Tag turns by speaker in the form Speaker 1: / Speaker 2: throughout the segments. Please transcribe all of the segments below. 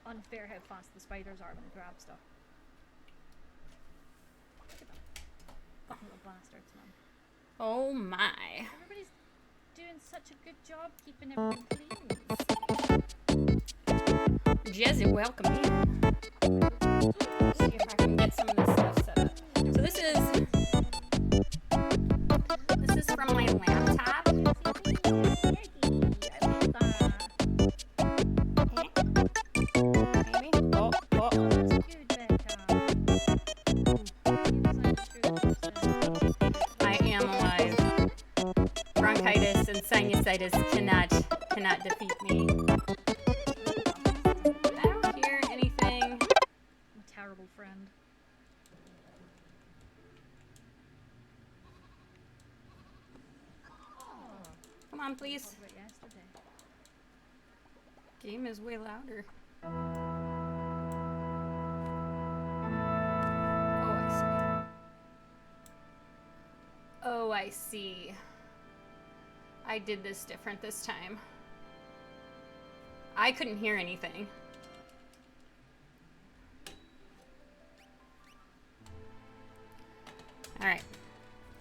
Speaker 1: unfair how fast the spiders are when they grab stuff. Look at them. Little bastards, man.
Speaker 2: Oh my.
Speaker 1: Everybody's doing such a good job keeping everything clean.
Speaker 2: Jesse, welcome in. See if I can get some of this stuff set up. So this is from my laptop. Maybe? Oh. I am alive. Bronchitis and sinusitis cannot defeat me. I don't hear anything.
Speaker 1: Terrible friend.
Speaker 2: Come on, please.
Speaker 1: Talked about yesterday.
Speaker 2: Game is way louder. Oh, I see. I did this different this time. I couldn't hear anything. Alright.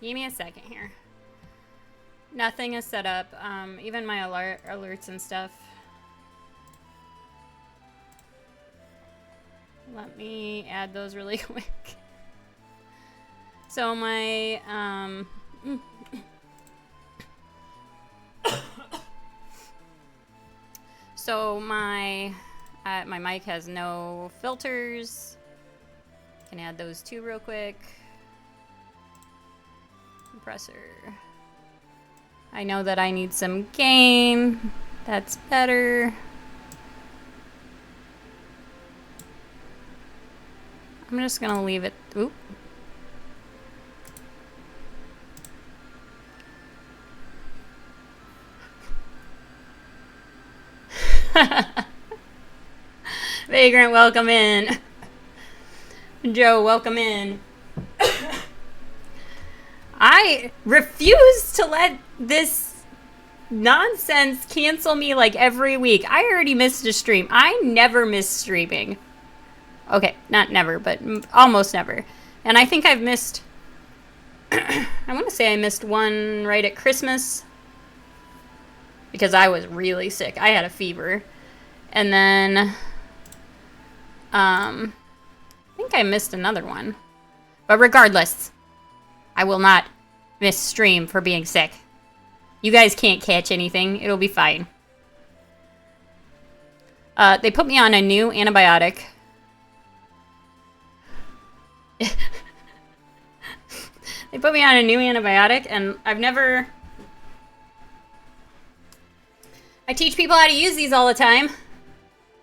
Speaker 2: Give me a second here. Nothing is set up. Even my alerts and stuff. Let me add those really quick. So my, so my mic has no filters. Can add those two real quick. Compressor. I know that I need some gain. That's better. I'm just gonna leave it. Oop. Vagrant, welcome in. Joe, welcome in. I refuse to let this nonsense cancel me like every week. I already missed a stream. I never miss streaming. Okay, not never, but almost never. And I think I've missed... I want to say I missed one right at Christmas. Because I was really sick. I had a fever. And then... I think I missed another one. But regardless, I will not miss stream for being sick. You guys can't catch anything. It'll be fine. They put me on a new antibiotic. They put me on a new antibiotic, and I've never... I teach people how to use these all the time.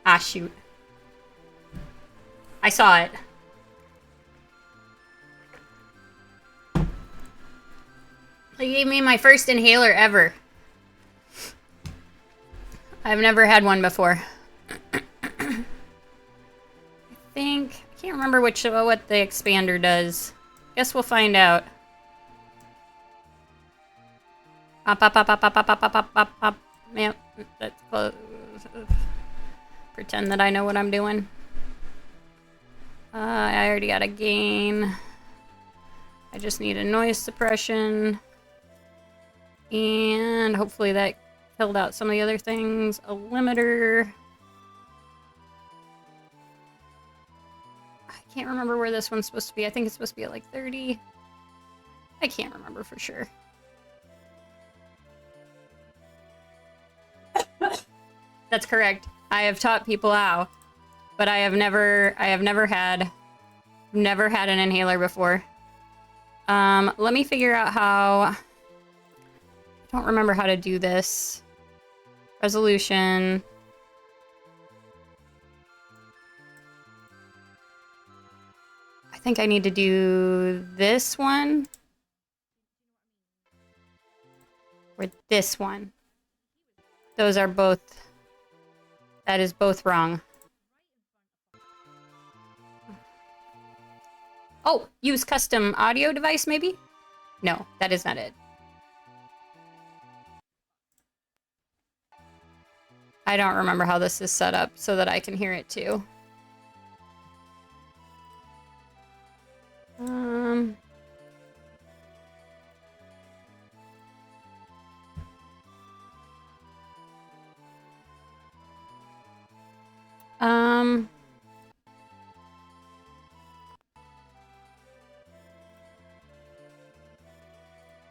Speaker 2: Ah, shoot. I saw it. They gave me my first inhaler ever. I've never had one before. I can't remember what the expander does. Guess we'll find out. Up. Yep, that's close. Pretend that I know what I'm doing. I already got a gain. I just need a noise suppression. And hopefully that killed out some of the other things. A limiter. I can't remember where this one's supposed to be. I think it's supposed to be at like 30. I can't remember for sure. That's correct. I have taught people how, but I have never had an inhaler before. Let me figure out how. I don't remember how to do this. Resolution. I think I need to do this one. Or this one. Those are both... That is both wrong. Oh, use custom audio device, maybe? No, that is not it. I don't remember how this is set up so that I can hear it too. Um...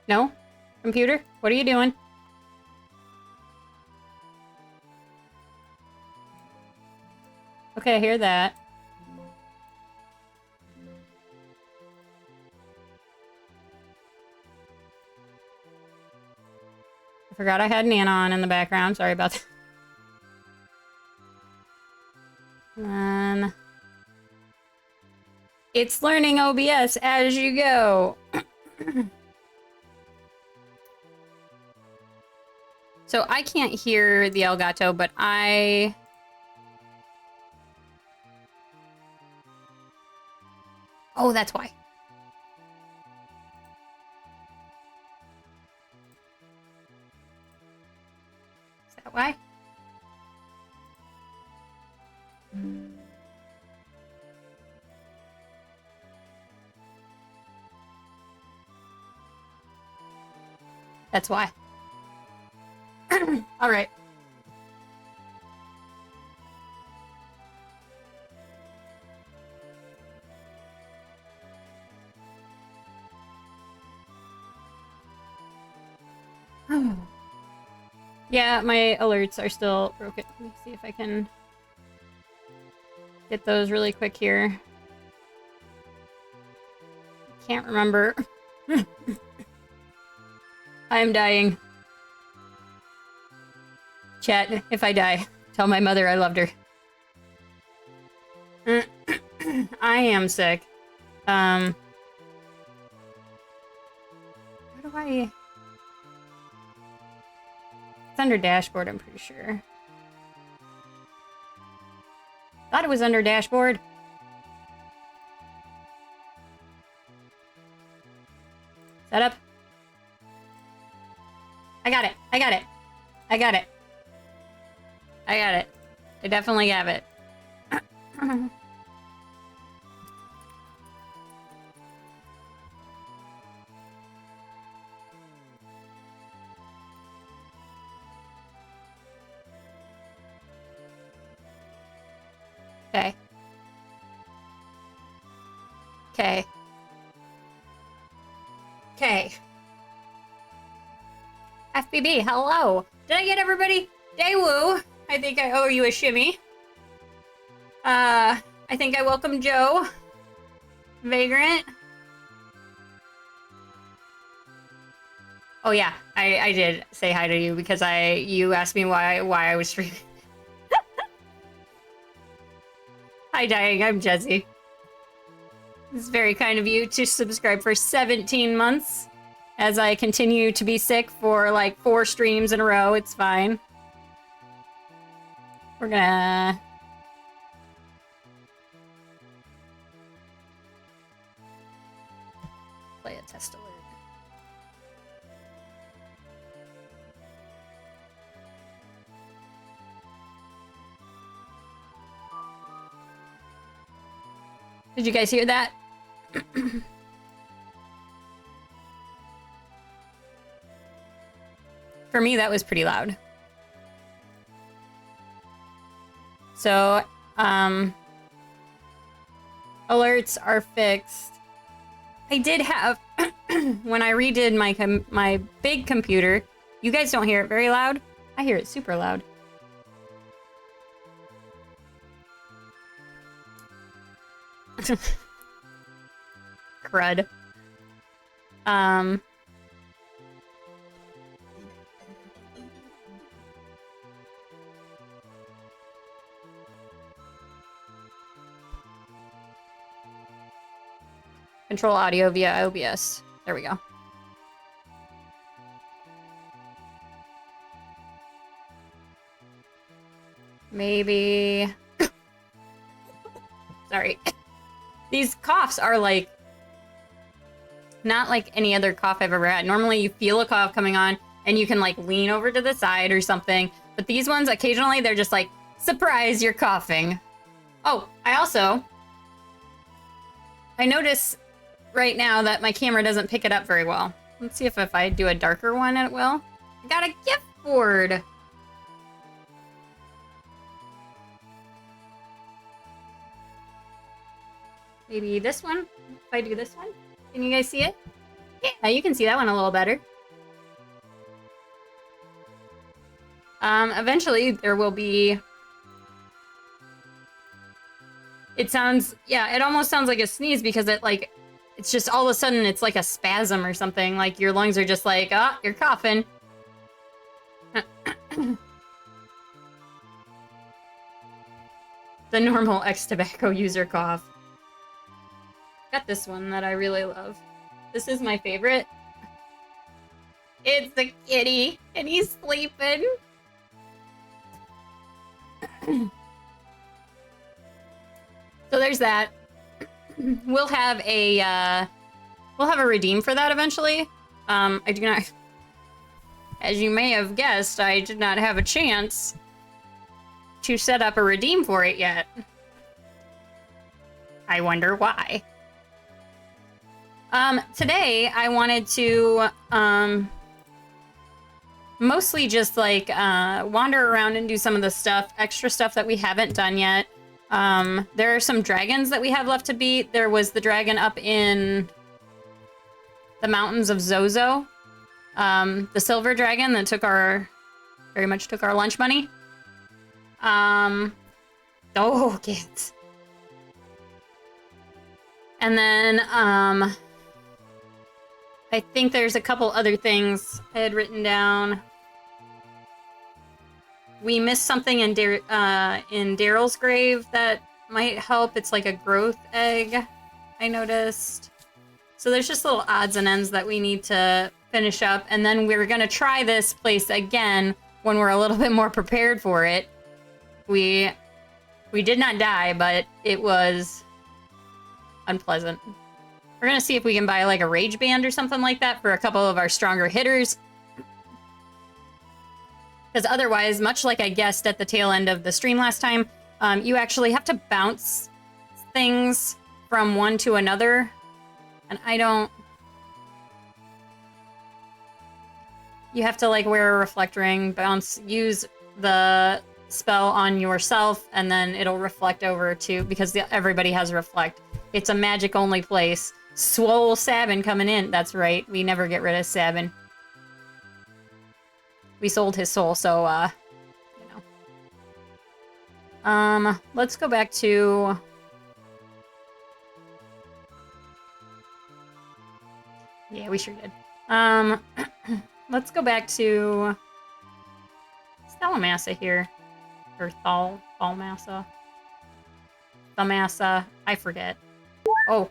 Speaker 2: No? Computer? What are you doing? Okay, I hear that. I forgot I had Nana on in the background. Sorry about that. It's learning OBS as you go. So I can't hear the Elgato, but I... Oh, that's why. Is that why? That's why. All right. Yeah, my alerts are still broken. Let me see if I can get those really quick here. Can't remember. I'm dying. Chat, if I die, tell my mother I loved her. I am sick. How do I... It's under dashboard, I'm pretty sure. Thought it was under dashboard. Setup. I got it. I got it. I got it. I got it. I definitely have it. Okay. Okay. Okay. FBB, hello. Did I get everybody? Daewoo, I think I owe you a shimmy. I think I welcome Joe. Vagrant. Oh yeah, I did say hi to you because you asked me why I was streaming. Hi, Dying. I'm Jesse. It's very kind of you to subscribe for 17 months as I continue to be sick for like 4 streams in a row. It's fine. We're gonna... play a test alert. Did you guys hear that? For me, that was pretty loud. So, alerts are fixed. I did have, when I redid my big computer, you guys don't hear it very loud. I hear it super loud. Crud. Control audio via OBS. There we go. Maybe... Sorry. These coughs are like... not like any other cough I've ever had. Normally you feel a cough coming on and you can like lean over to the side or something. But these ones, occasionally, they're just like, surprise, you're coughing. Oh, I notice right now that my camera doesn't pick it up very well. Let's see if I do a darker one, it will. I got a gift board. Maybe this one? If I do this one? Can you guys see it? Yeah, you can see that one a little better. Eventually there will be... It almost sounds like a sneeze because it's just all of a sudden it's like a spasm or something. Like your lungs are just like, ah, you're coughing. The normal ex-tobacco user cough. Got this one that I really love. This is my favorite. It's the kitty, and he's sleeping. So there's that. We'll have a redeem for that eventually. I do not, as you may have guessed, I did not have a chance to set up a redeem for it yet. I wonder why. Today I wanted to, mostly just like, wander around and do some of the extra stuff that we haven't done yet. There are some dragons that we have left to beat. There was the dragon up in the mountains of Zozo. The silver dragon that very much took our lunch money. Oh, kids. And then, I think there's a couple other things I had written down. We missed something in Daryl's grave that might help. It's like a growth egg, I noticed. So there's just little odds and ends that we need to finish up. And then we're going to try this place again when we're a little bit more prepared for it. We did not die, but it was unpleasant. We're going to see if we can buy like a rage band or something like that for a couple of our stronger hitters. Because otherwise, much like I guessed at the tail end of the stream last time, you actually have to bounce things from one to another. And I don't... You have to like wear a reflect ring, use the spell on yourself, and then it'll reflect over to... Because everybody has reflect. It's a magic-only place. Swole Sabin coming in. That's right. We never get rid of Sabin. We sold his soul, so, you know. Let's go back to... Yeah, we sure did. Let's go back to... Thalamassa here. Or Thalmassa. Thamassa. I forget. Oh.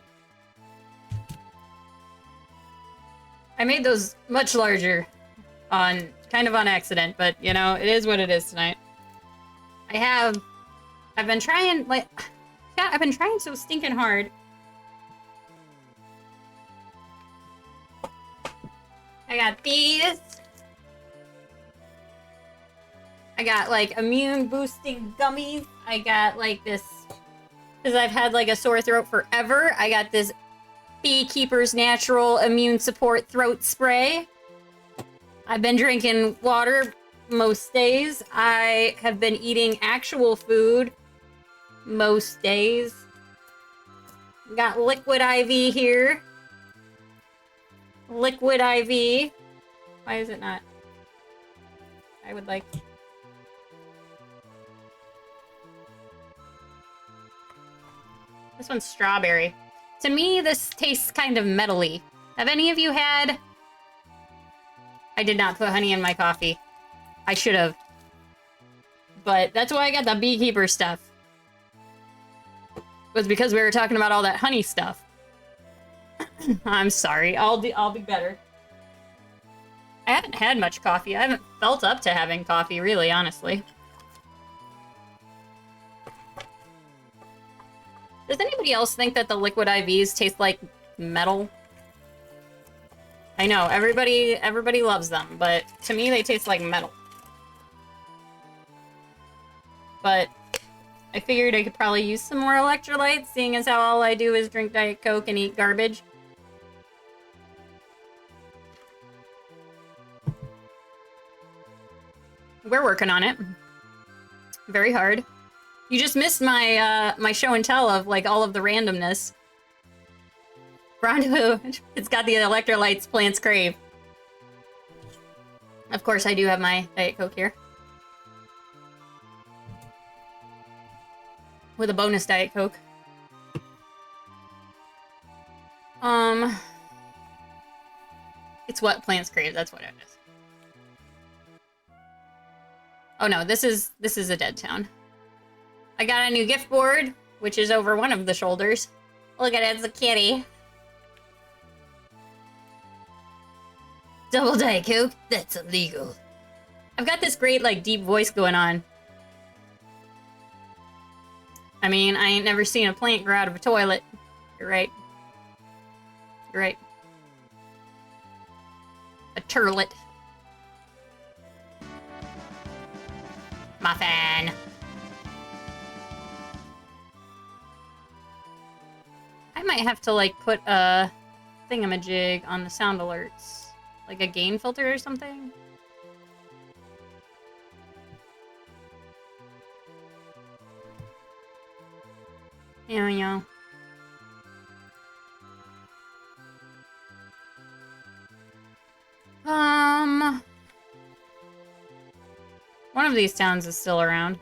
Speaker 2: I made those much larger kind of on accident, but you know, it is what it is tonight. I've been trying, like, yeah, I've been trying so stinking hard. I got these. I got like immune boosting gummies. I got like this, because I've had like a sore throat forever. I got this Beekeeper's Natural Immune Support Throat Spray. I've been drinking water most days. I have been eating actual food most days. Got Liquid IV here. Liquid IV. Why is it not? I would like... This one's strawberry. To me, this tastes kind of metally. Have any of you had... I did not put honey in my coffee. I should have. But that's why I got the Beekeeper stuff. It was because we were talking about all that honey stuff. I'm sorry. I'll be better. I haven't had much coffee. I haven't felt up to having coffee, really, honestly. Does anybody else think that the Liquid IVs taste like metal? I know, everybody loves them, but to me they taste like metal. but I figured I could probably use some more electrolytes, seeing as how all I do is drink Diet Coke and eat garbage. We're working on it. Very hard. You just missed my my show and tell of like all of the randomness. Rondo, it's got the electrolytes plants crave. Of course, I do have my Diet Coke here. With a bonus Diet Coke. It's what plants crave, that's what it is. Oh no, this is a dead town. I got a new gift board, which is over one of the shoulders. Look at it, it's a kitty. Double Diet Coke? That's illegal. I've got this great, like, deep voice going on. I mean, I ain't never seen a plant grow out of a toilet. You're right. You're right. A turlet. Muffin. I might have to, like, put a thingamajig on the sound alerts. Like a gain filter or something? Yeah. One of these towns is still around.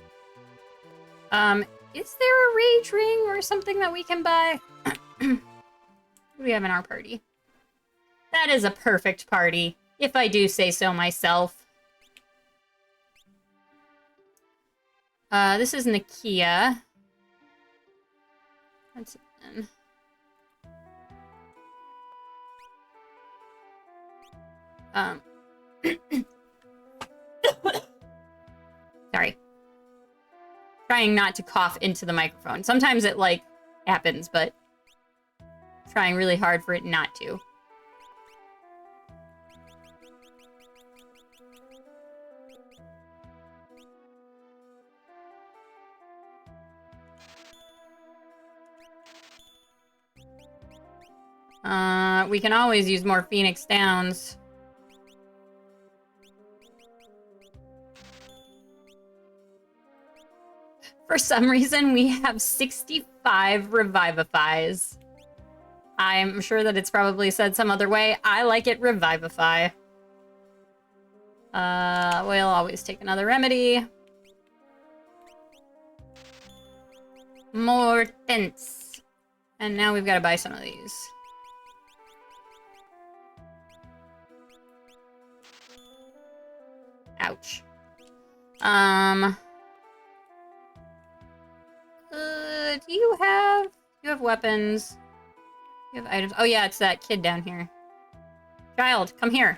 Speaker 2: Is there a rage ring or something that we can buy? What do we have in our party? That is a perfect party, if I do say so myself. This is Nakia. That's it then. Sorry. Trying not to cough into the microphone. Sometimes it, like, happens, but trying really hard for it not to. We can always use more Phoenix Downs. For some reason, we have 65 Revivifies. I'm sure that it's probably said some other way. I like it Revivify. We'll always take another remedy. More tents. And now we've got to buy some of these. Ouch. Do you have weapons? You have items? Oh yeah, it's that kid down here. Child, come here.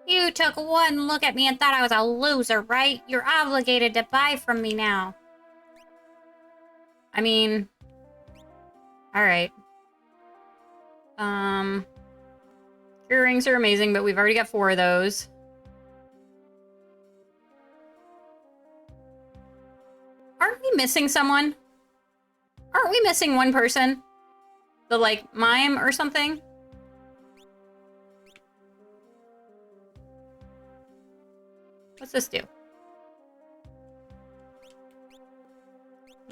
Speaker 2: You took one look at me and thought I was a loser, right? You're obligated to buy from me now. I mean... Alright. Cure rings are amazing, but we've already got 4 of those. Aren't we missing someone? Aren't we missing one person? The, like, mime or something? What's this do?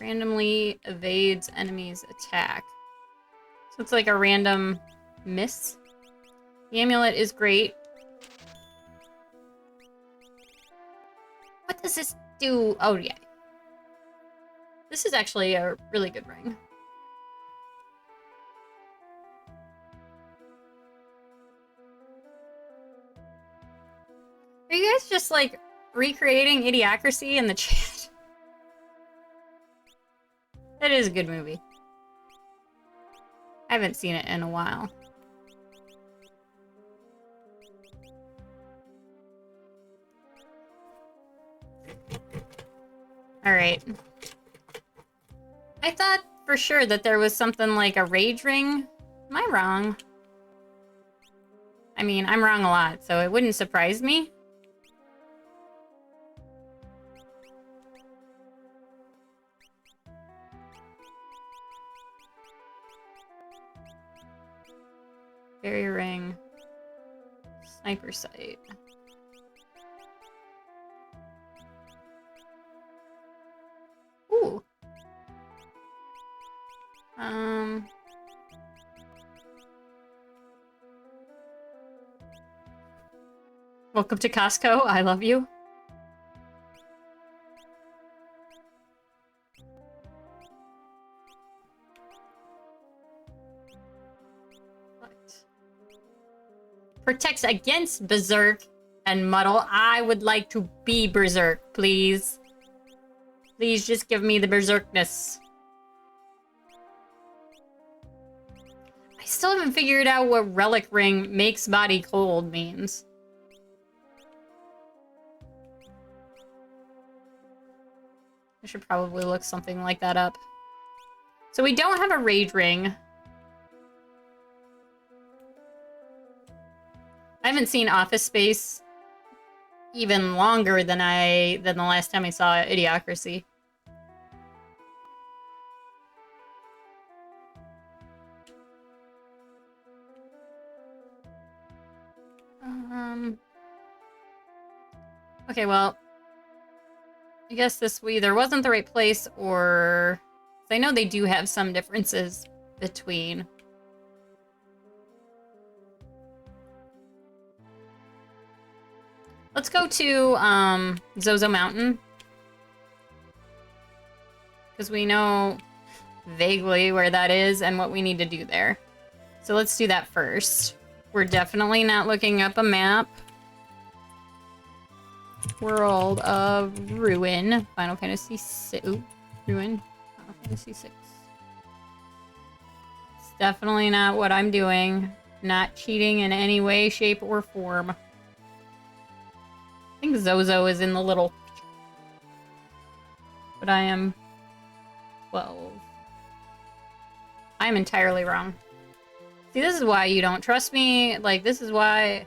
Speaker 2: Randomly evades enemy's attack. So it's like a random miss. The amulet is great. What does this do? Oh, yeah. This is actually a really good ring. Are you guys just, like, recreating Idiocracy in the chat? That is a good movie. I haven't seen it in a while. Alright. I thought for sure that there was something like a rage ring. Am I wrong? I mean, I'm wrong a lot, so it wouldn't surprise me. Barrier ring. Sniper sight. Ooh. Welcome to Costco. I love you. Protects against Berserk and Muddle. I would like to be Berserk, please. Please just give me the Berserkness. I still haven't figured out what Relic Ring makes body cold means. I should probably look something like that up. So we don't have a Rage Ring. I haven't seen Office Space even longer than the last time I saw Idiocracy. Okay, well, I guess this either wasn't the right place or... I know they do have some differences between... Let's go to Zozo Mountain. Because we know vaguely where that is and what we need to do there. So let's do that first. We're definitely not looking up a map. World of Ruin. Final Fantasy VI. Ooh, Ruin. Final Fantasy VI. It's definitely not what I'm doing. Not cheating in any way, shape, or form. I think Zozo is in the little... But I am 12. I am entirely wrong. See, this is why you don't trust me. Like, this is why...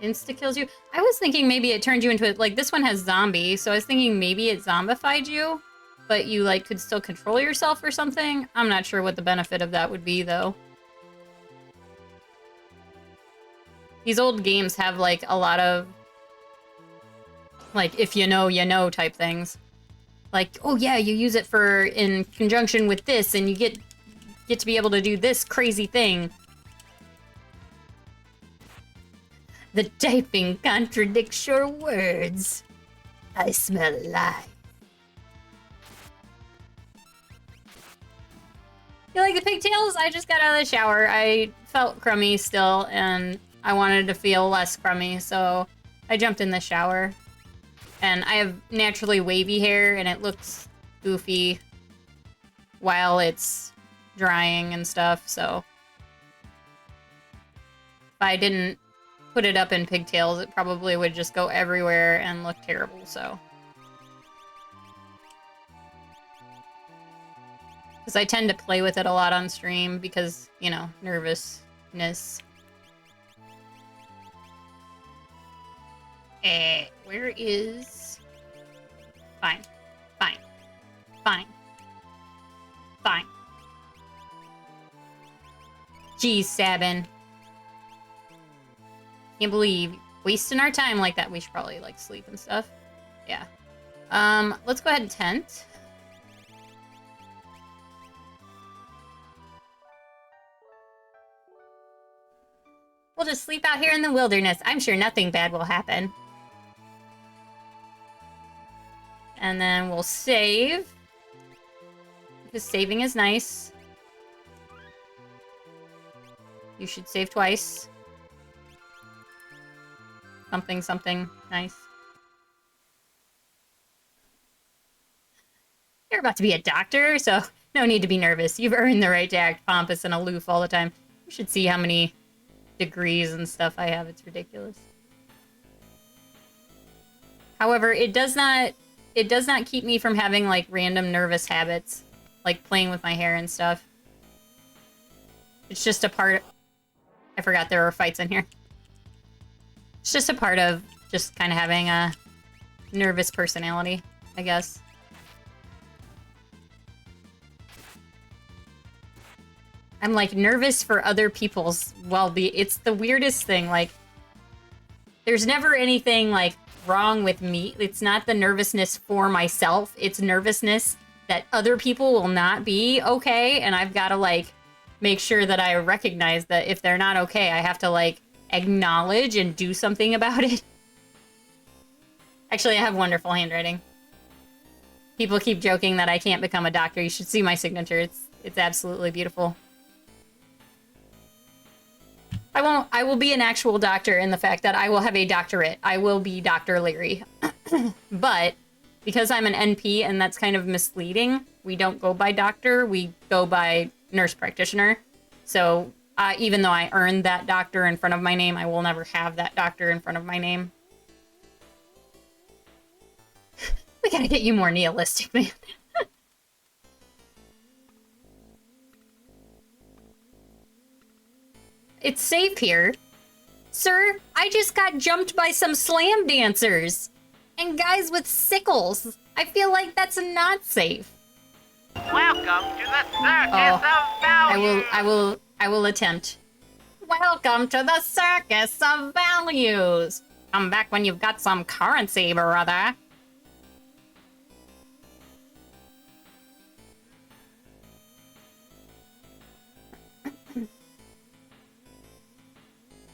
Speaker 2: Insta-kills you. I was thinking maybe it turned you into a... Like, this one has zombie, so I was thinking maybe it zombified you, but you, like, could still control yourself or something. I'm not sure what the benefit of that would be, though. These old games have, like, a lot of... Like, if you know type things. Like, oh yeah, you use it for... in conjunction with this, and you get to be able to do this crazy thing. The typing contradicts your words. I smell life. You like the pigtails? I just got out of the shower. I felt crummy still, and I wanted to feel less crummy, so I jumped in the shower. And I have naturally wavy hair, and it looks goofy while it's drying and stuff, so... If I didn't put it up in pigtails, it probably would just go everywhere and look terrible, so... Because I tend to play with it a lot on stream because, you know, nervousness. Where is... Fine. Fine. Fine. Fine. Jeez, Sabin. Can't believe wasting our time like that. We should probably, like, sleep and stuff. Yeah. Let's go ahead and tent. We'll just sleep out here in the wilderness. I'm sure nothing bad will happen. And then we'll save. Because saving is nice. You should save twice. Something, something nice. You're about to be a doctor, so no need to be nervous. You've earned the right to act pompous and aloof all the time. You should see how many degrees and stuff I have. It's ridiculous. However, it does not keep me from having, like, random nervous habits, like playing with my hair and stuff. It's just a part... I forgot there were fights in here. It's just a part of just kind of having a nervous personality, I guess. I'm like nervous for other people's well-being. It's the weirdest thing. Like, there's never anything like wrong with me. It's not the nervousness for myself. It's nervousness that other people will not be okay. And I've got to like make sure that I recognize that if they're not okay, I have to like acknowledge and do something about it. Actually, I have wonderful handwriting. People keep joking that I can't become a doctor. You should see my signature. It's absolutely beautiful. I will be an actual doctor in the fact that I will have a doctorate. I will be Dr. Leary. But because I'm an NP and that's kind of misleading, we don't go by doctor, we go by nurse practitioner. So even though I earned that doctor in front of my name, I will never have that doctor in front of my name. We gotta get you more nihilistic, man. It's safe here. Sir, I just got jumped by some slam dancers. And guys with sickles. I feel like that's not safe.
Speaker 3: Welcome to the Circus of Value.
Speaker 2: I will attempt. Welcome to the Circus of Values. Come back when you've got some currency, brother.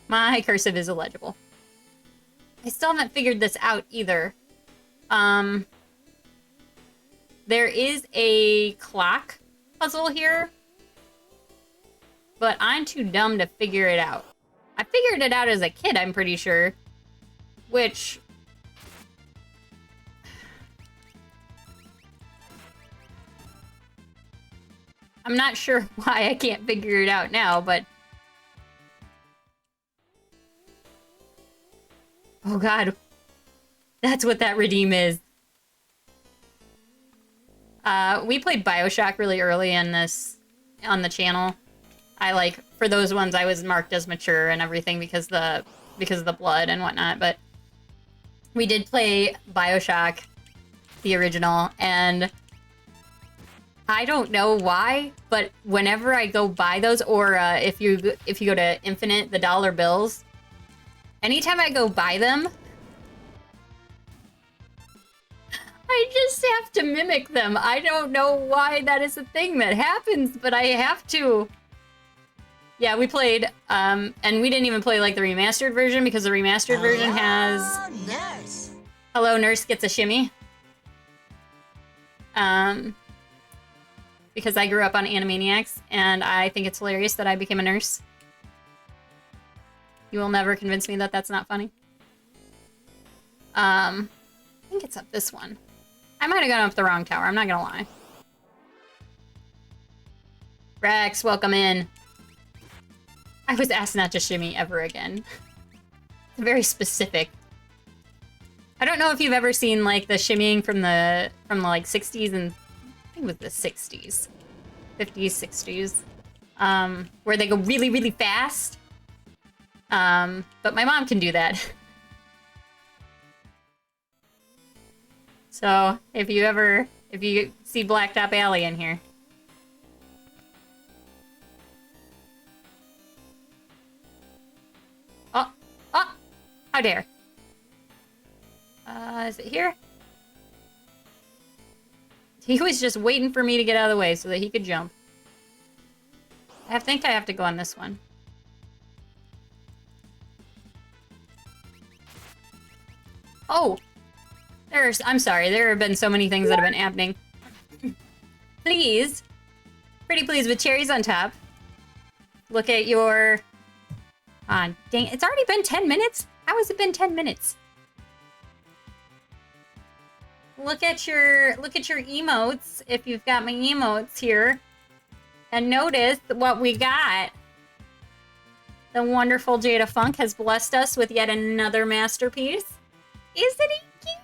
Speaker 2: My cursive is illegible. I still haven't figured this out either. There is a clock puzzle here, but I'm too dumb to figure it out. I figured it out as a kid, I'm pretty sure, which... I'm not sure why I can't figure it out now, but... Oh god. That's what that redeem is. We played BioShock really early in this, on the channel. For those ones I was marked as mature and everything because of the blood and whatnot, but we did play BioShock, the original, and I don't know why, but whenever I go buy those, or if you go to Infinite, the dollar bills, anytime I go buy them, I just have to mimic them. I don't know why that is a thing that happens, but I have to. Yeah, we played, and we didn't even play like the remastered version because the remastered version has...
Speaker 4: Nurse.
Speaker 2: Hello, Nurse gets a shimmy. Because I grew up on Animaniacs, and I think it's hilarious that I became a nurse. You will never convince me that that's not funny. I think it's up this one. I might have gone up the wrong tower, I'm not gonna lie. Rex, welcome in. I was asked not to shimmy ever again. It's very specific. I don't know if you've ever seen like the shimmying from the like 60s and I think it was the 60s. 50s, 60s. Where they go really, really fast. But my mom can do that. So, if you see Blacktop Alley in here. Oh! How dare. Is it here? He was just waiting for me to get out of the way so that he could jump. I think I have to go on this one. Oh! I'm sorry, there have been so many things that have been happening. Please. Pretty please with cherries on top. Look at your... dang, it's already been 10 minutes? How has it been 10 minutes? Look at your emotes, if you've got my emotes here. And notice what we got. The wonderful Jada Funk has blessed us with yet another masterpiece. Isn't it cute?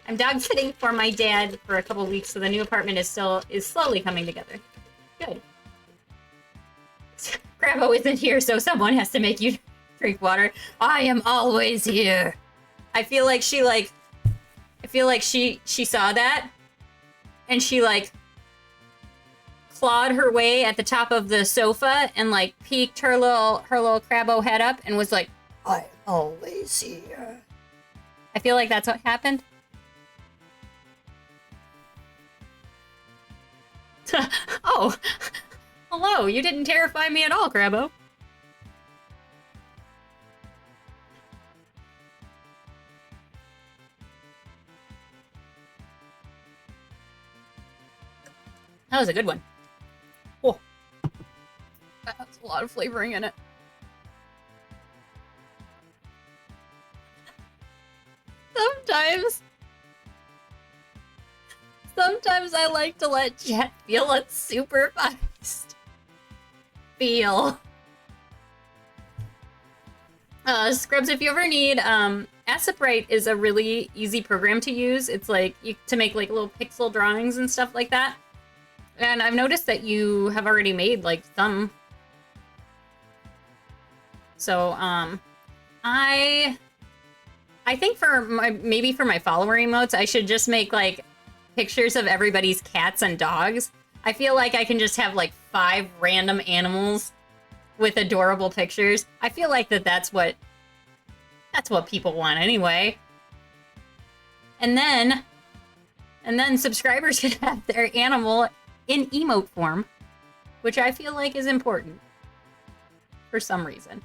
Speaker 2: I'm dog sitting for my dad for a couple weeks, so the new apartment is slowly coming together. Good. Grandma isn't here, so someone has to make you drink water. I am always here. I feel like she saw that, and she clawed her way at the top of the sofa and like peeked her little Crabbo head up and was like, "I'm always here." I feel like that's what happened. Oh, hello. You didn't terrify me at all, Crabbo. That was a good one. Oh, that has a lot of flavoring in it. Sometimes I like to let chat feel unsupervised. Feel. Scrubs, if you ever need, Aseprite is a really easy program to use. It's like, to make like little pixel drawings and stuff like that. And I've noticed that you have already made like some. So, I think maybe for my follower emotes, I should just make like pictures of everybody's cats and dogs. I feel like I can just have like 5 random animals with adorable pictures. I feel like that's what people want anyway. And then subscribers can have their animal in emote form, which I feel like is important for some reason.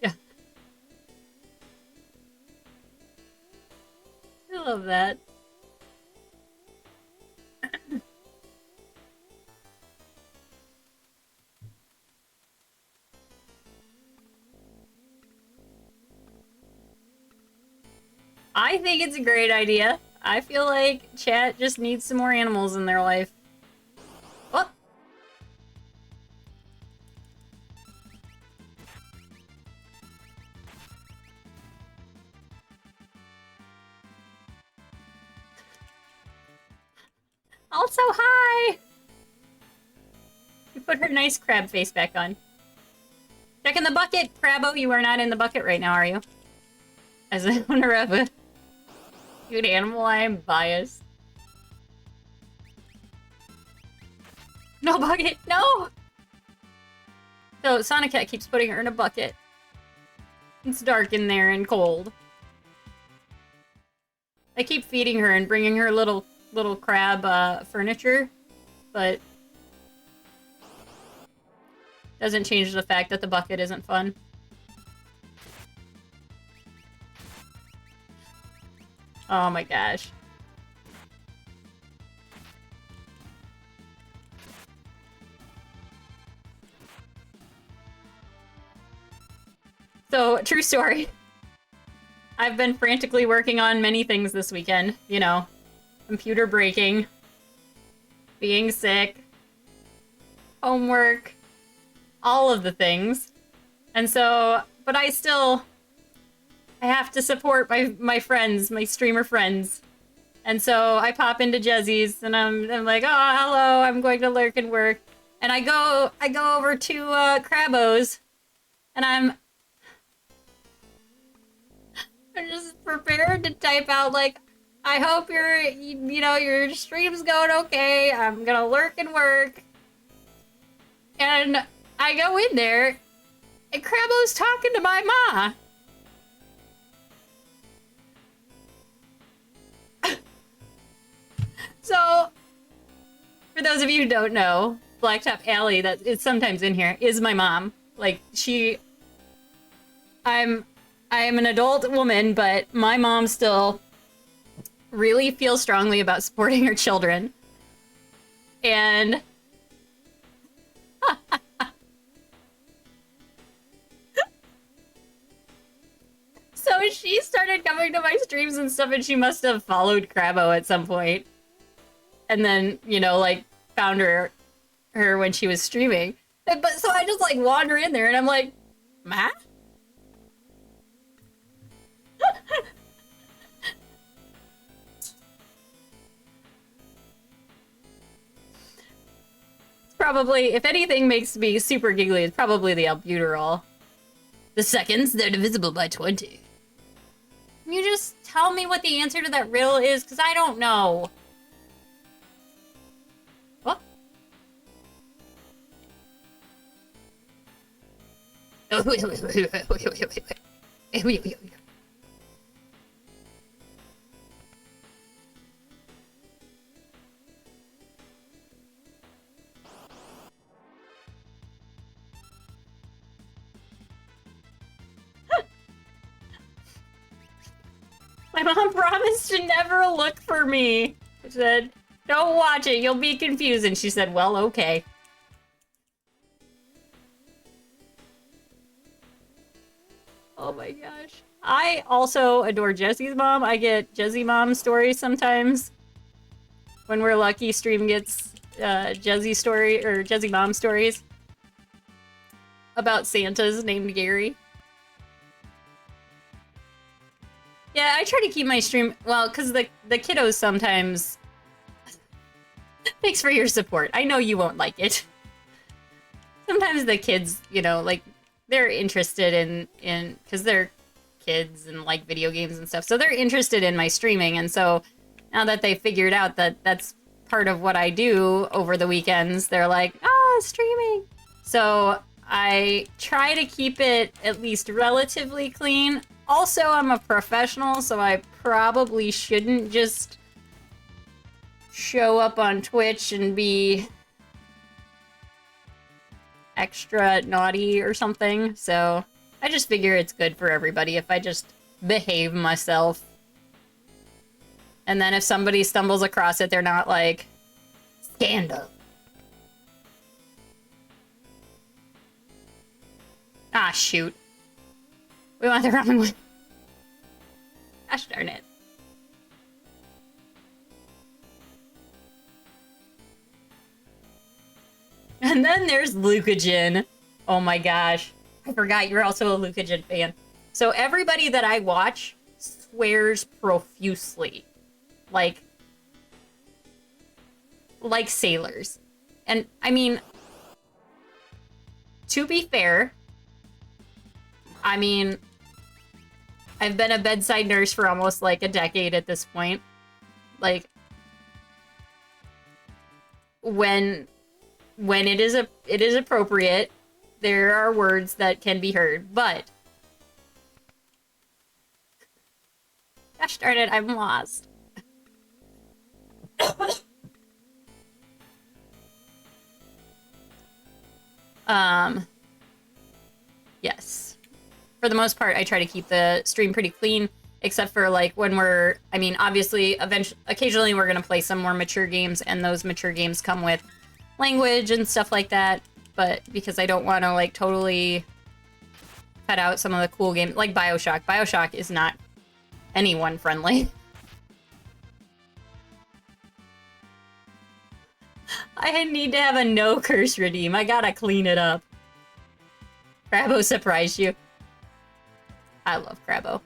Speaker 2: Yeah. I love that. I think it's a great idea. I feel like chat just needs some more animals in their life. Oh! Also, hi! You put her nice crab face back on. Check in the bucket, Crabbo. You are not in the bucket right now, are you? As an owner of a cute animal, I am biased. No bucket, no! So Sonic Cat keeps putting her in a bucket. It's dark in there and cold. I keep feeding her and bringing her little crab furniture, but doesn't change the fact that the bucket isn't fun. Oh my gosh. So, true story. I've been frantically working on many things this weekend. You know, computer breaking, being sick, homework, all of the things. And so, but I have to support my friends, my streamer friends. And so I pop into Jezzy's and I'm like, oh, hello, I'm going to lurk and work. And I go over to Crabbo's and I'm just prepared to type out like, I hope your stream's going okay. I'm gonna lurk and work. And I go in there and Crabbo's talking to my ma. So, for those of you who don't know, Blacktop Alley, that is sometimes in here, is my mom. Like, I am an adult woman, but my mom still really feels strongly about supporting her children. And so she started coming to my streams and stuff, and she must have followed Crabbo at some point. And then, like, found her when she was streaming. But so I just, like, wander in there, and I'm like, Ma? It's probably, if anything makes me super giggly, it's probably the albuterol. The seconds, they're divisible by 20. Can you just tell me what the answer to that riddle is? Because I don't know. What? My mom promised to never look for me. I said, don't watch it, you'll be confused. And she said, well, okay. Oh my gosh. I also adore Jesse's mom. I get Jesse mom stories sometimes. When we're lucky, stream gets Jesse story or Jesse mom stories about Santas named Gary. Yeah, I try to keep my stream, well, because the kiddos sometimes... Thanks for your support. I know you won't like it. Sometimes the kids, you know, like, they're interested in because they're kids and like video games and stuff, so they're interested in my streaming, and so now that they figured out that that's part of what I do over the weekends, they're like, ah, streaming. So I try to keep it at least relatively clean. Also, I'm a professional, so I probably shouldn't just show up on Twitch and be extra naughty or something. So I just figure it's good for everybody if I just behave myself. And then if somebody stumbles across it, they're not like, scandal. Ah, shoot. We want the wrong one. Gosh darn it. And then there's Lucagen. Oh my gosh. I forgot you're also a Lucagen fan. So everybody that I watch swears profusely. Like sailors. And, I mean, to be fair, I mean, I've been a bedside nurse for almost like a decade at this point. Like, when it is appropriate, there are words that can be heard, but gosh darn it, I'm lost. Yes. For the most part, I try to keep the stream pretty clean, except for like when we're, I mean, obviously, occasionally we're gonna play some more mature games, and those mature games come with language and stuff like that, but because I don't want to like totally cut out some of the cool games, like BioShock. BioShock is not anyone friendly. I need to have a no curse redeem. I gotta clean it up. Crabbo surprised you. I love Crabbo.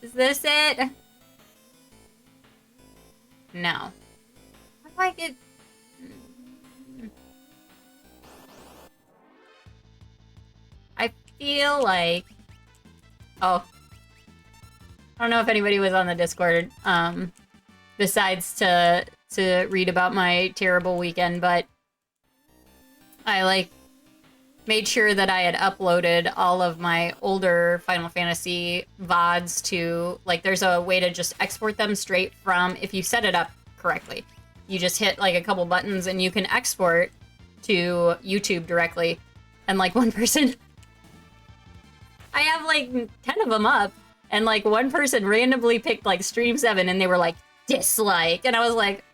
Speaker 2: Is this it? No. How do I get... I feel like... Oh. I don't know if anybody was on the Discord, besides to read about my terrible weekend, but I, like, made sure that I had uploaded all of my older Final Fantasy VODs to, like, there's a way to just export them straight from, if you set it up correctly. You just hit, like, a couple buttons and you can export to YouTube directly. And, like, one person... I have, like, 10 of them up. And, like, one person randomly picked, like, Stream 7 and they were like, dislike. And I was like,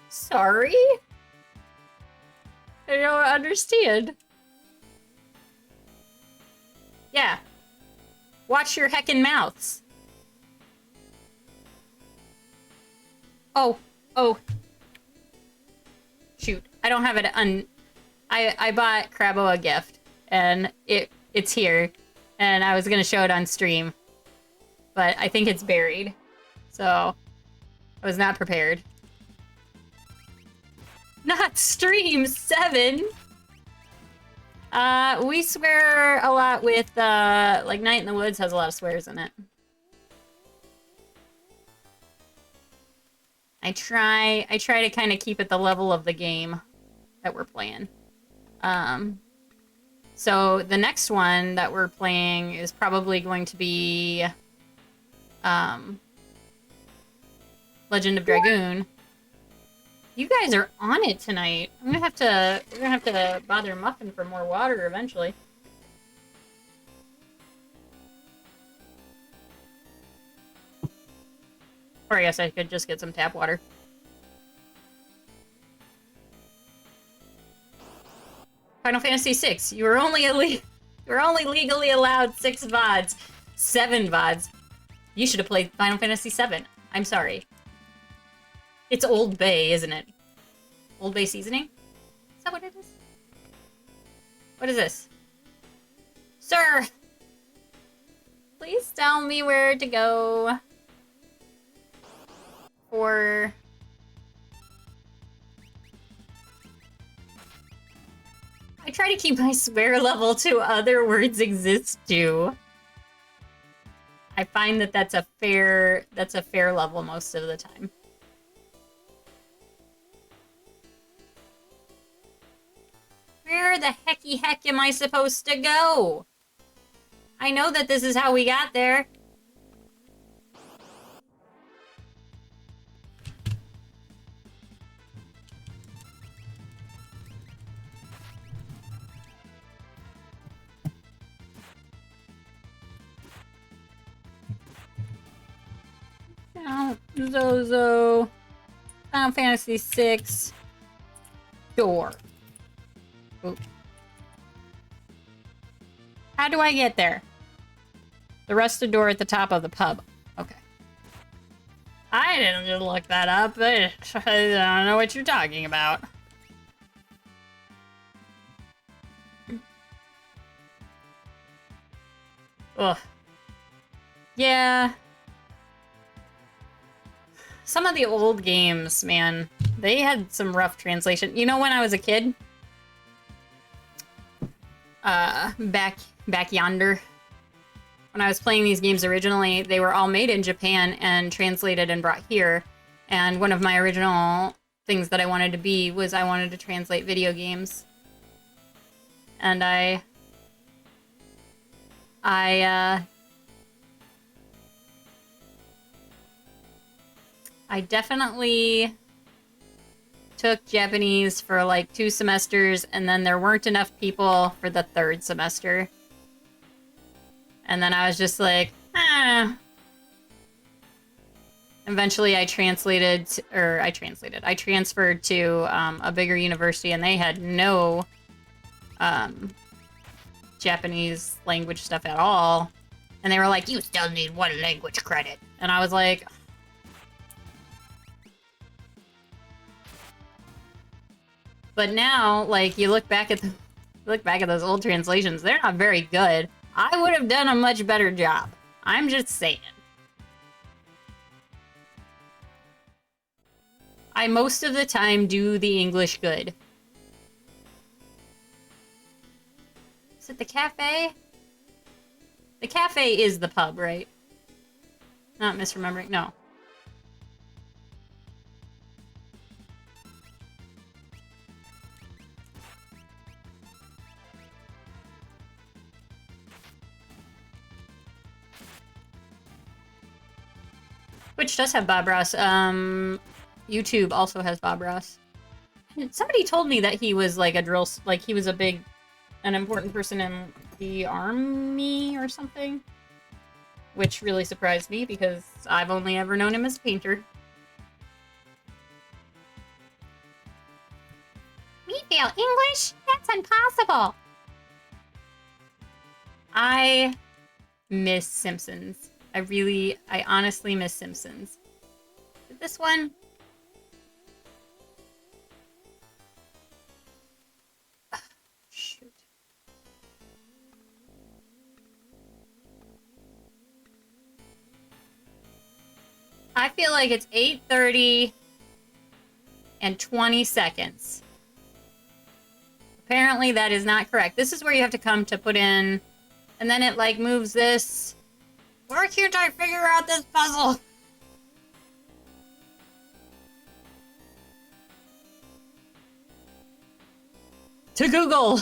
Speaker 2: sorry? I don't understand. Yeah. Watch your heckin' mouths. Oh. Shoot. I don't have it I bought Crabbo a gift. And it's here. And I was gonna show it on stream. But I think it's buried. So, I was not prepared. Not Stream 7! We swear a lot with, like, Night in the Woods has a lot of swears in it. I try to kind of keep it the level of the game that we're playing. So the next one that we're playing is probably going to be, Legend of Dragoon. You guys are on it tonight. We're gonna have to bother Muffin for more water eventually. Or I guess I could just get some tap water. Final Fantasy VI. You were only legally allowed 6 VODs. 7 VODs. You should have played Final Fantasy VII. I'm sorry. It's Old Bay, isn't it? Old Bay seasoning? Is that what it is? What is this? Sir! Please tell me where to go. For... I try to keep my swear level to other words exist to. I find that that's a fair level most of the time. Where the heck am I supposed to go? I know that this is how we got there. Zozo. Final Fantasy VI. Door. Ooh. How do I get there? The rusted door at the top of the pub. Okay. I didn't just look that up, but I don't know what you're talking about. Ugh. Yeah. Some of the old games, man, they had some rough translation. You know, when I was a kid, back yonder, when I was playing these games originally, they were all made in Japan and translated and brought here. And one of my original things that I wanted to be was I wanted to translate video games. And I definitely took Japanese for like 2 semesters, and then there weren't enough people for the 3rd semester. And then I was just like, Eventually I transferred to a bigger university, and they had no Japanese language stuff at all. And they were like, you still need 1 language credit. And I was like, but now, like, you look back at those old translations, they're not very good. I would have done a much better job. I'm just saying. I most of the time do the English good. Is it the cafe? The cafe is the pub, right? Not misremembering. No. Twitch does have Bob Ross. YouTube also has Bob Ross. Somebody told me that he was like he was an important person in the army or something. Which really surprised me because I've only ever known him as a painter. We fail English? That's impossible! I miss Simpsons. I honestly miss Simpsons. This one? Shoot. I feel like it's 8:30 and 20 seconds. apparently that is not correct. This is where you have to come to put in, and then it like moves this. Why can't I figure out this puzzle? To Google.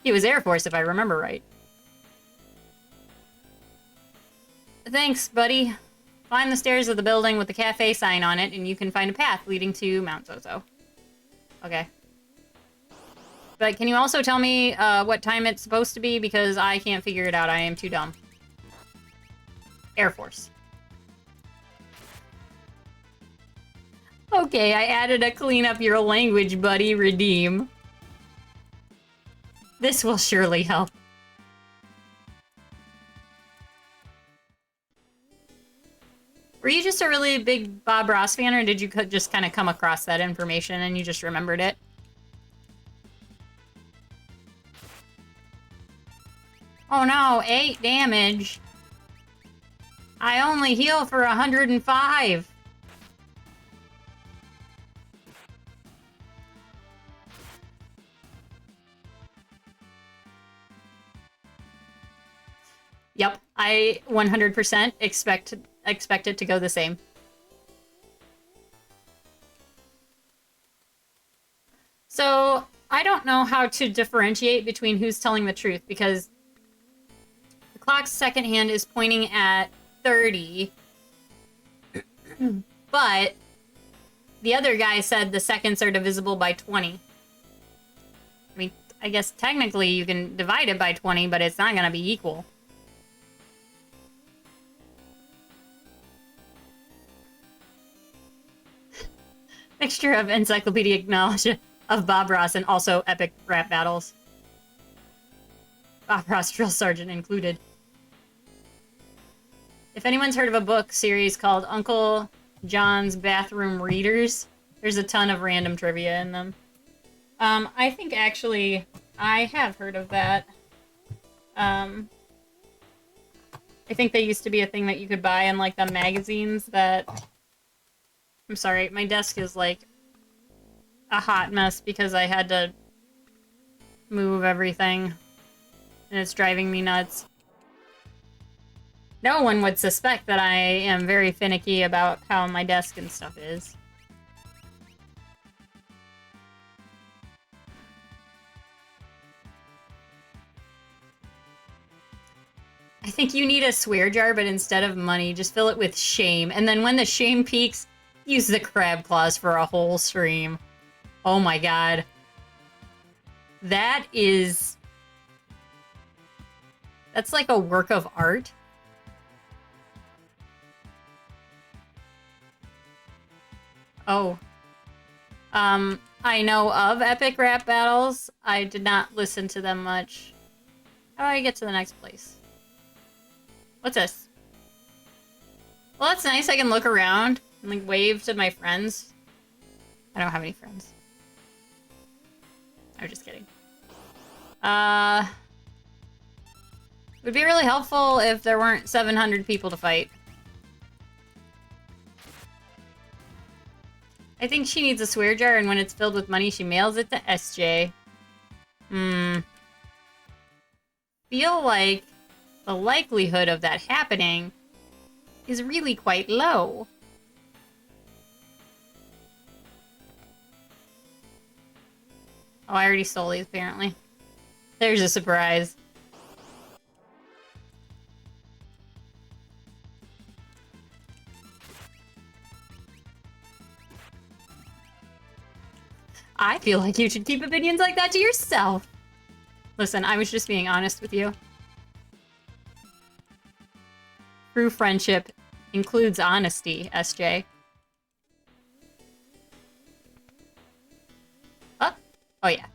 Speaker 2: He was Air Force, if I remember right. Thanks, buddy. Climb the stairs of the building with the cafe sign on it, and you can find a path leading to Mount Zozo. Okay. But can you also tell me what time it's supposed to be? Because I can't figure it out. I am too dumb. Air Force. Okay, I added a clean up your language, buddy. Redeem. This will surely help. Were you just a really big Bob Ross fan, or did you just kind of come across that information and you just remembered it? Oh no, 8 damage. I only heal for 105. Yep, I 100% expect it to go the same. So, I don't know how to differentiate between who's telling the truth, because the clock's second hand is pointing at 30, but the other guy said the seconds are divisible by 20. I mean, I guess technically you can divide it by 20, but it's not going to be equal. Mixture of encyclopedic knowledge of Bob Ross and also epic rap battles. Bob Ross Drill Sergeant included. If anyone's heard of a book series called Uncle John's Bathroom Readers, there's a ton of random trivia in them. I think actually I have heard of that. I think they used to be a thing that you could buy in like the magazines that... I'm sorry, my desk is like a hot mess because I had to move everything and it's driving me nuts. No one would suspect that I am very finicky about how my desk and stuff is. I think you need a swear jar, but instead of money, just fill it with shame. And then when the shame peaks, use the crab claws for a whole stream. Oh my god. That is... That's like a work of art. Oh. I know of epic rap battles. I did not listen to them much. How do I get to the next place? What's this? Well, that's nice. I can look around and like wave to my friends. I don't have any friends. I'm just kidding. It would be really helpful if there weren't 700 people to fight. I think she needs a swear jar, and when it's filled with money, she mails it to SJ. Feel like the likelihood of that happening is really quite low. Oh, I already stole these, apparently. There's a surprise. I feel like you should keep opinions like that to yourself. Listen, I was just being honest with you. True friendship includes honesty, SJ. Oh, yeah.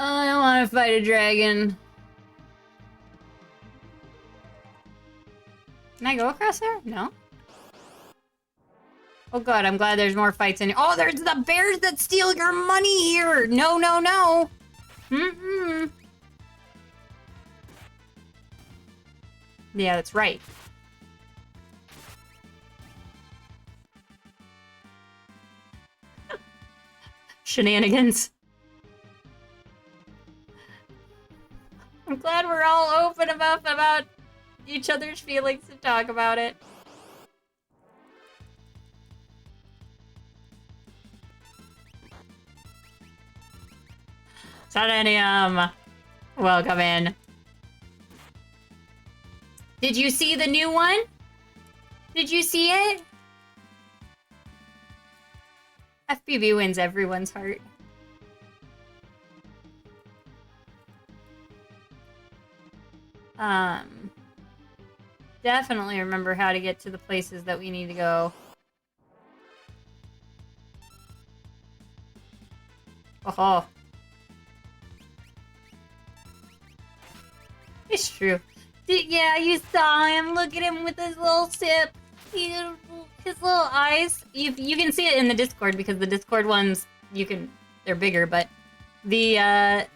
Speaker 2: I don't want to fight a dragon. Can I go across there? No. Oh god, I'm glad there's more fights in here. Oh, there's the bears that steal your money here! No, no, no! Yeah, that's right. Shenanigans. I'm glad we're all open enough about each other's feelings to talk about it. Selenium, welcome in. Did you see the new one? Did you see it? FPV wins everyone's heart. Definitely remember how to get to the places that we need to go. Oh. It's true. Yeah, you saw him. Look at him with his little sip. His little eyes. You can see it in the Discord because the Discord ones, they're bigger, but the,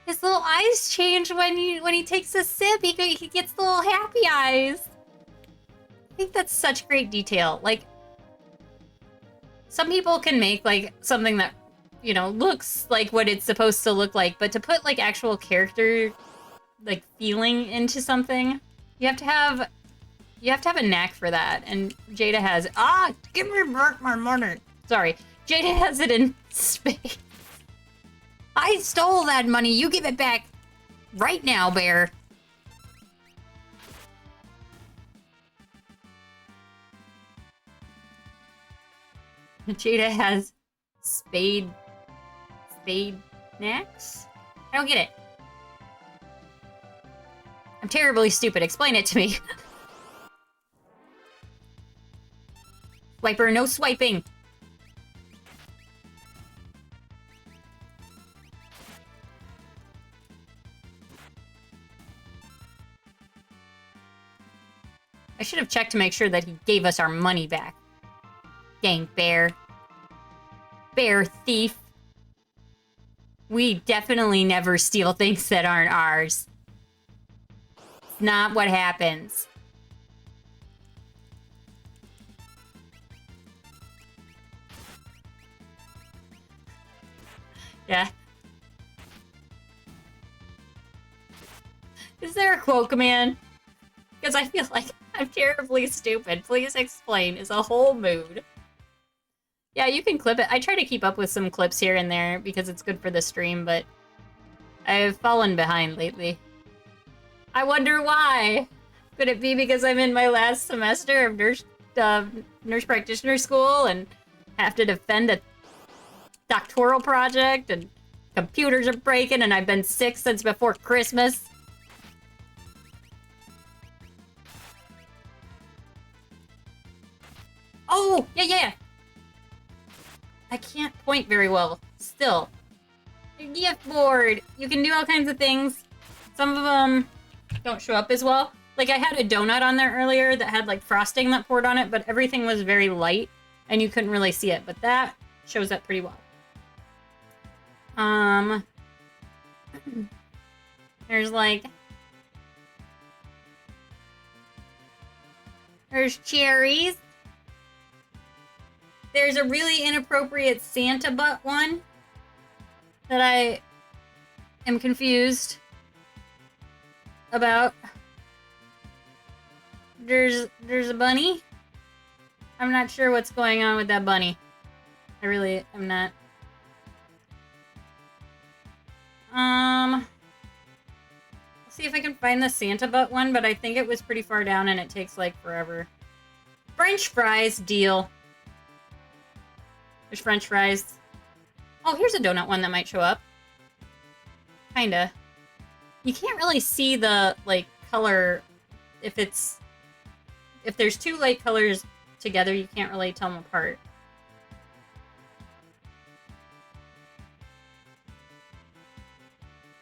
Speaker 2: his little eyes change when he takes a sip. He gets the little happy eyes. I think that's such great detail. Like, some people can make, like, something that, you know, looks like what it's supposed to look like, but to put, like, actual character, like, feeling into something, you have to have a knack for that, and Jada has it. Ah, give me back my money. Sorry, Jada has it in space. I stole that money. You give it back right now, Bear. Jada has spade knacks? I don't get it. I'm terribly stupid. Explain it to me. Swiper, no swiping. I should have checked to make sure that he gave us our money back. Dang, Bear. Bear thief. We definitely never steal things that aren't ours. It's not what happens. Yeah. Is there a quote command? Because I feel like I'm terribly stupid. Please explain is a whole mood. Yeah, you can clip it. I try to keep up with some clips here and there because it's good for the stream, but I've fallen behind lately. I wonder why. Could it be because I'm in my last semester of nurse practitioner school and have to defend a doctoral project and computers are breaking and I've been sick since before Christmas? Oh, yeah. I can't point very well, still. Gift board! You can do all kinds of things. Some of them don't show up as well. Like, I had a donut on there earlier that had, like, frosting that poured on it, but everything was very light, and you couldn't really see it. But that shows up pretty well. There's, like... There's cherries. There's a really inappropriate Santa butt one that I am confused about. There's a bunny. I'm not sure what's going on with that bunny. I really am not. I'll see if I can find the Santa butt one, but I think it was pretty far down and it takes like forever. French fries, deal. There's French fries. Oh, here's a donut one that might show up. Kinda. You can't really see the, like, color if there's two light colors together, you can't really tell them apart.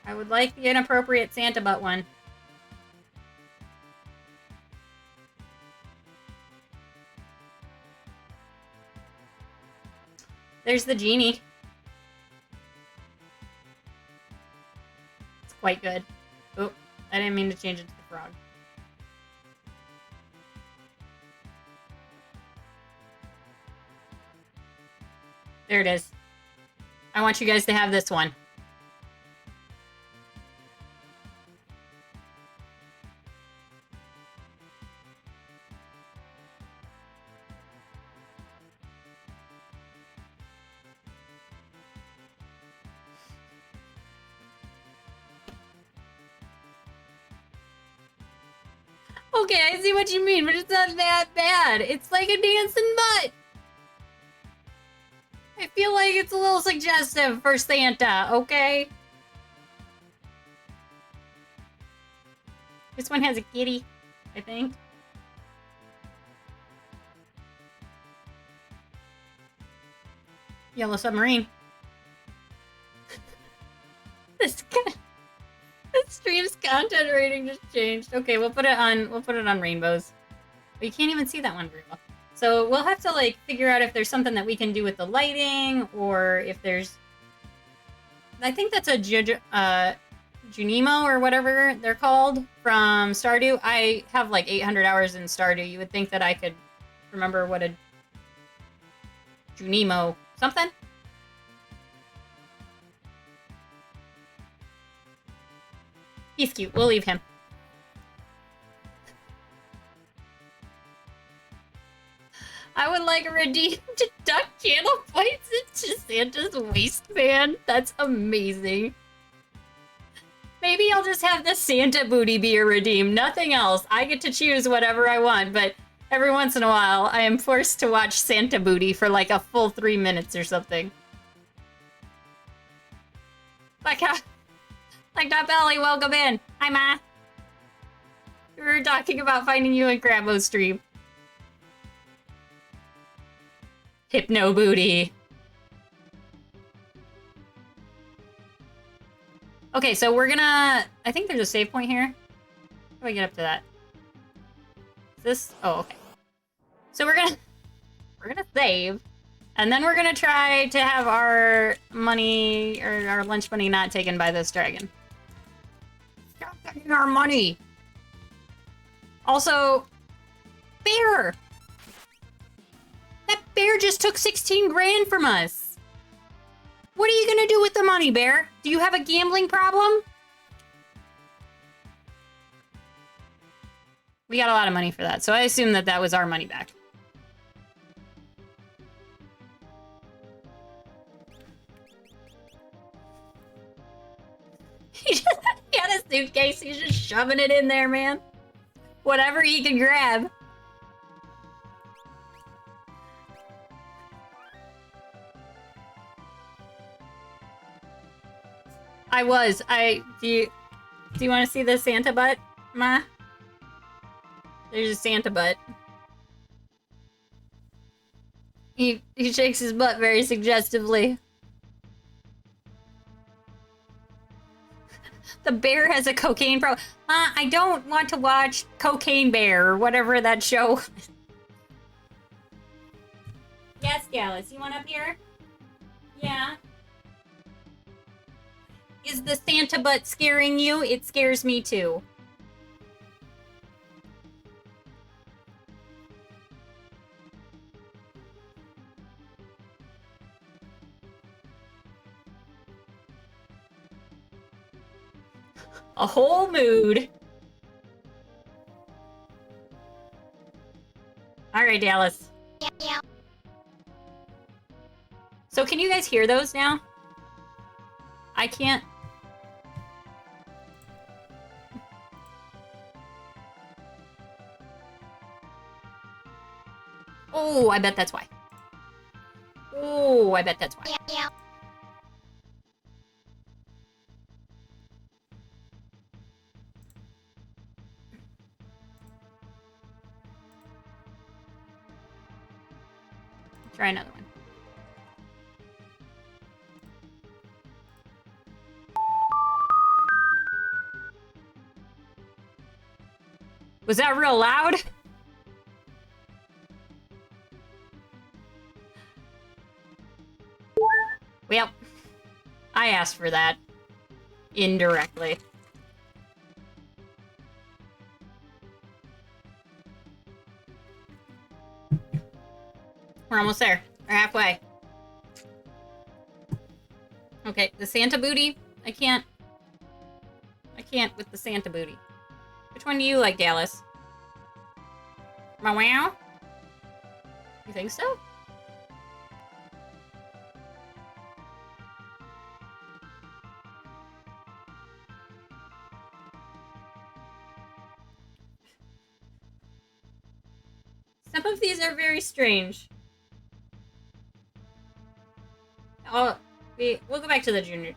Speaker 2: I would like the inappropriate Santa butt one. There's the genie. It's quite good. Oh, I didn't mean to change it to the frog. There it is. I want you guys to have this one. Okay, I see what you mean, but it's not that bad. It's like a dancing butt. I feel like it's a little suggestive for Santa, okay? This one has a kitty, I think. Yellow submarine. This stream's content rating just changed. Okay, we'll put it on rainbows. But you can't even see that one very well. So we'll have to like figure out if there's something that we can do with the lighting, or if there's. I think that's a Junimo or whatever they're called from Stardew. I have like 800 hours in Stardew. You would think that I could remember what a Junimo something. He's cute. We'll leave him. I would like a redeemed Duck Channel points into Santa's waistband. That's amazing. Maybe I'll just have the Santa booty be a redeem. Nothing else. I get to choose whatever I want, but every once in a while, I am forced to watch Santa booty for like a full 3 minutes or something. Like Dot Belly, welcome in. Hi, Ma. We were talking about finding you in Crabbo's stream. Hypno booty. Okay, so we're gonna... I think there's a save point here. How do I get up to that? Is this... Oh, okay. So we're gonna save. And then we're gonna try to have our money, or our lunch money, not taken by this dragon. Stop taking our money! Also... Bear! That bear just took 16 grand from us! What are you gonna do with the money, Bear? Do you have a gambling problem? We got a lot of money for that, so I assume that that was our money back. He had a suitcase, he's just shoving it in there, man. Whatever he can grab. Do you want to see the Santa butt, Ma? There's a Santa butt. He shakes his butt very suggestively. The bear has a cocaine problem. I don't want to watch Cocaine Bear or whatever that show. Yes, Dallas, you want up here? Yeah. Is the Santa butt scaring you? It scares me too. A whole mood. All right, Dallas.
Speaker 4: Yeah.
Speaker 2: So can you guys hear those now? I can't. Oh, I bet that's why. Oh, I bet that's why.
Speaker 4: Yeah.
Speaker 2: Try another one. Was that real loud? Well, I asked for that. Indirectly. We're almost there. We're halfway. Okay, the Santa booty. I can't with the Santa booty. Which one do you like, Dallas? Meow? You think so? Some of these are very strange. Oh, we'll go back to the Junimo.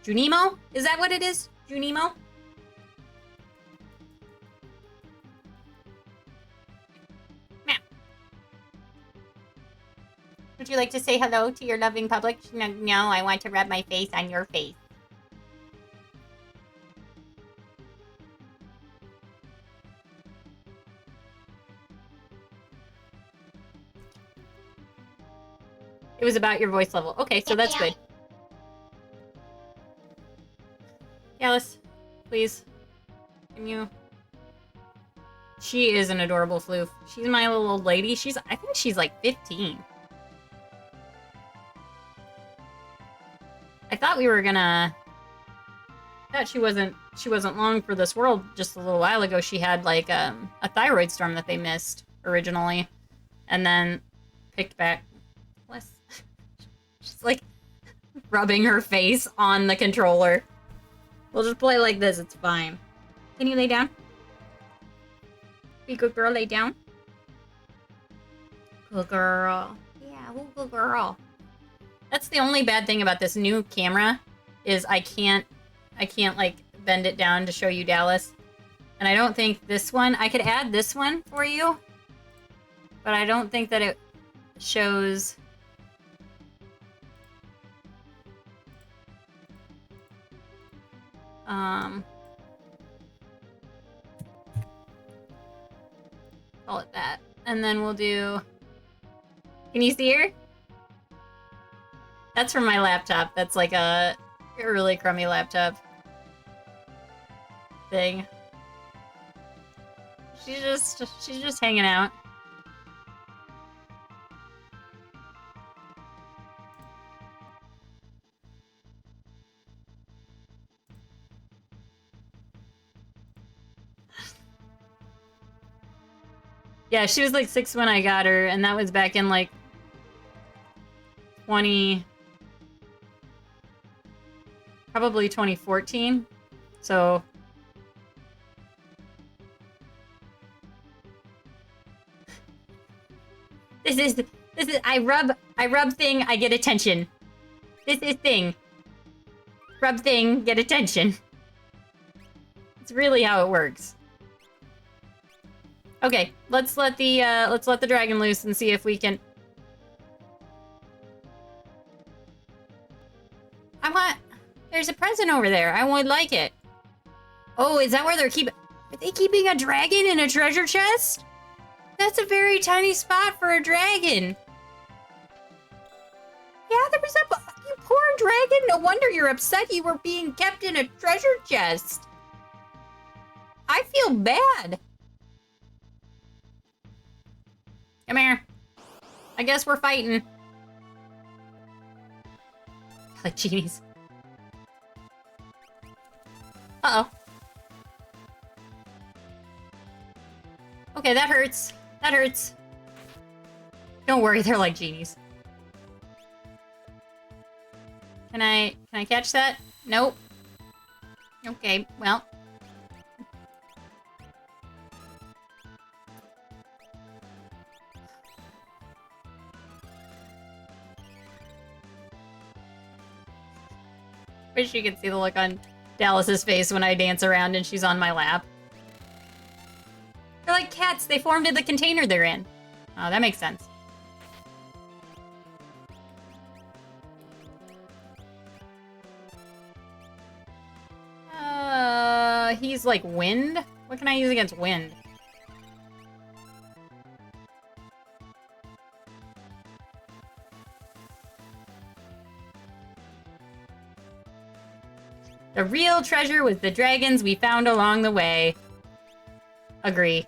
Speaker 2: Junimo? Is that what it is? Junimo? Meow. Would you like to say hello to your loving public? No, I want to rub my face on your face. It was about your voice level. Okay, so that's good. Alice, please. Can you... She is an adorable floof. She's my little old lady. I think she's like 15. I thought we were gonna... I thought she wasn't long for this world. Just a little while ago, she had like a thyroid storm that they missed originally. And then picked back... She's like rubbing her face on the controller. We'll just play like this, it's fine. Can you lay down? Be a good girl, lay down. Good girl. Yeah, good girl. That's the only bad thing about this new camera, is I can't like bend it down to show you Dallas. And I don't think this one, I could add this one for you, but I don't think that it shows... Call it that. And then we'll do... Can you see her? That's from my laptop. That's like a really crummy laptop thing. She's just hanging out. Yeah, she was like 6 when I got her, and that was back in like probably 2014. So this is I rub thing, I get attention. This is thing. Rub thing, get attention. It's really how it works. Okay, let's let the dragon loose and see if we can... There's a present over there. I would like it. Oh, is that where they're keeping... Are they keeping a dragon in a treasure chest? That's a very tiny spot for a dragon. Yeah, there was you poor dragon. No wonder you're upset you were being kept in a treasure chest. I feel bad. Come here. I guess we're fighting. I like genies. Uh-oh. Okay, that hurts. That hurts. Don't worry, they're like genies. Can I catch that? Nope. Okay, well. Wish you could see the look on Dallas's face when I dance around and she's on my lap. They're like cats. They formed in the container they're in. Oh, that makes sense. He's like wind? What can I use against wind? The real treasure was the dragons we found along the way. Agree.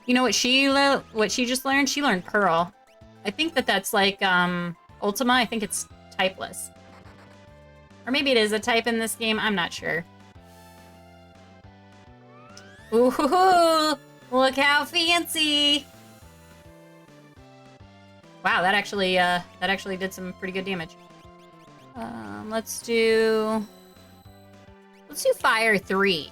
Speaker 2: You know what she just learned? She learned Pearl. I think that's like Ultima. I think it's typeless. Or maybe it is a type in this game. I'm not sure. Ooh, look how fancy. Wow, that actually did some pretty good damage. Let's do fire 3.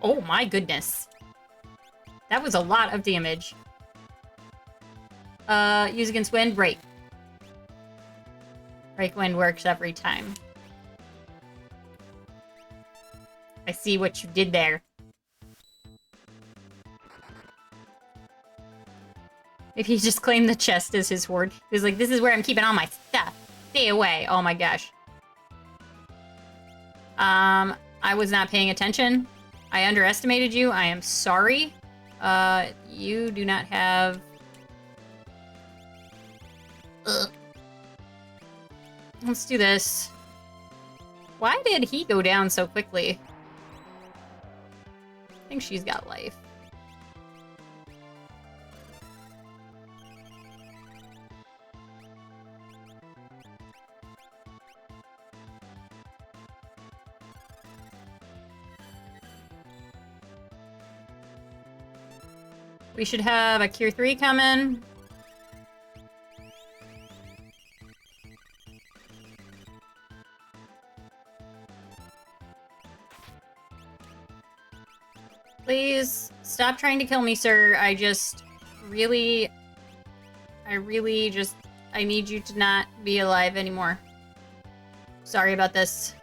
Speaker 2: Oh my goodness. That was a lot of damage. Use against wind, break. Break wind works every time. I see what you did there. Maybe he just claimed the chest as his hoard. He was like, this is where I'm keeping all my stuff. Stay away. Oh my gosh. I was not paying attention. I underestimated you. I am sorry. You do not have... Ugh. Let's do this. Why did he go down so quickly? I think she's got life. We should have a Cure 3 coming. Please, stop trying to kill me, sir. I need you to not be alive anymore. Sorry about this.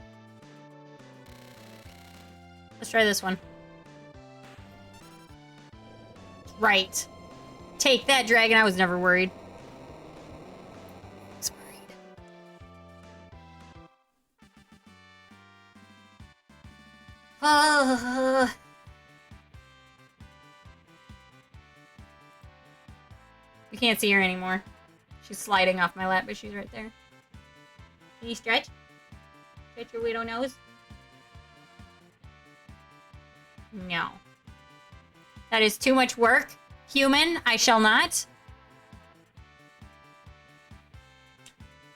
Speaker 2: Let's try this one. Right. Take that, dragon. I was never worried. I was worried. You can't see her anymore. She's sliding off my lap, but she's right there. Can you stretch? Stretch your widow nose? No. That is too much work. Human, I shall not.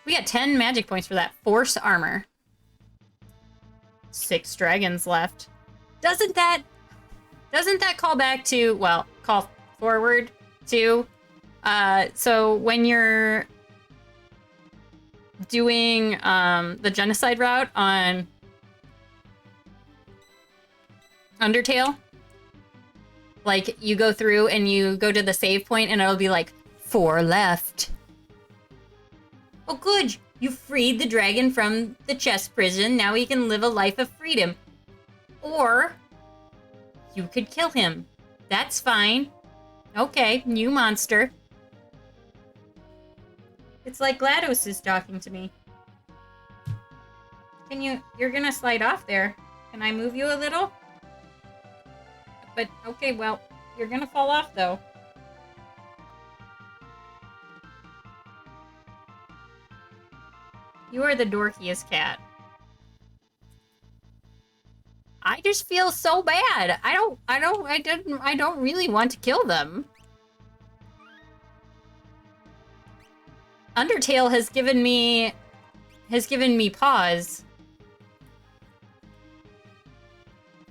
Speaker 2: We got 10 magic points for that. Force armor. 6 dragons left. Doesn't that call back to, well, call forward to, so when you're doing the genocide route on Undertale, like, you go through and you go to the save point and it'll be like, 4 left. Oh, good. You freed the dragon from the chest prison. Now he can live a life of freedom. Or, you could kill him. That's fine. Okay, new monster. It's like GLaDOS is talking to me. You're gonna slide off there. Can I move you a little? But, okay, well, you're gonna fall off, though. You are the dorkiest cat. I just feel so bad. I don't really want to kill them. Undertale has given me pause.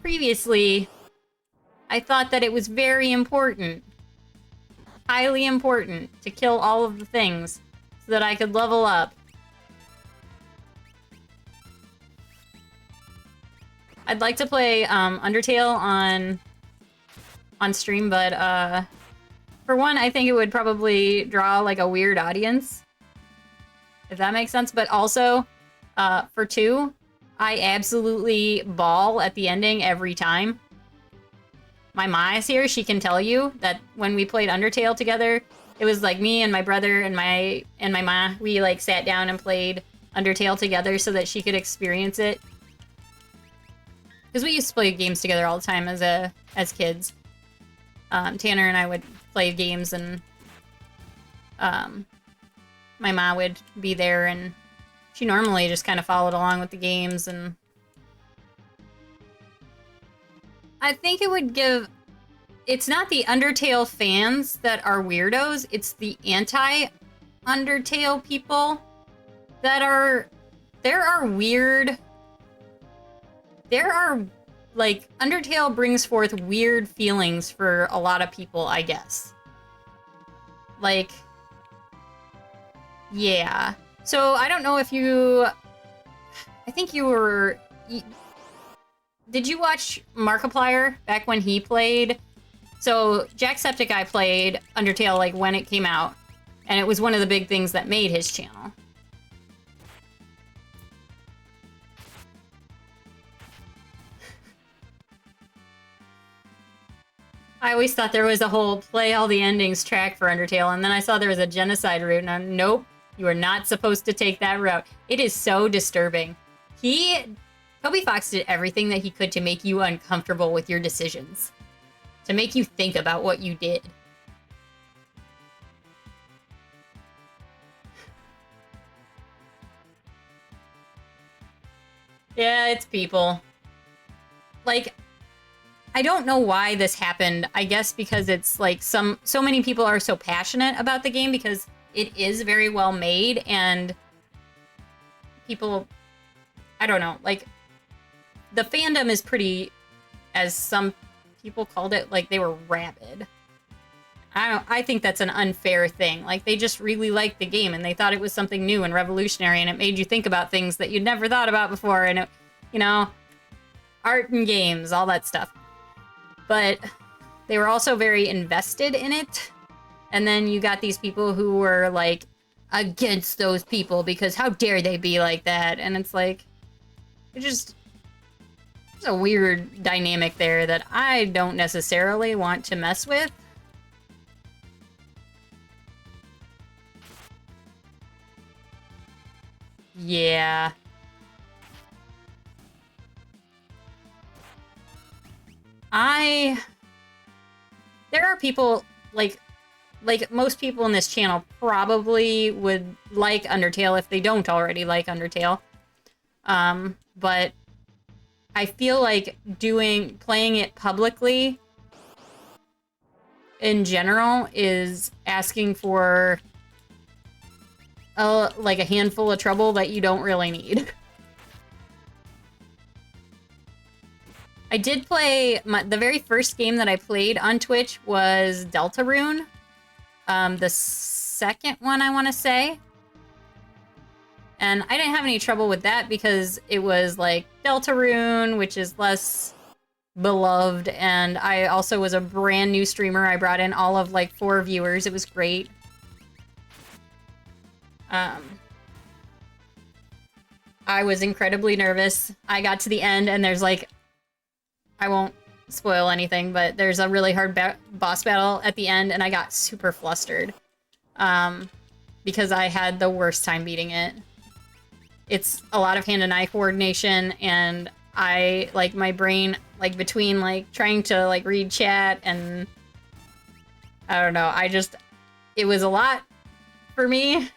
Speaker 2: Previously, I thought that it was very important, highly important, to kill all of the things so that I could level up. I'd like to play Undertale on stream, but for one, I think it would probably draw like a weird audience, if that makes sense. But also, for 2, I absolutely bawl at the ending every time. My ma is here. She can tell you that when we played Undertale together, it was like me and my brother and my ma. We like sat down and played Undertale together so that she could experience it. Because we used to play games together all the time as kids. Tanner and I would play games, and my ma would be there, and she normally just kind of followed along with the games, and I think it would give... It's not the Undertale fans that are weirdos, it's the anti-Undertale people that are... There are weird... There are, like, Undertale brings forth weird feelings for a lot of people, I guess. Like, yeah. So I don't know if you... I think you were... Did you watch Markiplier back when he played? So Jacksepticeye played Undertale like when it came out, and it was one of the big things that made his channel. I always thought there was a whole play all the endings track for Undertale, and then I saw there was a genocide route, and I'm, nope, you are not supposed to take that route. It is so disturbing. Toby Fox did everything that he could to make you uncomfortable with your decisions. To make you think about what you did. Yeah, it's people. Like, I don't know why this happened. I guess because it's like so many people are so passionate about the game because it is very well made and people, I don't know, like the fandom is pretty, as some people called it, like they were rabid. I think that's an unfair thing. Like they just really liked the game and they thought it was something new and revolutionary and it made you think about things that you'd never thought about before and it, you know, art and games, all that stuff. But they were also very invested in it. And then you got these people who were like against those people because how dare they be like that? And it's like, there's a weird dynamic there that I don't necessarily want to mess with. Yeah. There are people, like most people in this channel probably would like Undertale if they don't already like Undertale. But I feel like playing it publicly in general is asking for like a handful of trouble that you don't really need. I did play, the very first game that I played on Twitch was Deltarune. The second one, I want to say. And I didn't have any trouble with that because it was like Deltarune, which is less beloved. And I also was a brand new streamer. I brought in all of like 4 viewers. It was great. I was incredibly nervous. I got to the end and there's like, I won't spoil anything, but there's a really hard boss battle at the end and I got super flustered. Because I had the worst time beating it. It's a lot of hand and eye coordination and I, like, my brain, like, between, like, trying to, like, read chat and I don't know, it was a lot for me.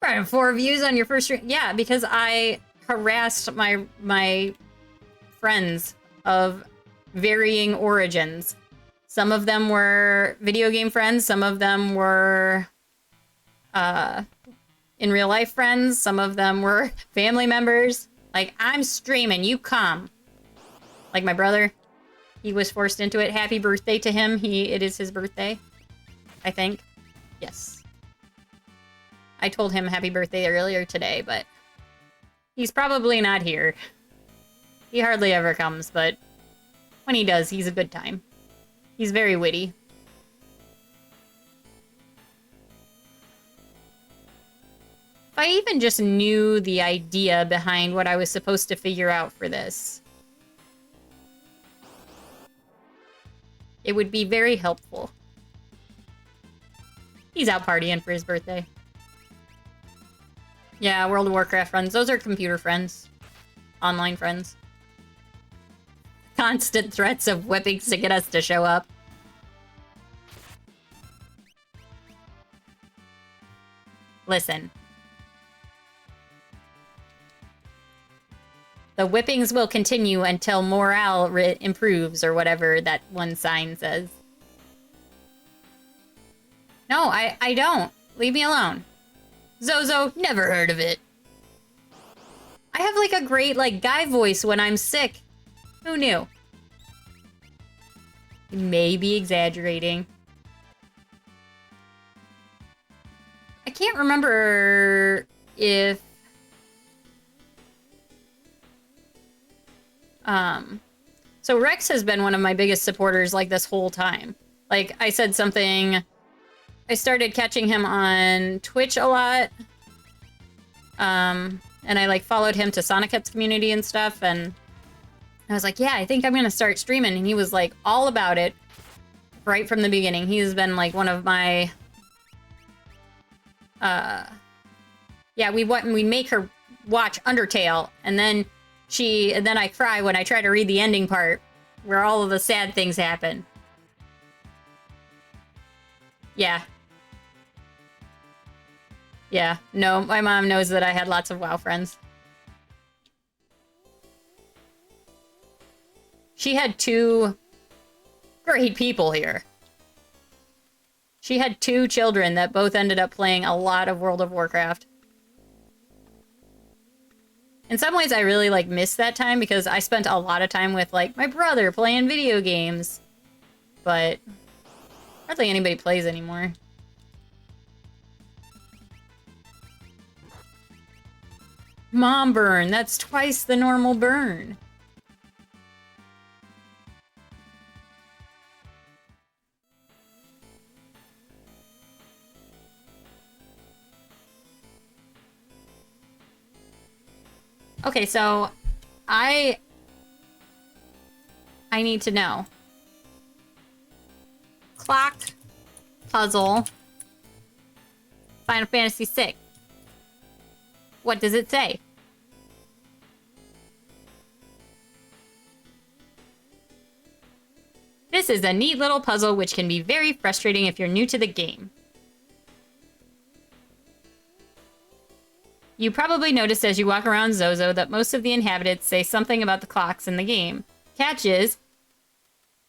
Speaker 2: Right, 4 views on your first stream. Yeah, because I harassed my friends of varying origins. Some of them were video game friends, some of them were in real life friends, some of them were family members. Like, I'm streaming, you come. Like my brother, he was forced into it. Happy birthday to him. It is his birthday, I think. Yes. I told him happy birthday earlier today, but he's probably not here. He hardly ever comes, but when he does, he's a good time. He's very witty. If I even just knew the idea behind what I was supposed to figure out for this, it would be very helpful. He's out partying for his birthday. Yeah, World of Warcraft friends. Those are computer friends. Online friends. Constant threats of whippings to get us to show up. Listen. The whippings will continue until morale improves, or whatever that one sign says. No, I don't. Leave me alone. Zozo, never heard of it. I have like a great like guy voice when I'm sick. Who knew? You may be exaggerating. can't remember if... So Rex has been one of my biggest supporters, like, this whole time. Like, I said something... I started catching him on Twitch a lot. And I, like, followed him to Sonic Hits community and stuff, and I was like, yeah, I think I'm gonna start streaming, and he was, like, all about it right from the beginning. He's been, like, one of my... Yeah, we make her watch Undertale, and then I cry when I try to read the ending part, where all of the sad things happen. Yeah. Yeah, no, my mom knows that I had lots of WoW friends. She had 2 great people here. She had 2 children that both ended up playing a lot of World of Warcraft. In some ways, I really, like, miss that time because I spent a lot of time with, like, my brother playing video games. But hardly anybody plays anymore. Mom burn, that's twice the normal burn. Okay, so I need to know. Clock puzzle Final Fantasy VI. What does it say? This is a neat little puzzle which can be very frustrating if you're new to the game. You probably noticed as you walk around Zozo that most of the inhabitants say something about the clocks in the game. Catch is,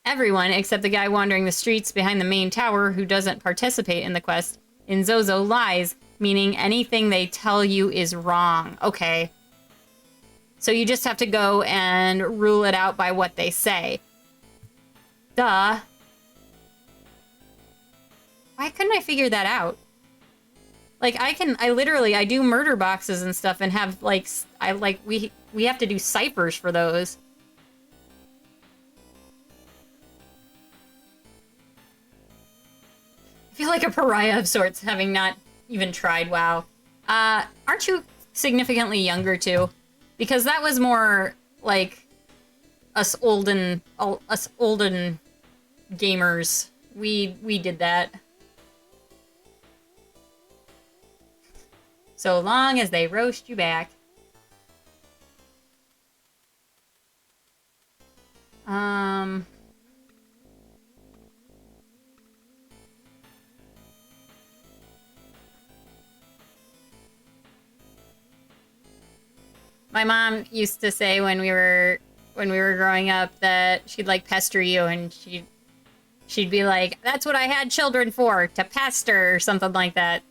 Speaker 2: everyone except the guy wandering the streets behind the main tower who doesn't participate in the quest in Zozo lies, meaning anything they tell you is wrong. Okay. So you just have to go and rule it out by what they say. Duh. Why couldn't I figure that out? Like, I do murder boxes and stuff and have, like, we have to do ciphers for those. I feel like a pariah of sorts, having not even tried WoW. Aren't you significantly younger, too? Because that was more, like, us olden gamers. We did that. So long as they roast you back. My mom used to say when we were growing up that she'd like pester you, and she'd be like, "That's what I had children for, to pester," or something like that.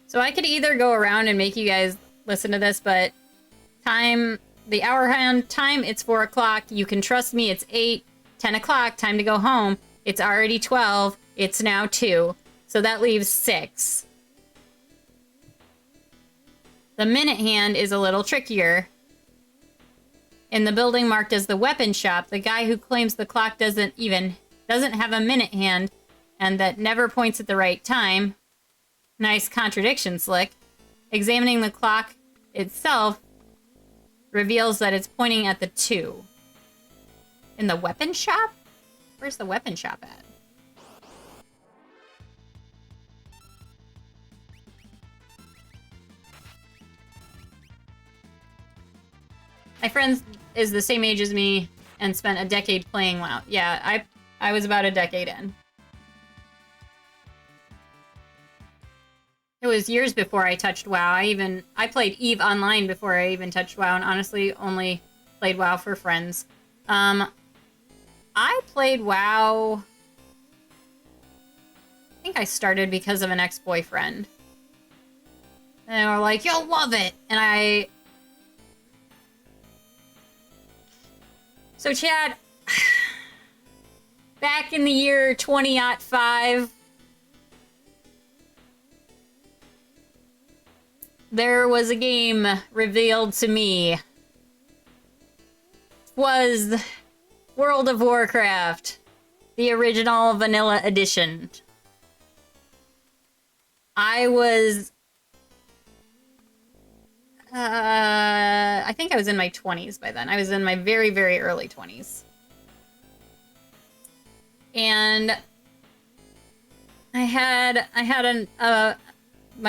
Speaker 2: So I could either go around and make you guys listen to this, but the hour hand time, it's 4 o'clock. You can trust me, it's 8, 10 o'clock, time to go home. It's already 12, it's now 2. So that leaves 6. The minute hand is a little trickier. In the building marked as the weapon shop, the guy who claims the clock doesn't have a minute hand and that never points at the right time. Nice contradiction, Slick. Examining the clock itself reveals that it's pointing at the 2. In the weapon shop? Where's the weapon shop at? My friend is the same age as me and spent a decade playing WoW. Yeah, I was about a decade in. It was years before I touched WoW. I played EVE Online before I even touched WoW, and honestly only played WoW for friends. I played WoW... I think I started because of an ex-boyfriend. And they were like, "You'll love it!" And So Chad, Back in the year 2005, there was a game revealed to me. Was World of Warcraft, the original vanilla edition. I was... I think I was in my 20s by then. I was in my very, very early 20s. And my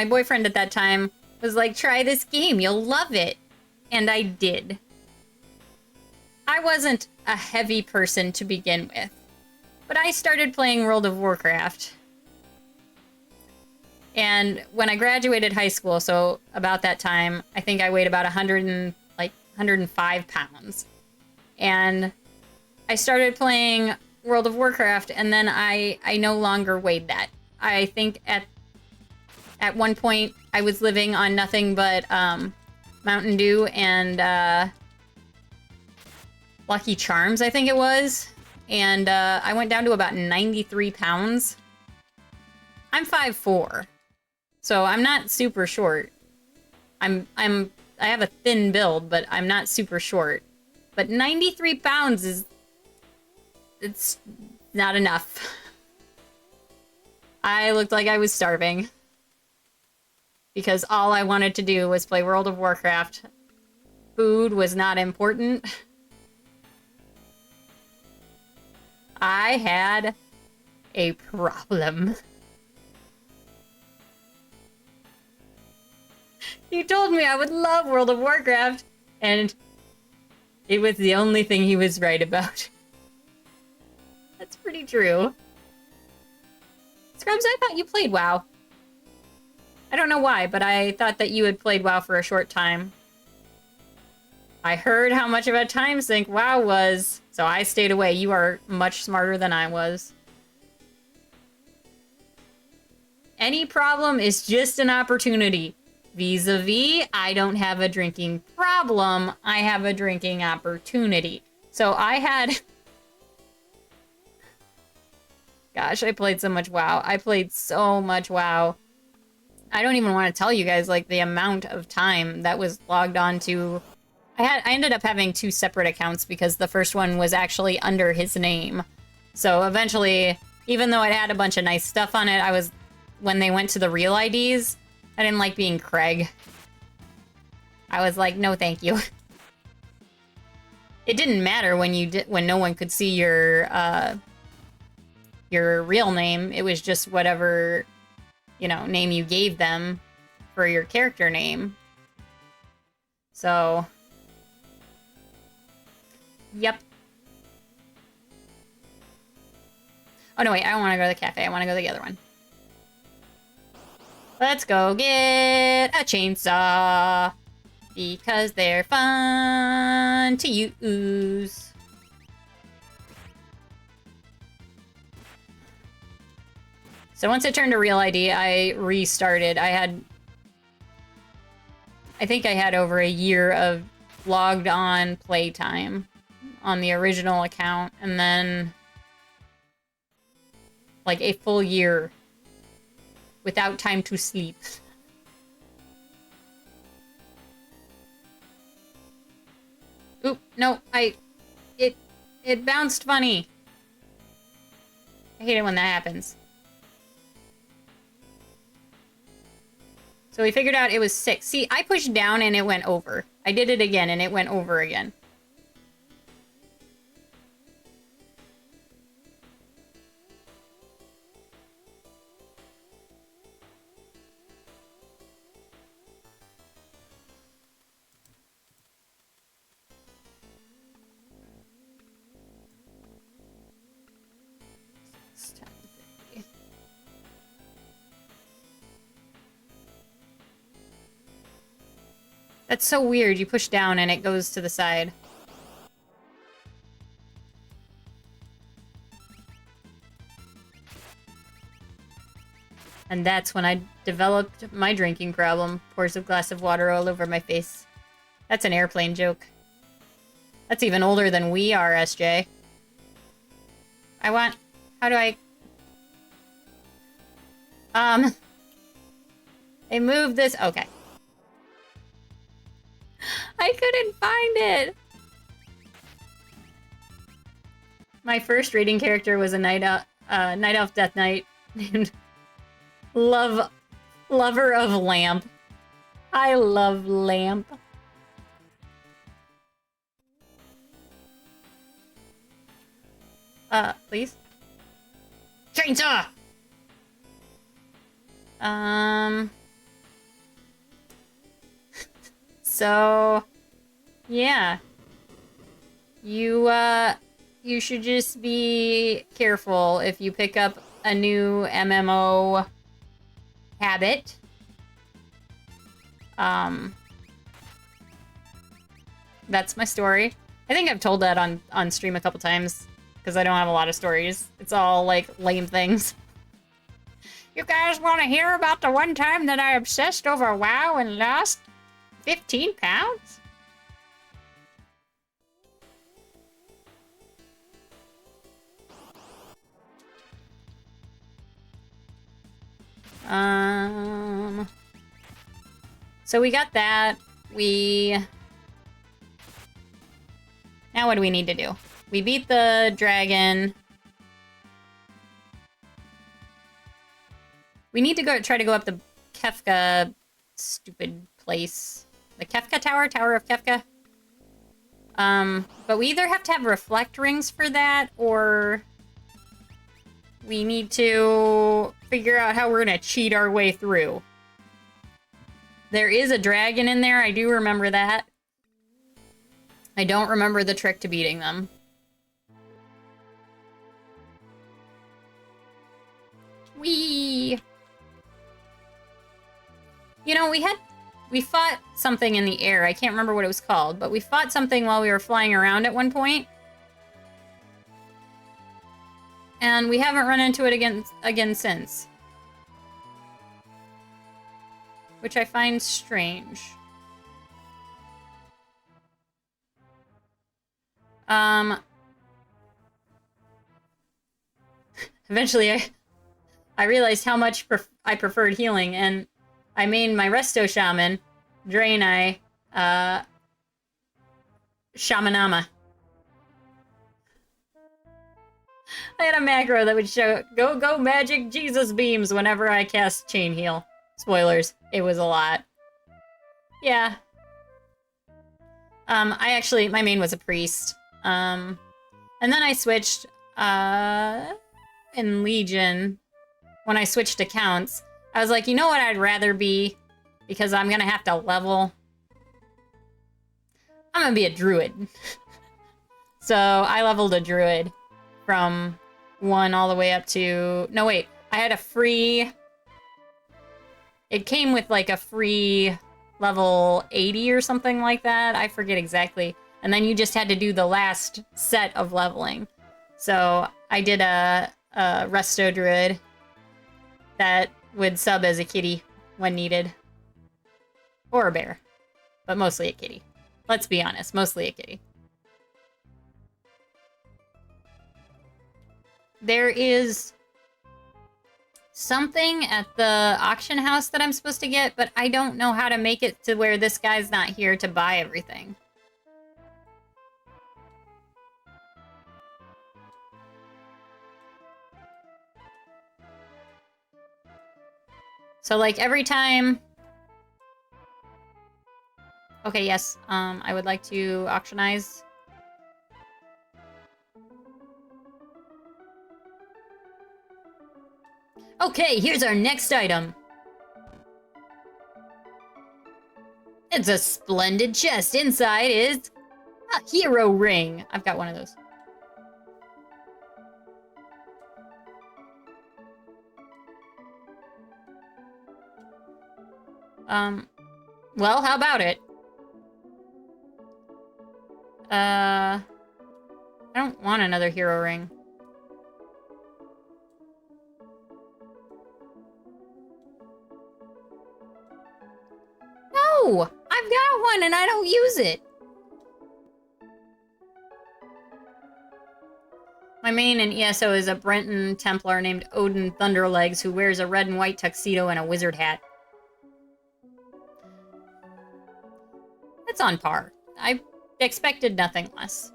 Speaker 2: boyfriend at that time was like, try this game, you'll love it. And I did. I wasn't a heavy person to begin with, but I started playing World of Warcraft. And when I graduated high school, so about that time, I think I weighed about 105 pounds. And I started playing World of Warcraft, and then I no longer weighed that. I think at one point I was living on nothing but Mountain Dew and Lucky Charms, I think it was. And I went down to about 93 pounds. I'm 5'4", so I'm not super short. I have a thin build, but I'm not super short. But 93 pounds it's not enough. I looked like I was starving. Because all I wanted to do was play World of Warcraft. Food was not important. I had a problem. He told me I would love World of Warcraft, and it was the only thing he was right about. That's pretty true. Scrubs, I thought you played WoW. I don't know why, but I thought that you had played WoW for a short time. I heard how much of a time sink WoW was, so I stayed away. You are much smarter than I was. Any problem is just an opportunity. Vis-a-vis, I don't have a drinking problem. I have a drinking opportunity. So I had... Gosh, I played so much WoW. I played so much WoW. I don't even want to tell you guys, like, the amount of time that was logged on to... I ended up having 2 separate accounts because the first one was actually under his name. So eventually, even though it had a bunch of nice stuff on it, when they went to the real IDs, I didn't like being Craig. I was like, no thank you. It didn't matter when no one could see your real name. It was just whatever, name you gave them for your character name. So, yep. Oh no, wait, I don't want to go to the cafe. I want to go to the other one. Let's go get a chainsaw, because they're fun to use. So once it turned to Real ID, I restarted. I think I had over a year of logged on playtime on the original account, and then like a full year without time to sleep. Oop, no, it bounced funny. I hate it when that happens. So we figured out it was 6. See, I pushed down and it went over. I did it again and it went over again. That's so weird. You push down and it goes to the side. And that's when I developed my drinking problem. Pours a glass of water all over my face. That's an airplane joke. That's even older than we are, SJ. I want How do I... I moved this... Okay. I couldn't find it! My first raiding character was a Night Elf Death Knight named Lover of Lamp. I love Lamp. Please? Chainsaw! So... Yeah. You should just be careful if you pick up a new MMO habit. That's my story. I think I've told that on stream a couple times, because I don't have a lot of stories. It's all, like, lame things. You guys want to hear about the one time that I obsessed over WoW and lost 15 pounds? So we got that. Now what do we need to do? We beat the dragon. We need to try to go up the Kefka stupid place. The Kefka Tower? Tower of Kefka? But we either have to have reflect rings for that, or we need to figure out how we're gonna cheat our way through. There is a dragon in there, I do remember that. I don't remember the trick to beating them. Whee! You know, we fought something in the air. I can't remember what it was called, but we fought something while we were flying around at one point. And we haven't run into it again since. Which I find strange. Eventually I realized how much I preferred healing, and I made my Resto Shaman, Draenei, Shamanama. I had a macro that would show go magic Jesus beams whenever I cast Chain Heal. Spoilers, it was a lot. Yeah. My main was a priest. And then I switched, in Legion, when I switched accounts, I was like, you know what I'd rather be? Because I'm gonna have to level. I'm gonna be a druid. So I leveled a druid from 1 all the way up to... No, wait. I had a free... It came with, like, a free level 80 or something like that. I forget exactly. And then you just had to do the last set of leveling. So I did a Resto Druid that would sub as a kitty when needed. Or a bear. But mostly a kitty. Let's be honest, mostly a kitty. There is something at the auction house that I'm supposed to get, but I don't know how to make it to where this guy's not here to buy everything. So, like, every time... Okay, yes, I would like to auctionize. Okay, here's our next item. It's a splendid chest. Inside is a hero ring. I've got one of those. Well, how about it? I don't want another hero ring. No! I've got one and I don't use it! My main in ESO is a Brenton Templar named Odin Thunderlegs who wears a red and white tuxedo and a wizard hat. That's on par. I expected nothing less.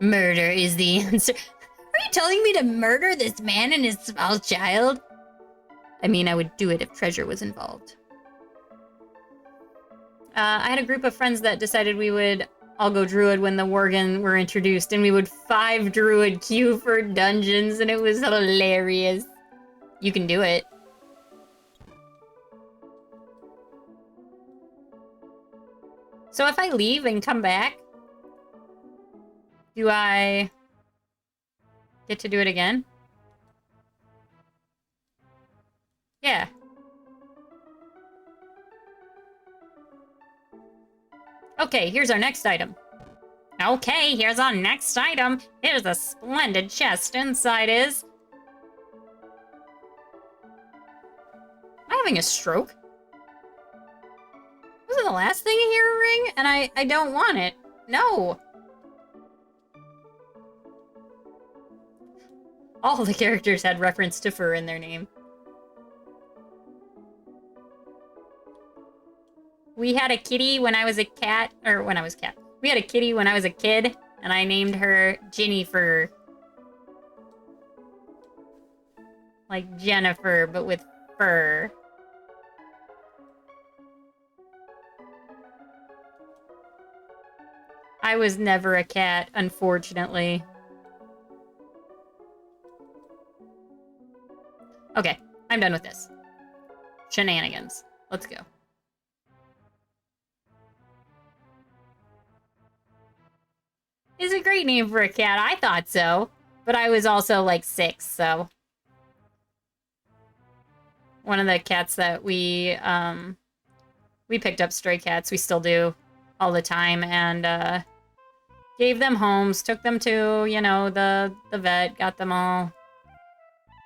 Speaker 2: Murder is the answer. Are you telling me to murder this man and his small child? I mean, I would do it if treasure was involved. I had a group of friends that decided we would all go druid when the Worgen were introduced, and we would 5 druid queue for dungeons, and it was hilarious. You can do it. So if I leave and come back, do I get to do it again? Yeah. Okay, here's our next item. Okay, here's our next item. Here's a splendid chest. Inside is... Am I having a stroke? Wasn't the last thing here a ring? And I don't want it. No. All the characters had reference to fur in their name. We had a kitty when I was a cat, or when I was cat. We had a kitty when I was a kid, and I named her Ginny Fur. Like Jennifer, but with fur. I was never a cat, unfortunately. Okay, I'm done with this. Shenanigans. Let's go. It's a great name for a cat. I thought so. But I was also like 6, so... One of the cats that we picked up stray cats. We still do all the time. And, gave them homes. Took them to, you know, the vet. Got them all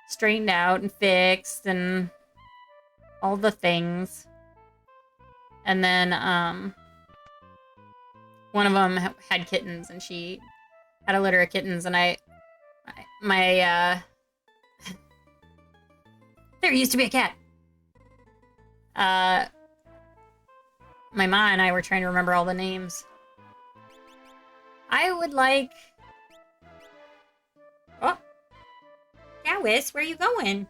Speaker 2: straightened out and fixed and all the things. And then, one of them had kittens, and she had a litter of kittens, and there used to be a cat. My ma and I were trying to remember all the names. I would like... Oh. Gowis, where are you going?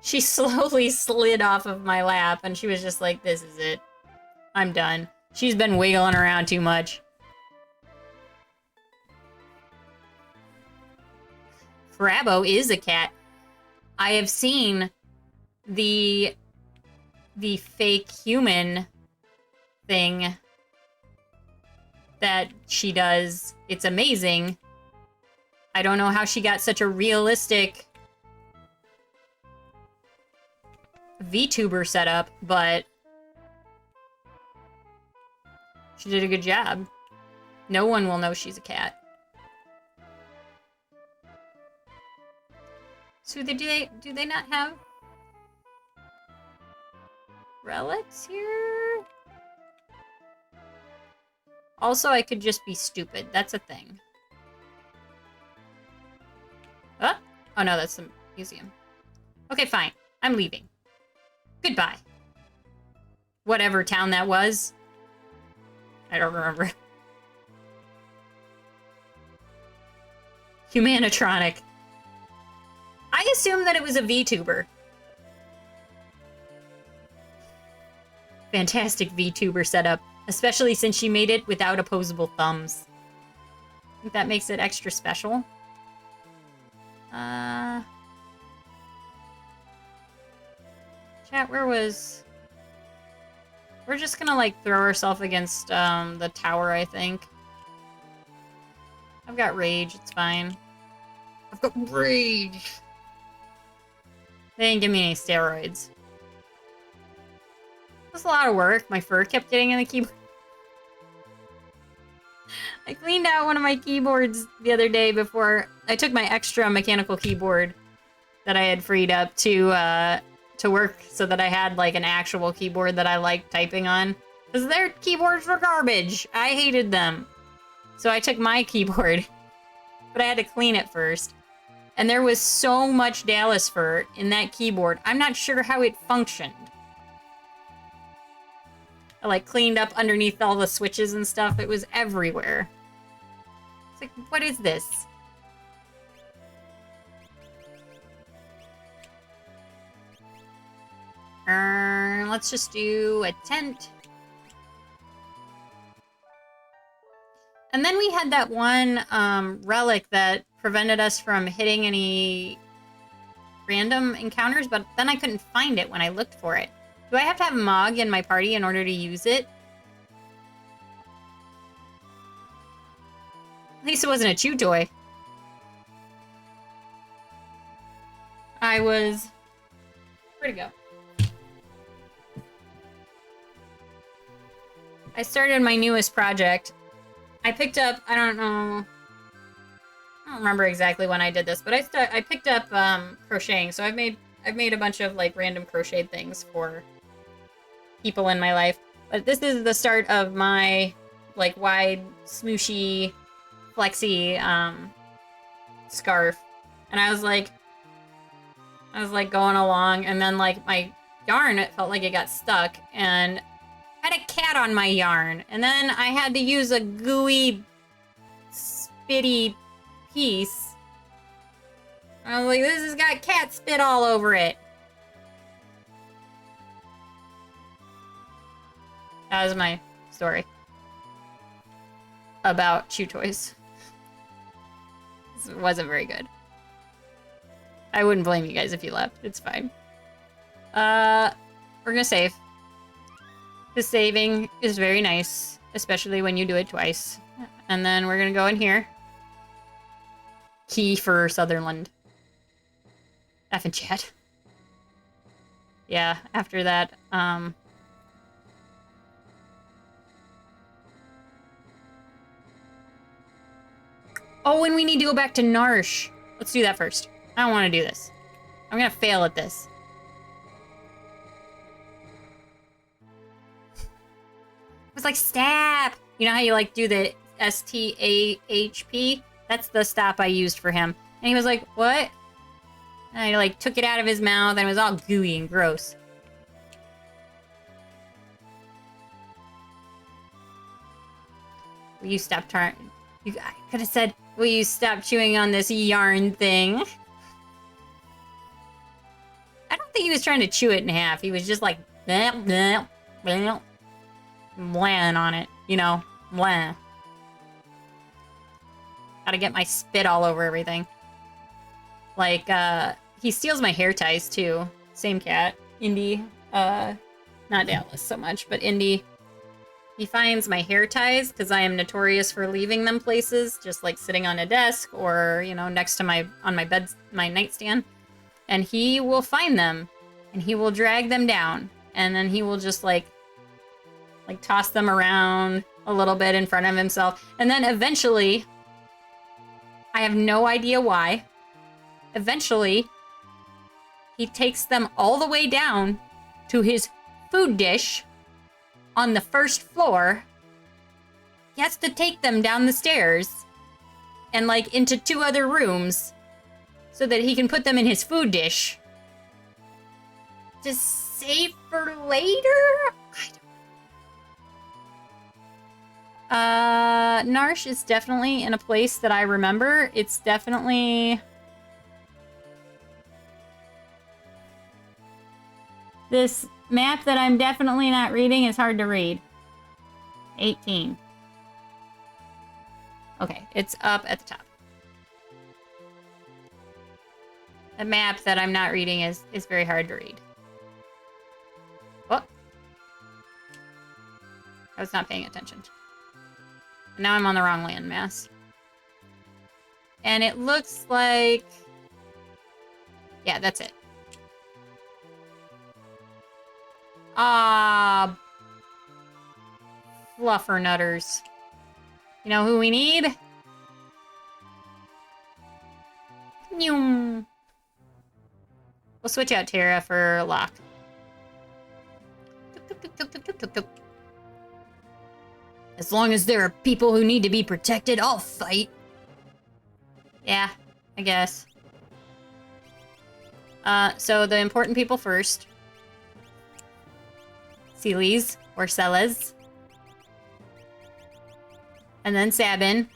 Speaker 2: She slowly slid off of my lap, and she was just like, this is it. I'm done. She's been wiggling around too much. Crabbo is a cat. I have seen the fake human thing that she does. It's amazing. I don't know how she got such a realistic VTuber setup, but she did a good job. No one will know she's a cat. So do they not have relics here? Also, I could just be stupid. That's a thing. Oh no, that's the museum. Okay, fine. I'm leaving. Goodbye. Whatever town that was. I don't remember. Humanitronic. I assumed that it was a VTuber. Fantastic VTuber setup, especially since she made it without opposable thumbs. I think that makes it extra special. Chat, where was... We're just gonna, like, throw ourselves against, the tower, I think. I've got rage, it's fine. I've got rage! They didn't give me any steroids. It was a lot of work. My fur kept getting in the keyboard. I cleaned out one of my keyboards the other day before... I took my extra mechanical keyboard that I had freed up to work so that I had, like, an actual keyboard that I liked typing on. Because their keyboards were garbage. I hated them. So I took my keyboard but I had to clean it first. And there was so much Dallas fur in that keyboard. I'm not sure how it functioned. I like cleaned up underneath all the switches and stuff. It was everywhere. It's like, what is this? Let's just do a tent. And then we had that one relic that prevented us from hitting any random encounters, but then I couldn't find it when I looked for it. Do I have to have Mog in my party in order to use it? At least it wasn't a chew toy. Where'd it go? I started my newest project. I picked up, I don't remember exactly when I did this, but I picked up crocheting. So I've made a bunch of like random crocheted things for people in my life. But this is the start of my like wide smooshy flexi scarf. And I was like going along, and then like my yarn, it felt like it got stuck, and I had a cat on my yarn, and then I had to use a gooey, spitty piece. I was like, this has got cat spit all over it. That was my story about chew toys. It wasn't very good. I wouldn't blame you guys if you left. It's fine. We're gonna save. The saving is very nice, especially when you do it twice. And then we're gonna go in here. Key for Sutherland. F and chat. Yeah, after that, oh, and we need to go back to Narsh. Let's do that first. I don't want to do this. I'm gonna fail at this. It was like, stab! You know how you like do the STAHP? That's the stop I used for him. And he was like, what? And I like took it out of his mouth, and it was all gooey and gross. Will you stop trying? I could have said, will you stop chewing on this yarn thing? I don't think he was trying to chew it in half. He was just like, bleh, bleh, bleh, bland on it. You know, blah. Gotta get my spit all over everything. Like, he steals my hair ties, too. Same cat. Indy. Not Dallas so much, but Indy. He finds my hair ties, because I am notorious for leaving them places, just like sitting on a desk or, you know, next to on my bed, my nightstand. And he will find them, and he will drag them down. And then he will just like toss them around a little bit in front of himself. And then eventually, I have no idea why, eventually, he takes them all the way down to his food dish on the first floor. He has to take them down the stairs and like into 2 other rooms so that he can put them in his food dish to save for later? Narsh is definitely in a place that I remember. It's definitely... This map that I'm definitely not reading is hard to read. 18. Okay, it's up at the top. The map that I'm not reading is very hard to read. Oh. I was not paying attention. Now I'm on the wrong landmass. And it looks like... Yeah, that's it. Ah, fluffernutters. You know who we need? We'll switch out Terra for Locke. As long as there are people who need to be protected, I'll fight. Yeah, I guess. So the important people first. Celes, or Celes. And then Sabin,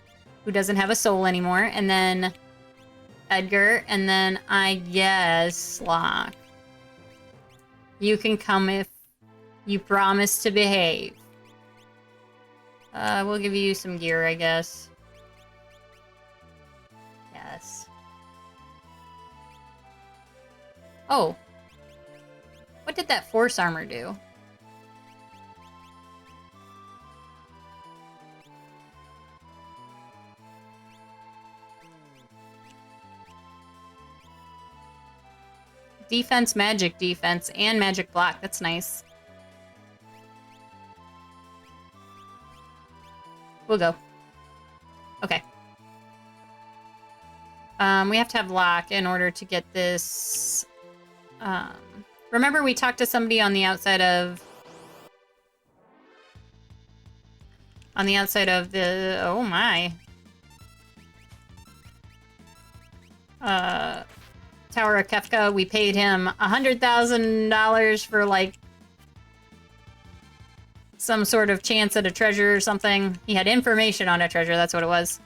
Speaker 2: who doesn't have a soul anymore. And then Edgar, and then I guess Locke. You can come if you promise to behave. We'll give you some gear, I guess. Yes. Oh. What did that force armor do? Defense, defense, and magic block. That's nice. We'll go. Okay. We have to have Locke in order to get this. Remember we talked to somebody on the outside of... On the outside of the... Oh my. Tower of Kefka. We paid him $100,000 for, like, some sort of chance at a treasure or something. He had information on a treasure, that's what it was.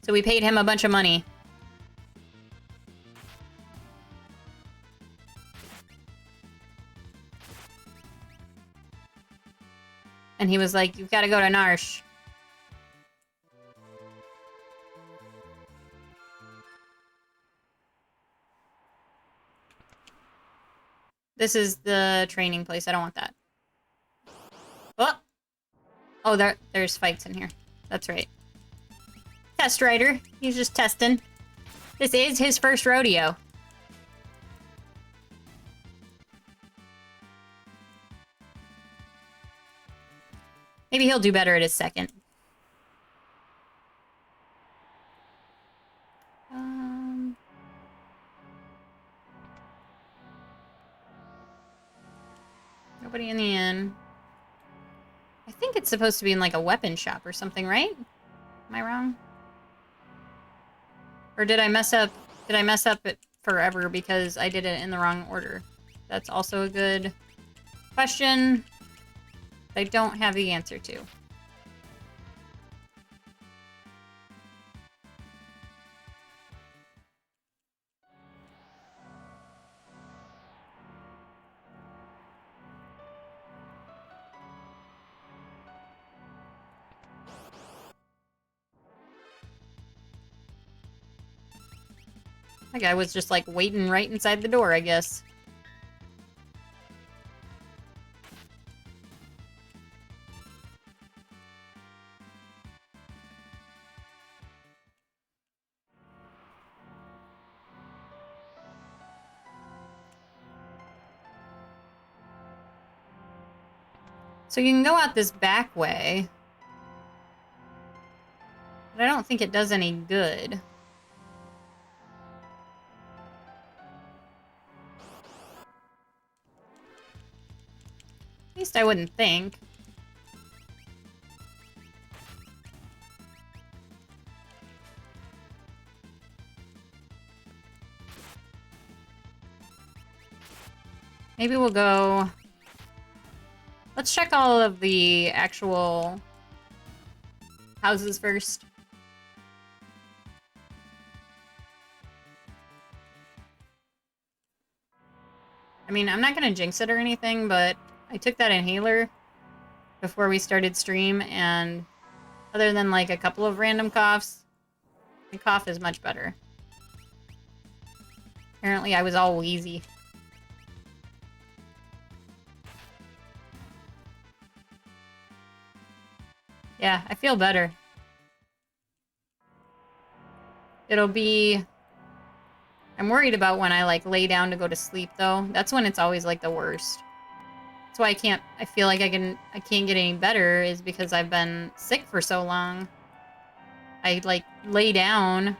Speaker 2: So we paid him a bunch of money. And he was like, you've got to go to Narsh. This is the training place. I don't want that. Oh! Oh, there's fights in here. That's right. Test rider. He's just testing. This is his first rodeo. Maybe he'll do better at his second. Nobody in the inn. I think it's supposed to be in like a weapon shop or something, right? Am I wrong? Or did I mess up? Did I mess up it forever because I did it in the wrong order? That's also a good question I don't have the answer to. That guy was just like waiting right inside the door, I guess. So you can go out this back way. But I don't think it does any good. At least I wouldn't think. Maybe we'll go... Let's check all of the actual houses first. I mean, I'm not gonna jinx it or anything, but I took that inhaler before we started stream, and other than like a couple of random coughs, my cough is much better. Apparently I was all wheezy. Yeah, I feel better. It'll be... I'm worried about when I, like, lay down to go to sleep, though. That's when it's always, like, the worst. That's why I feel like I can't get any better, is because I've been sick for so long. I, like, lay down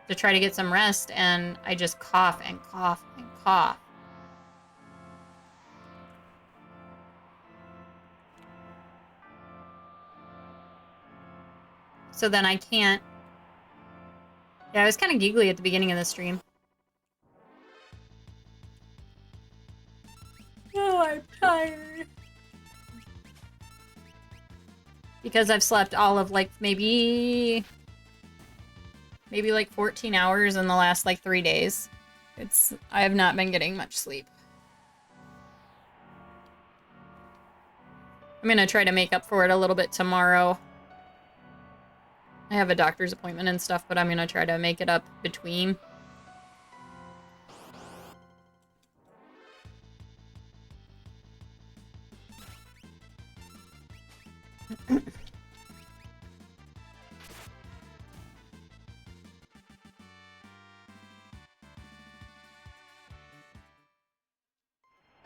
Speaker 2: to try to get some rest, and I just cough and cough and cough. So then I can't... Yeah, I was kind of giggly at the beginning of the stream. Oh, I'm tired. Because I've slept all of, like, maybe like 14 hours in the last, like, 3 days. I have not been getting much sleep. I'm gonna try to make up for it a little bit tomorrow. I have a doctor's appointment and stuff, but I'm gonna try to make it up between.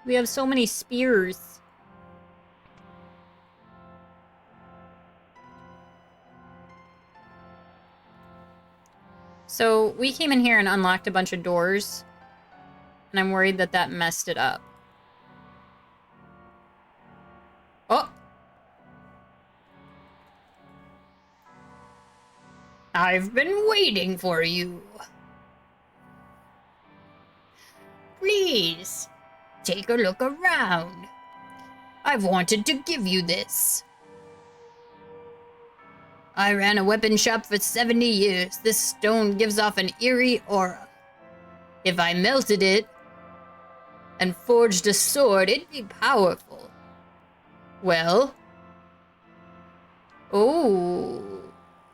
Speaker 2: We have so many spears. So we came in here and unlocked a bunch of doors, and I'm worried that that messed it up. Oh! I've been waiting for you. Please, take a look around. I've wanted to give you this. I ran a weapon shop for 70 years. This stone gives off an eerie aura. If I melted it and forged a sword, it'd be powerful. Well? Oh,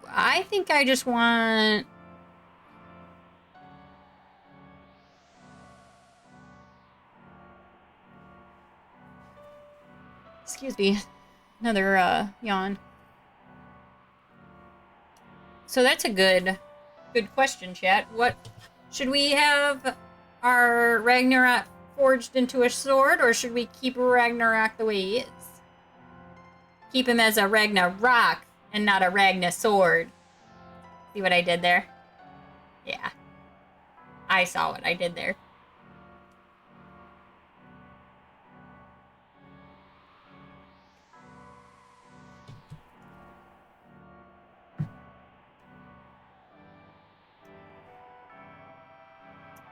Speaker 2: I think I just want... Excuse me. Another, yawn. So that's a good question, chat. What should we have our Ragnarok forged into a sword, or should we keep Ragnarok the way he is? Keep him as a Ragnarok and not a Ragna sword. See what I did there? Yeah. I saw what I did there.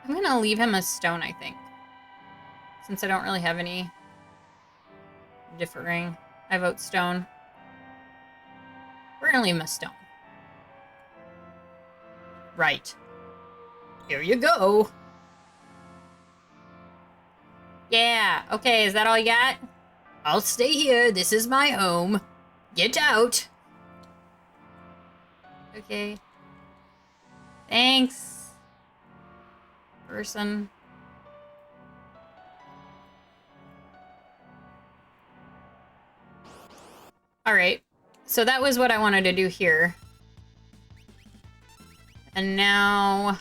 Speaker 2: I'm gonna leave him a stone, I think. Since I don't really have any differing. I vote stone. We're gonna leave him a stone. Right. Here you go. Yeah, okay, is that all you got? I'll stay here, this is my home. Get out. Okay. Thanks. Person. Alright, so that was what I wanted to do here. And now...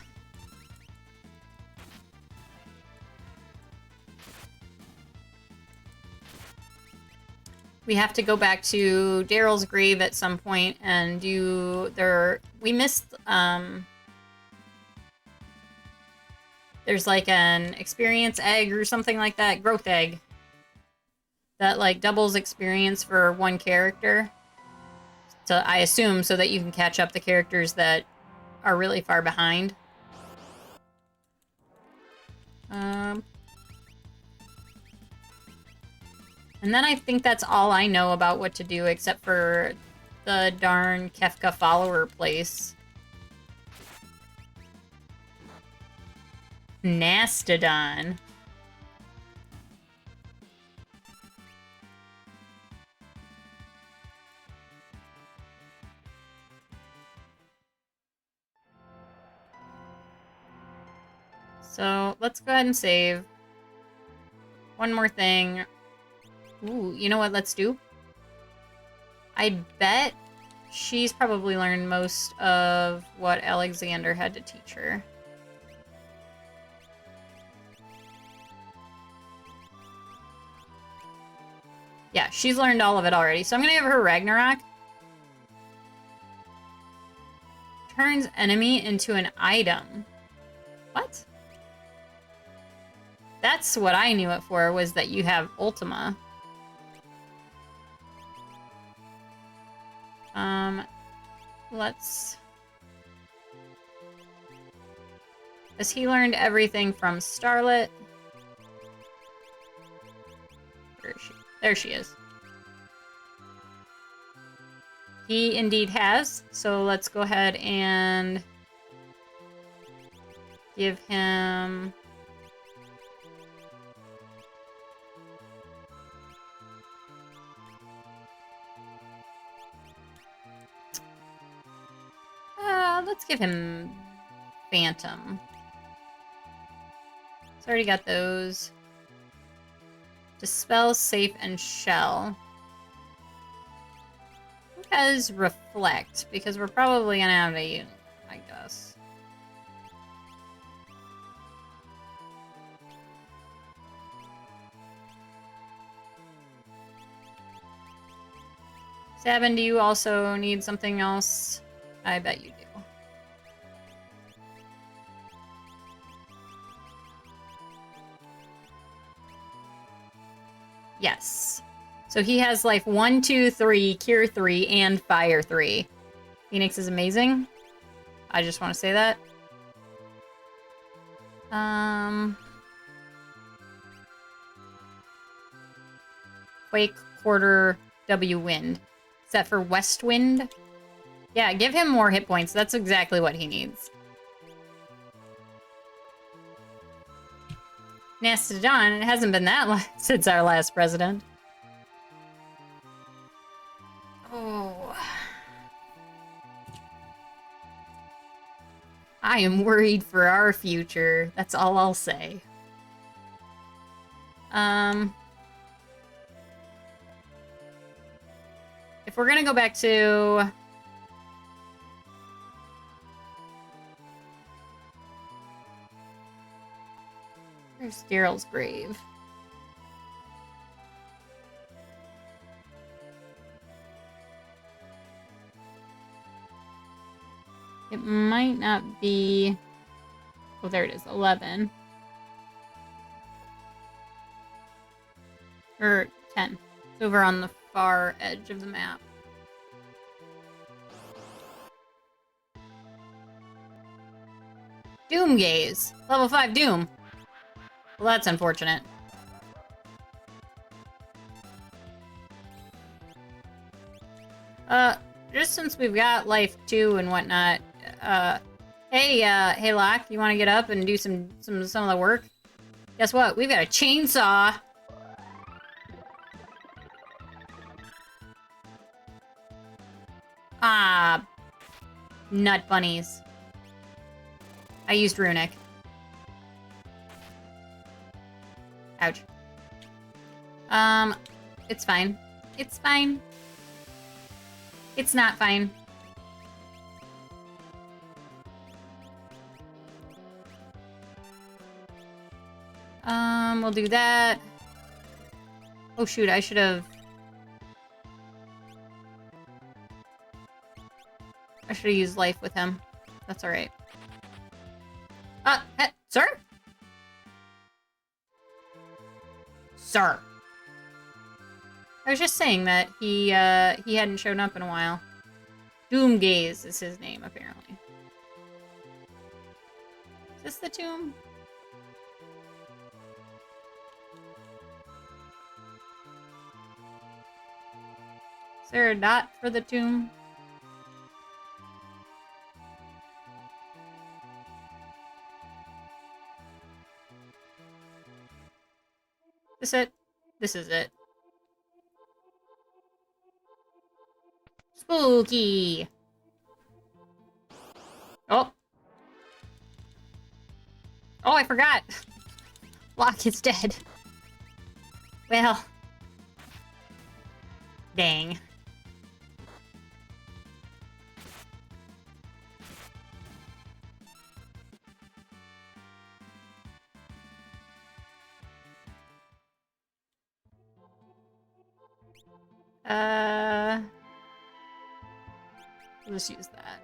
Speaker 2: we have to go back to Daryl's grave at some point and do we missed, there's like an experience egg or something like that, growth egg, that like doubles experience for one character. So I assume so that you can catch up the characters that are really far behind. And then I think that's all I know about what to do, except for the darn Kefka follower place. Nastodon. So let's go ahead and save. One more thing. Ooh, you know what? Let's do? I bet she's probably learned most of what Alexander had to teach her. Yeah, she's learned all of it already. So I'm gonna give her Ragnarok. Turns enemy into an item. What? That's what I knew it for, was that you have Ultima. let's... Has he learned everything from Starlet? Where is she? There she is. He indeed has, so let's go ahead and give him... let's give him Phantom. It's already got those. Dispel, Safe, and Shell. Who has Reflect? Because we're probably gonna have to use it, I guess. Sabin, do you also need something else? I bet you do. Yes. So he has life 1, 2, 3, cure 3, and fire 3. Phoenix is amazing. I just want to say that. Quake, Quarter, W, Wind. Is that for West Wind? Yeah, give him more hit points. That's exactly what he needs. Mastodon, it hasn't been that long since our last president. Oh. I am worried for our future. That's all I'll say. If we're gonna go back to... Where's Daryl's grave? It might not be... Oh, there it is, 11. Or 10. It's over on the far edge of the map. Doom Gaze. Level 5 Doom. Well, that's unfortunate. Just since we've got life 2 and whatnot, hey, Locke, you want to get up and do some of the work? Guess what? We've got a chainsaw. Ah, nut bunnies. I used Runic. Ouch. It's fine. It's fine. It's not fine. We'll do that. Oh shoot, I should have used life with him. That's alright. Sir? Sir. I was just saying that he hadn't shown up in a while. Doomgaze is his name, apparently. Is this the tomb? Is there a dot for the tomb? This it? This is it. Spooky! Oh. Oh, I forgot! Locke is dead. Well. Dang. Let's use that.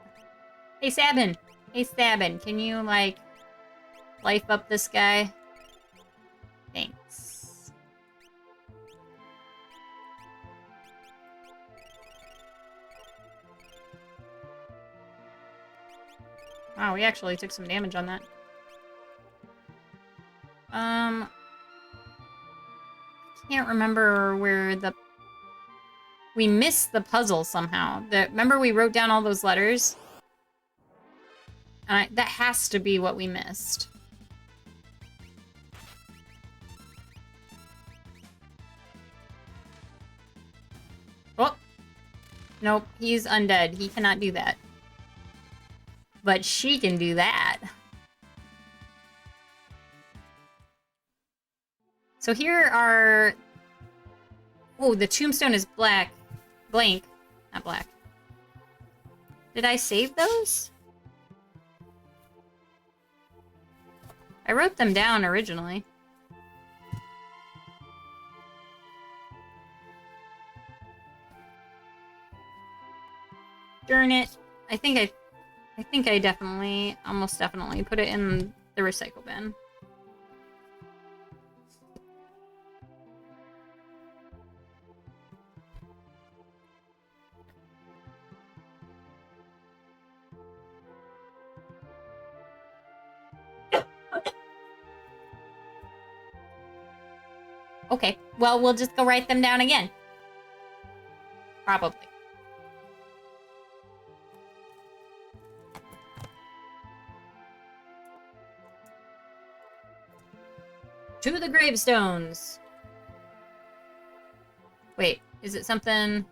Speaker 2: Hey, Sabin! Hey, Sabin, can you, like, life up this guy? Thanks. Wow, we actually took some damage on that. Can't remember where the... We missed the puzzle somehow. Remember we wrote down all those letters? That has to be what we missed. Oh! Nope, he's undead. He cannot do that. But she can do that. So here are... Oh, the tombstone is black. Blank. Not black. Did I save those? I wrote them down originally. Darn it. I think I definitely, almost definitely, put it in the recycle bin. Okay, well, we'll just go write them down again. Probably. To the gravestones. Wait, is it something...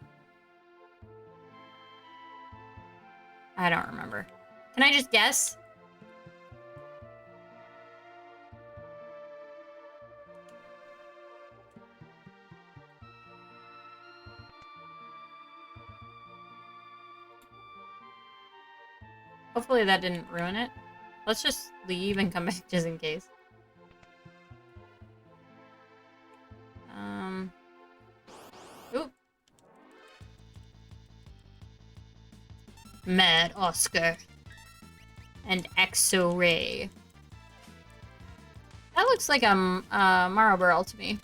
Speaker 2: I don't remember. Can I just guess? Hopefully that didn't ruin it. Let's just leave and come back just in case. Oop. Mad Oscar. And Exo-Ray. That looks like a Marlboro to me.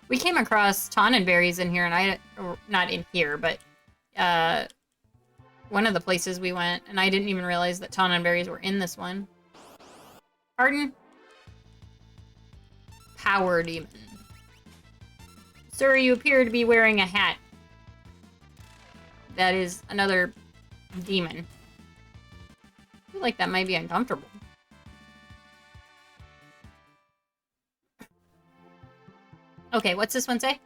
Speaker 2: We came across Tonnenberries in here, and not in here, but one of the places we went, and I didn't even realize that Tonnenberries were in this one. Pardon? Power Demon. Sir, you appear to be wearing a hat. That is another demon. I feel like that might be uncomfortable. Okay, what's this one say?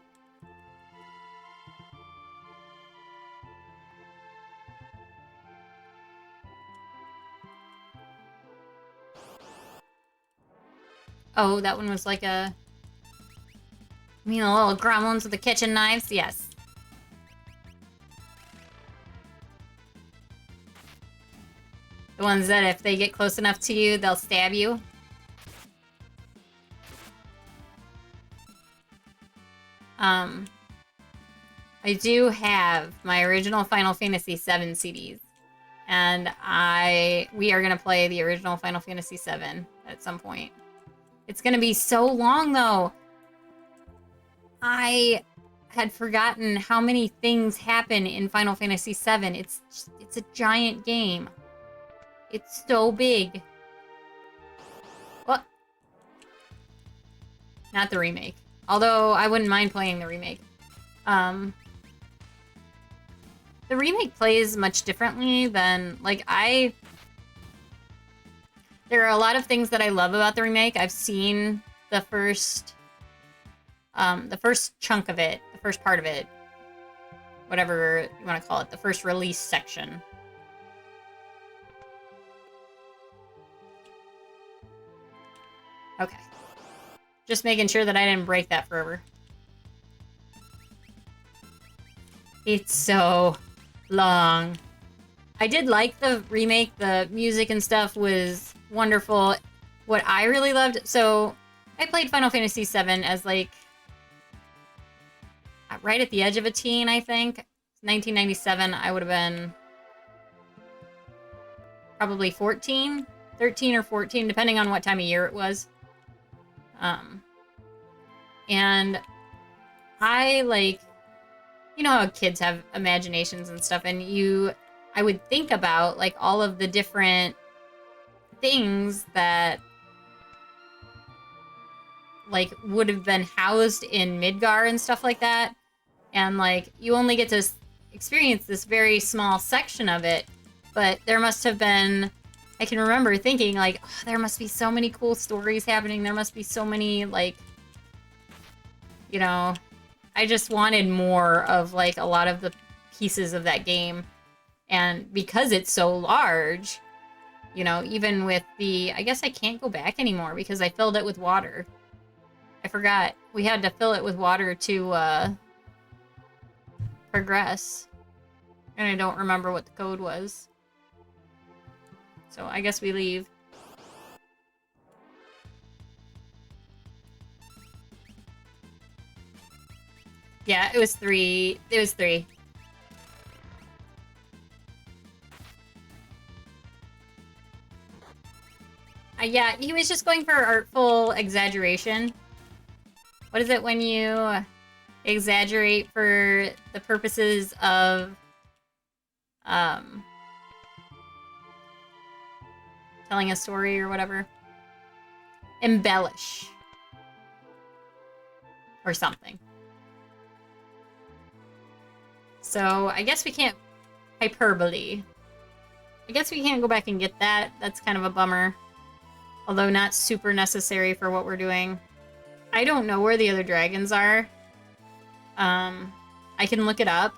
Speaker 2: Oh, that one was like a... You mean the little gremlins with the kitchen knives? Yes. The ones that if they get close enough to you, they'll stab you. I do have my original Final Fantasy VII CDs. And we are gonna play the original Final Fantasy VII at some point. It's gonna be so long, though. I had forgotten how many things happen in Final Fantasy VII. It's a giant game. It's so big. What? Not the remake. Although I wouldn't mind playing the remake. The remake plays much differently than, like, there are a lot of things that I love about the remake. I've seen the first chunk of it, the first part of it, whatever you want to call it, the first release section. Okay. Just making sure that I didn't break that forever. It's so long. I did like the remake. The music and stuff was wonderful. What I really loved... So, I played Final Fantasy VII as, like... right at the edge of a teen, I think. 1997, I would have been... probably 14? 13 or 14, depending on what time of year it was. And I like, you know how kids have imaginations and stuff, and I would think about like all of the different things that like would have been housed in Midgar and stuff like that. And like you only get to experience this very small section of it, but there must have been, I can remember thinking like, oh, there must be so many cool stories happening. There must be so many like, you know, I just wanted more of like a lot of the pieces of that game. And because it's so large, you know, even with the, I guess I can't go back anymore because I filled it with water. I forgot. We had to fill it with water to progress. And I don't remember what the code was. So I guess we leave. Yeah, it was 3. It was 3. Yeah, he was just going for artful exaggeration. What is it when you exaggerate for the purposes of telling a story or whatever? Embellish. Or something. So, I guess we can't hyperbole. I guess we can't go back and get that. That's kind of a bummer. Although not super necessary for what we're doing. I don't know where the other dragons are. I can look it up.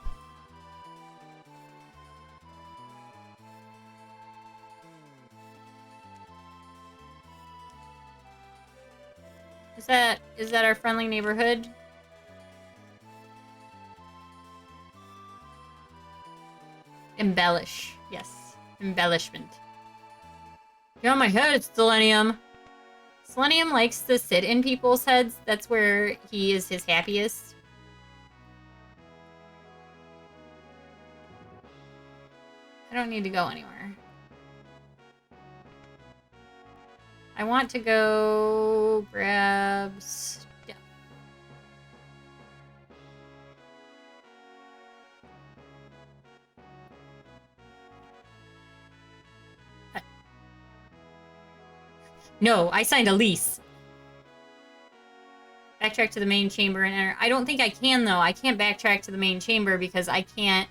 Speaker 2: Is that our friendly neighborhood? Embellish. Yes. Embellishment. Get on my head, it's Selenium. Selenium likes to sit in people's heads. That's where he is his happiest. I don't need to go anywhere. I want to go grab stuff. No, I signed a lease. Backtrack to the main chamber and enter. I don't think I can, though. I can't backtrack to the main chamber because I can't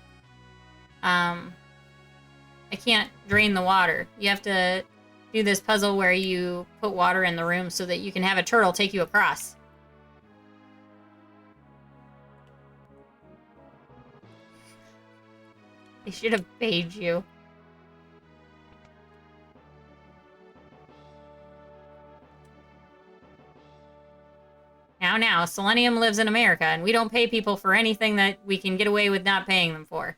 Speaker 2: drain the water. You have to do this puzzle where you put water in the room so that you can have a turtle take you across. They should have paid you. Now, Selenium lives in America, and we don't pay people for anything that we can get away with not paying them for.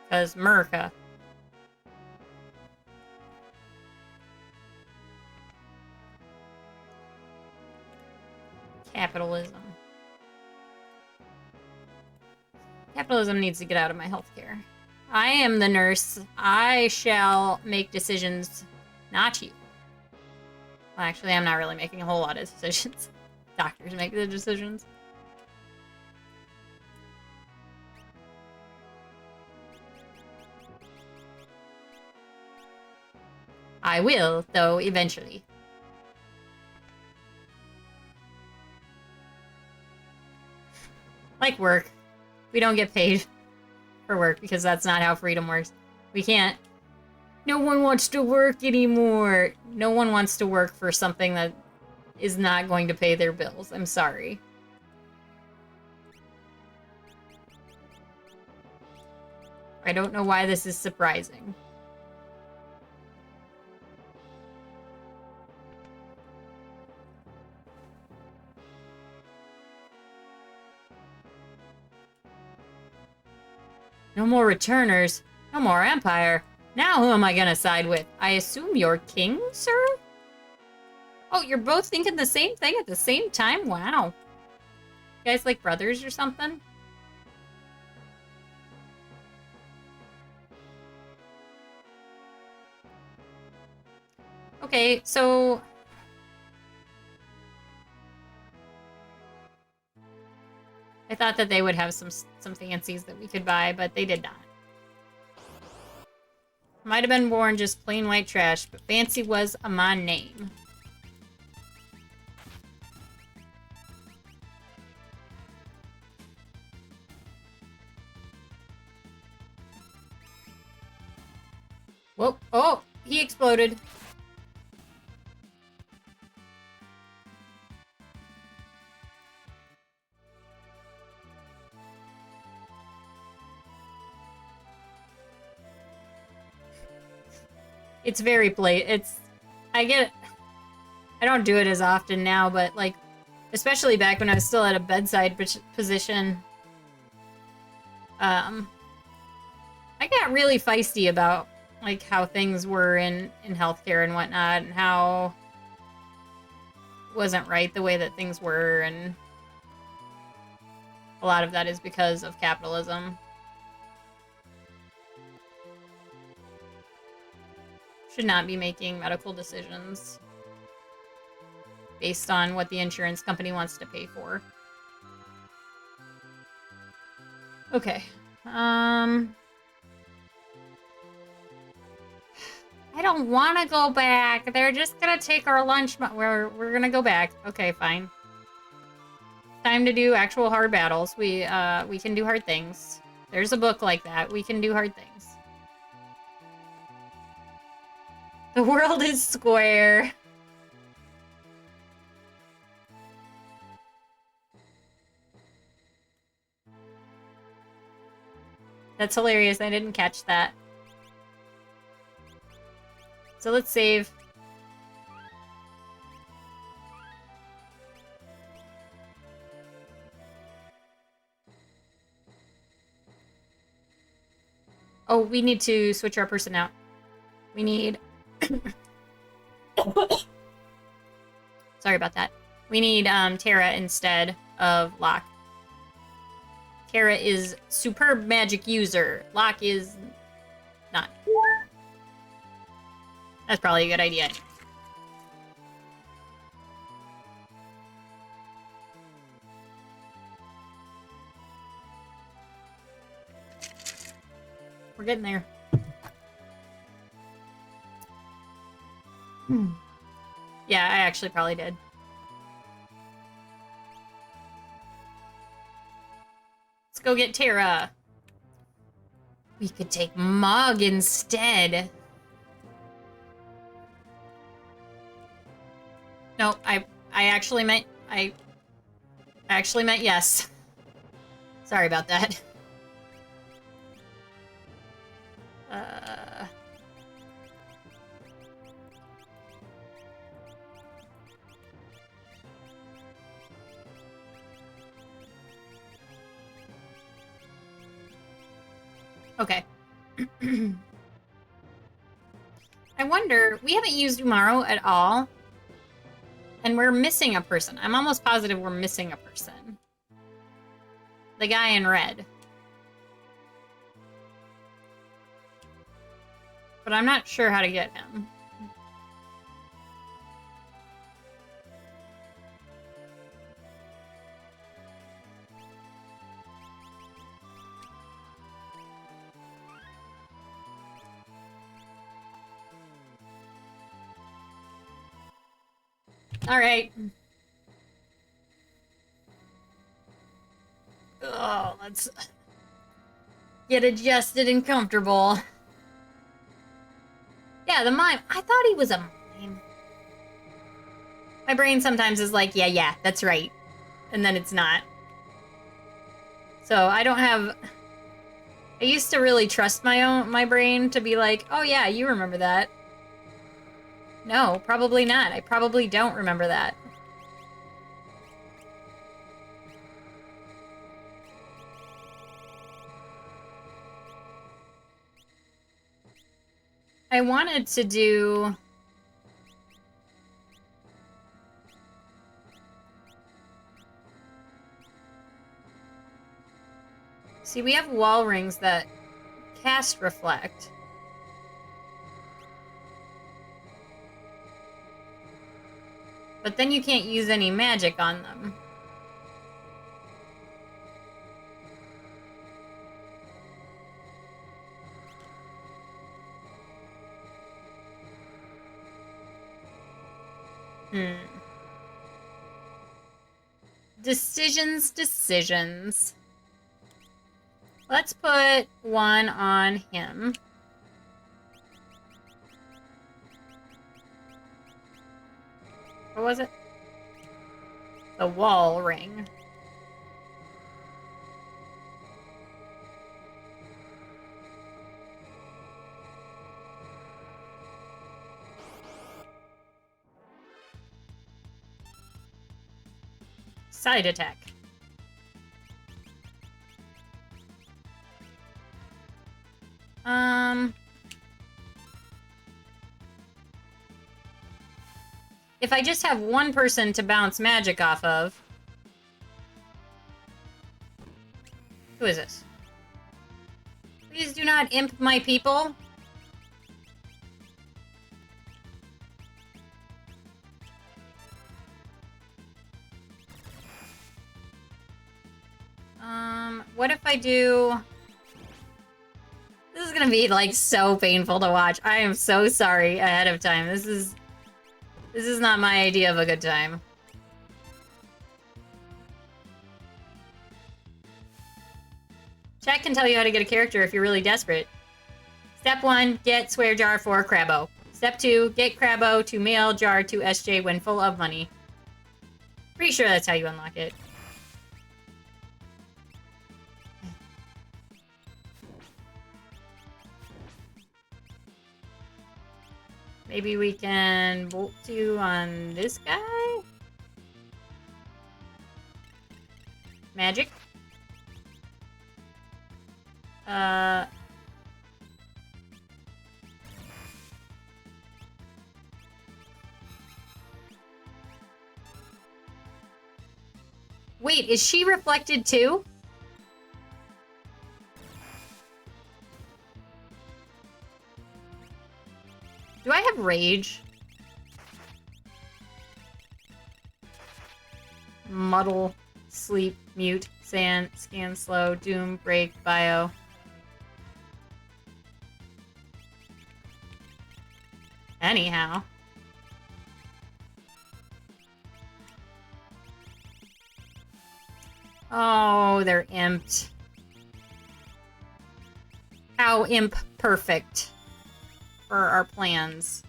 Speaker 2: Because America. Capitalism. Capitalism needs to get out of my healthcare. I am the nurse. I shall make decisions, not you. Well, actually, I'm not really making a whole lot of decisions. Doctors make the decisions. I will, though, eventually. Like work. We don't get paid for work because that's not how freedom works. We can't. No one wants to work anymore. No one wants to work for something that is not going to pay their bills. I'm sorry. I don't know why this is surprising. No more returners. No more empire. Now who am I gonna side with? I assume you're king, sir? Oh, you're both thinking the same thing at the same time? Wow. You guys like brothers or something? Okay, so... I thought that they would have some fancies that we could buy, but they did not. Might have been born just plain white trash, but fancy was a my name. Whoa, oh, he exploded. It's very I don't do it as often now, but like, especially back when I was still at a bedside position, I got really feisty about like how things were in healthcare and whatnot, and how it wasn't right the way that things were, and a lot of that is because of capitalism. Should not be making medical decisions based on what the insurance company wants to pay for. Okay. I don't want to go back. They're just gonna take our lunch. We're gonna go back. Okay, fine. Time to do actual hard battles. We can do hard things. There's a book like that. We can do hard things. The world is square. That's hilarious. I didn't catch that. So let's save. Oh, we need to switch our person out. We need... Sorry about that. We need Terra instead of Locke. Terra is superb magic user. Locke is not. That's probably a good idea. We're getting there. Yeah, I actually probably did. Let's go get Terra. We could take Mog instead. No, I actually meant yes. Sorry about that. Okay. I wonder, we haven't used Umaro at all. And we're missing a person. I'm almost positive we're missing a person. The guy in red. But I'm not sure how to get him. All right. Oh, let's get adjusted and comfortable. Yeah, the mime. I thought he was a mime. My brain sometimes is like, yeah, that's right. And then it's not. So I don't have... I used to really trust my brain to be like, oh yeah, you remember that. No, probably not. I probably don't remember that. I wanted to do... See, we have wall rings that cast reflect. But then you can't use any magic on them. Decisions. Let's put one on him. What was it? The wall ring. Side attack. If I just have one person to bounce magic off of... Who is this? Please do not imp my people. What if I do... This is gonna be, like, so painful to watch. I am so sorry ahead of time. This is not my idea of a good time. Chat can tell you how to get a character if you're really desperate. Step 1, get swear jar for Crabbo. Step 2, get Crabbo to mail jar to SJ when full of money. Pretty sure that's how you unlock it. Maybe we can bolt 2 on this guy? Magic. Wait, is she reflected too? Do I have rage? Muddle, sleep, mute, sand, scan slow, doom, break, bio. Anyhow. Oh, they're imped. How imp perfect for our plans.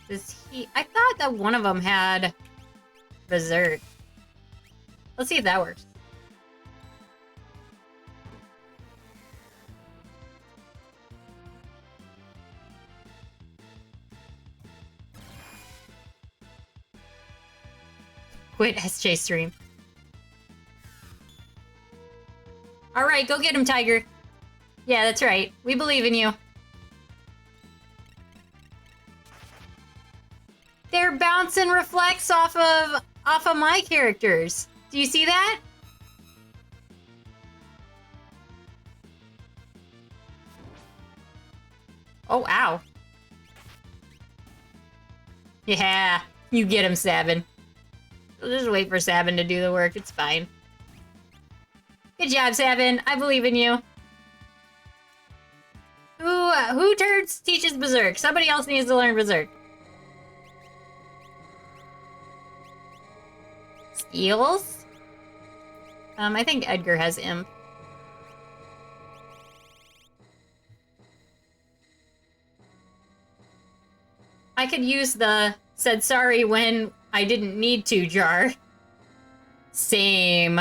Speaker 2: Does he... I thought that one of them had Berserk. Let's see if that works. Quit SJ stream. Alright, go get him, Tiger. Yeah, that's right. We believe in you. They're bouncing reflects off of my characters. Do you see that? Oh, ow. Yeah, you get him, Sabin. We'll just wait for Sabin to do the work. It's fine. Good job, Sabin. I believe in you. Who teaches Berserk? Somebody else needs to learn Berserk. Skills? I think Edgar has Imp. I could use the said sorry when I didn't need to jar. Same.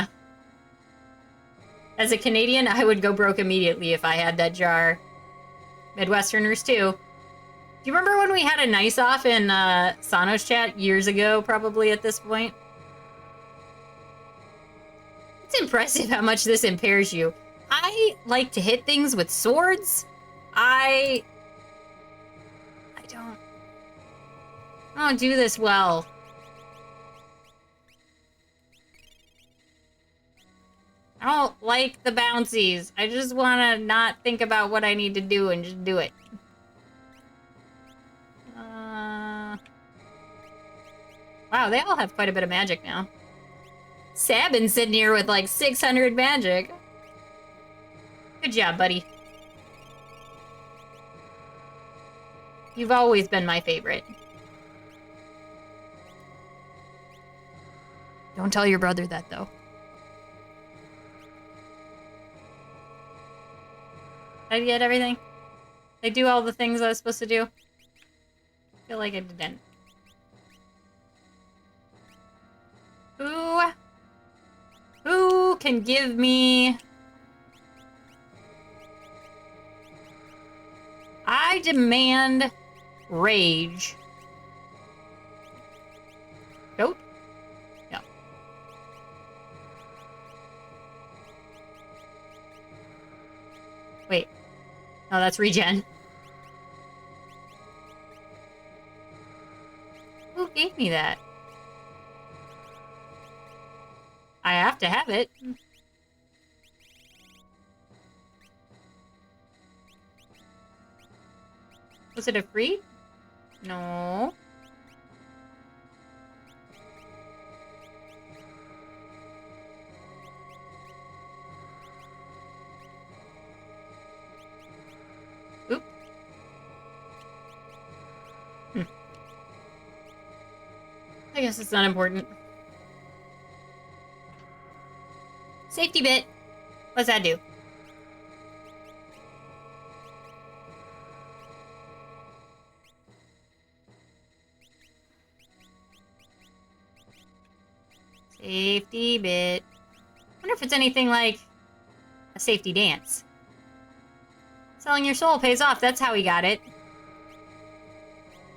Speaker 2: As a Canadian, I would go broke immediately if I had that jar. Midwesterners too. Do you remember when we had a nice off in Sonos chat years ago, probably at this point? It's impressive how much this impairs you. I like to hit things with swords. I don't do this well. I don't like like the bouncies. I just want to not think about what I need to do and just do it. Wow, they all have quite a bit of magic now. Sabin's sitting here with like 600 magic. Good job, buddy. You've always been my favorite. Don't tell your brother that, though. Did I get everything? Did I do all the things I was supposed to do? I feel like I didn't. Who can give me... I demand rage. Goat? No. Wait. No, that's regen. Who gave me that? I have to have it. Was it a free? No. Oop. I guess it's not important. Safety bit. What's that do? Safety bit. Wonder if it's anything like a safety dance. Selling your soul pays off. That's how he got it.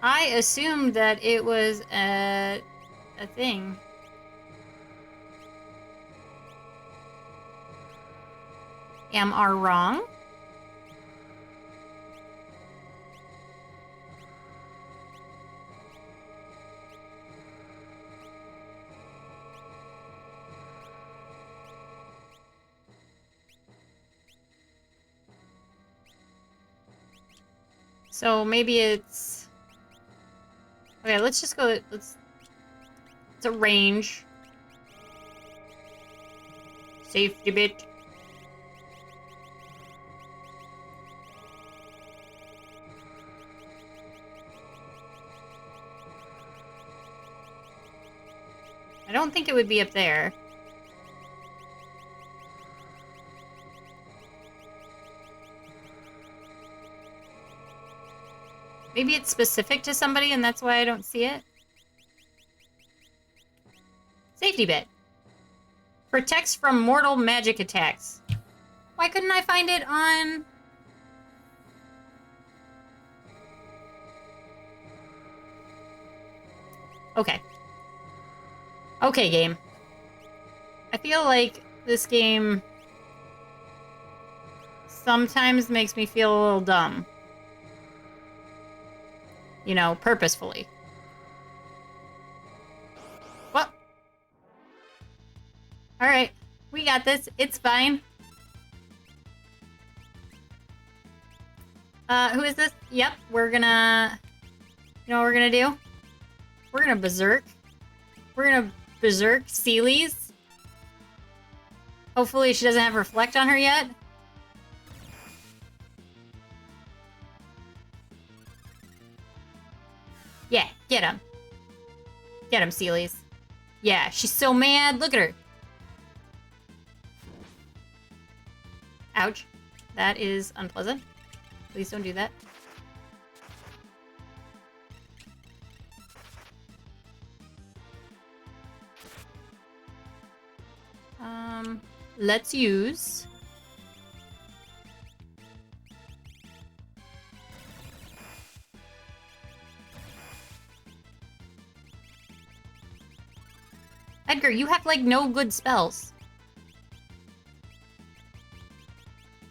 Speaker 2: I assumed that it was a thing. Am I wrong? So maybe it's... Okay, let's just go... It's a range. Safety bit. I don't think it would be up there. Maybe it's specific to somebody and that's why I don't see it. Safety bit. Protects from mortal magic attacks. Why couldn't I find it on... Okay. Okay, game. I feel like this game sometimes makes me feel a little dumb. You know, purposefully. What? Alright. We got this. It's fine. Who is this? Yep, we're gonna... You know what we're gonna do? We're gonna berserk. We're gonna berserk Seelies. Hopefully she doesn't have reflect on her yet. Yeah, get him. Get him, Seelies. Yeah, she's so mad. Look at her. Ouch. That is unpleasant. Please don't do that. Let's use... Edgar, you have, like, no good spells.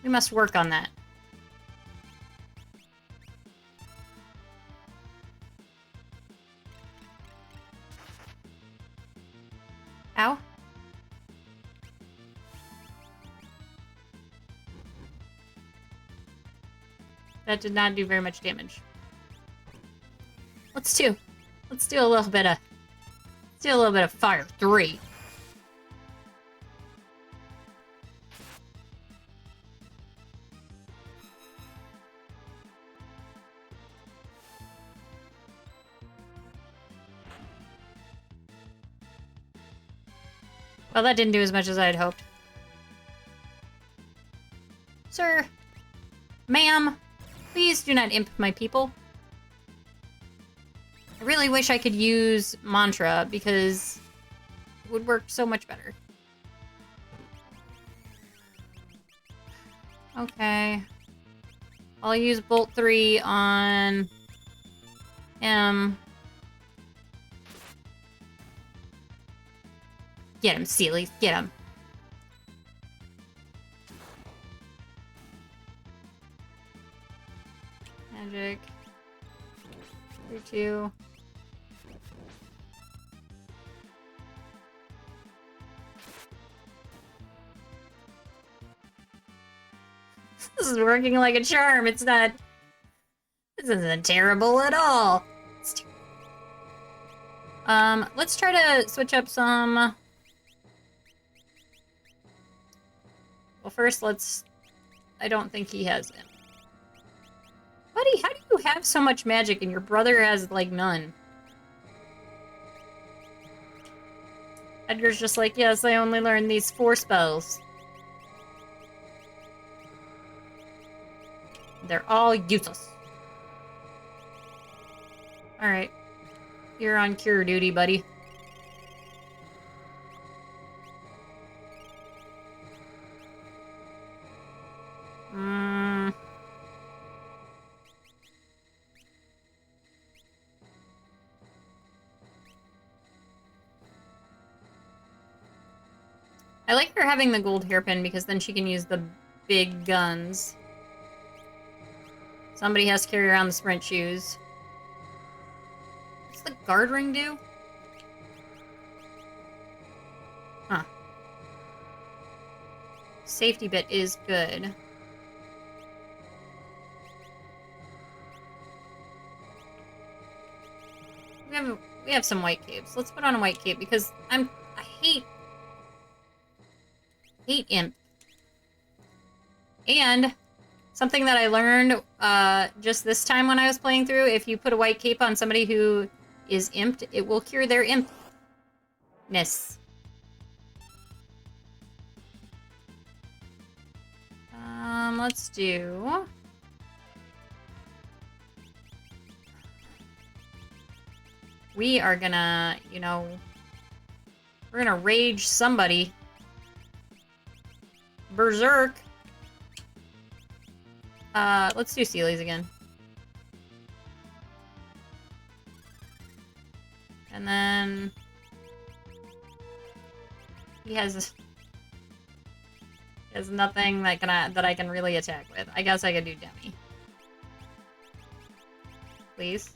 Speaker 2: We must work on that. Ow. That did not do very much damage. Let's do a little bit of... Let's do a little bit of fire. 3. Well, that didn't do as much as I had hoped. Sir, ma'am, please do not imp my people. I really wish I could use mantra because it would work so much better. Okay. I'll use Bolt 3 on him. Get him, Sealy. Get him. Magic. 3-2. This is working like a charm. It's not... This isn't terrible at all. Let's try to switch up some... Well, first, let's... I don't think he has it. Buddy, how do you have so much magic and your brother has, like, none? Edgar's just like, yes, I only learned these 4 spells. They're all useless. Alright. You're on cure duty, buddy. I like her having the gold hairpin because then she can use the big guns. Somebody has to carry around the sprint shoes. What's the guard ring do? Huh. Safety bit is good. We have some white capes. Let's put on a white cape because I hate imp. And something that I learned just this time when I was playing through, if you put a white cape on somebody who is imped, it will cure their impness. Let's do... We are gonna, you know... We're gonna rage somebody. Berserk. Let's do Sealy's again. And then... He has nothing that I can really attack with. I guess I could do Demi. Please.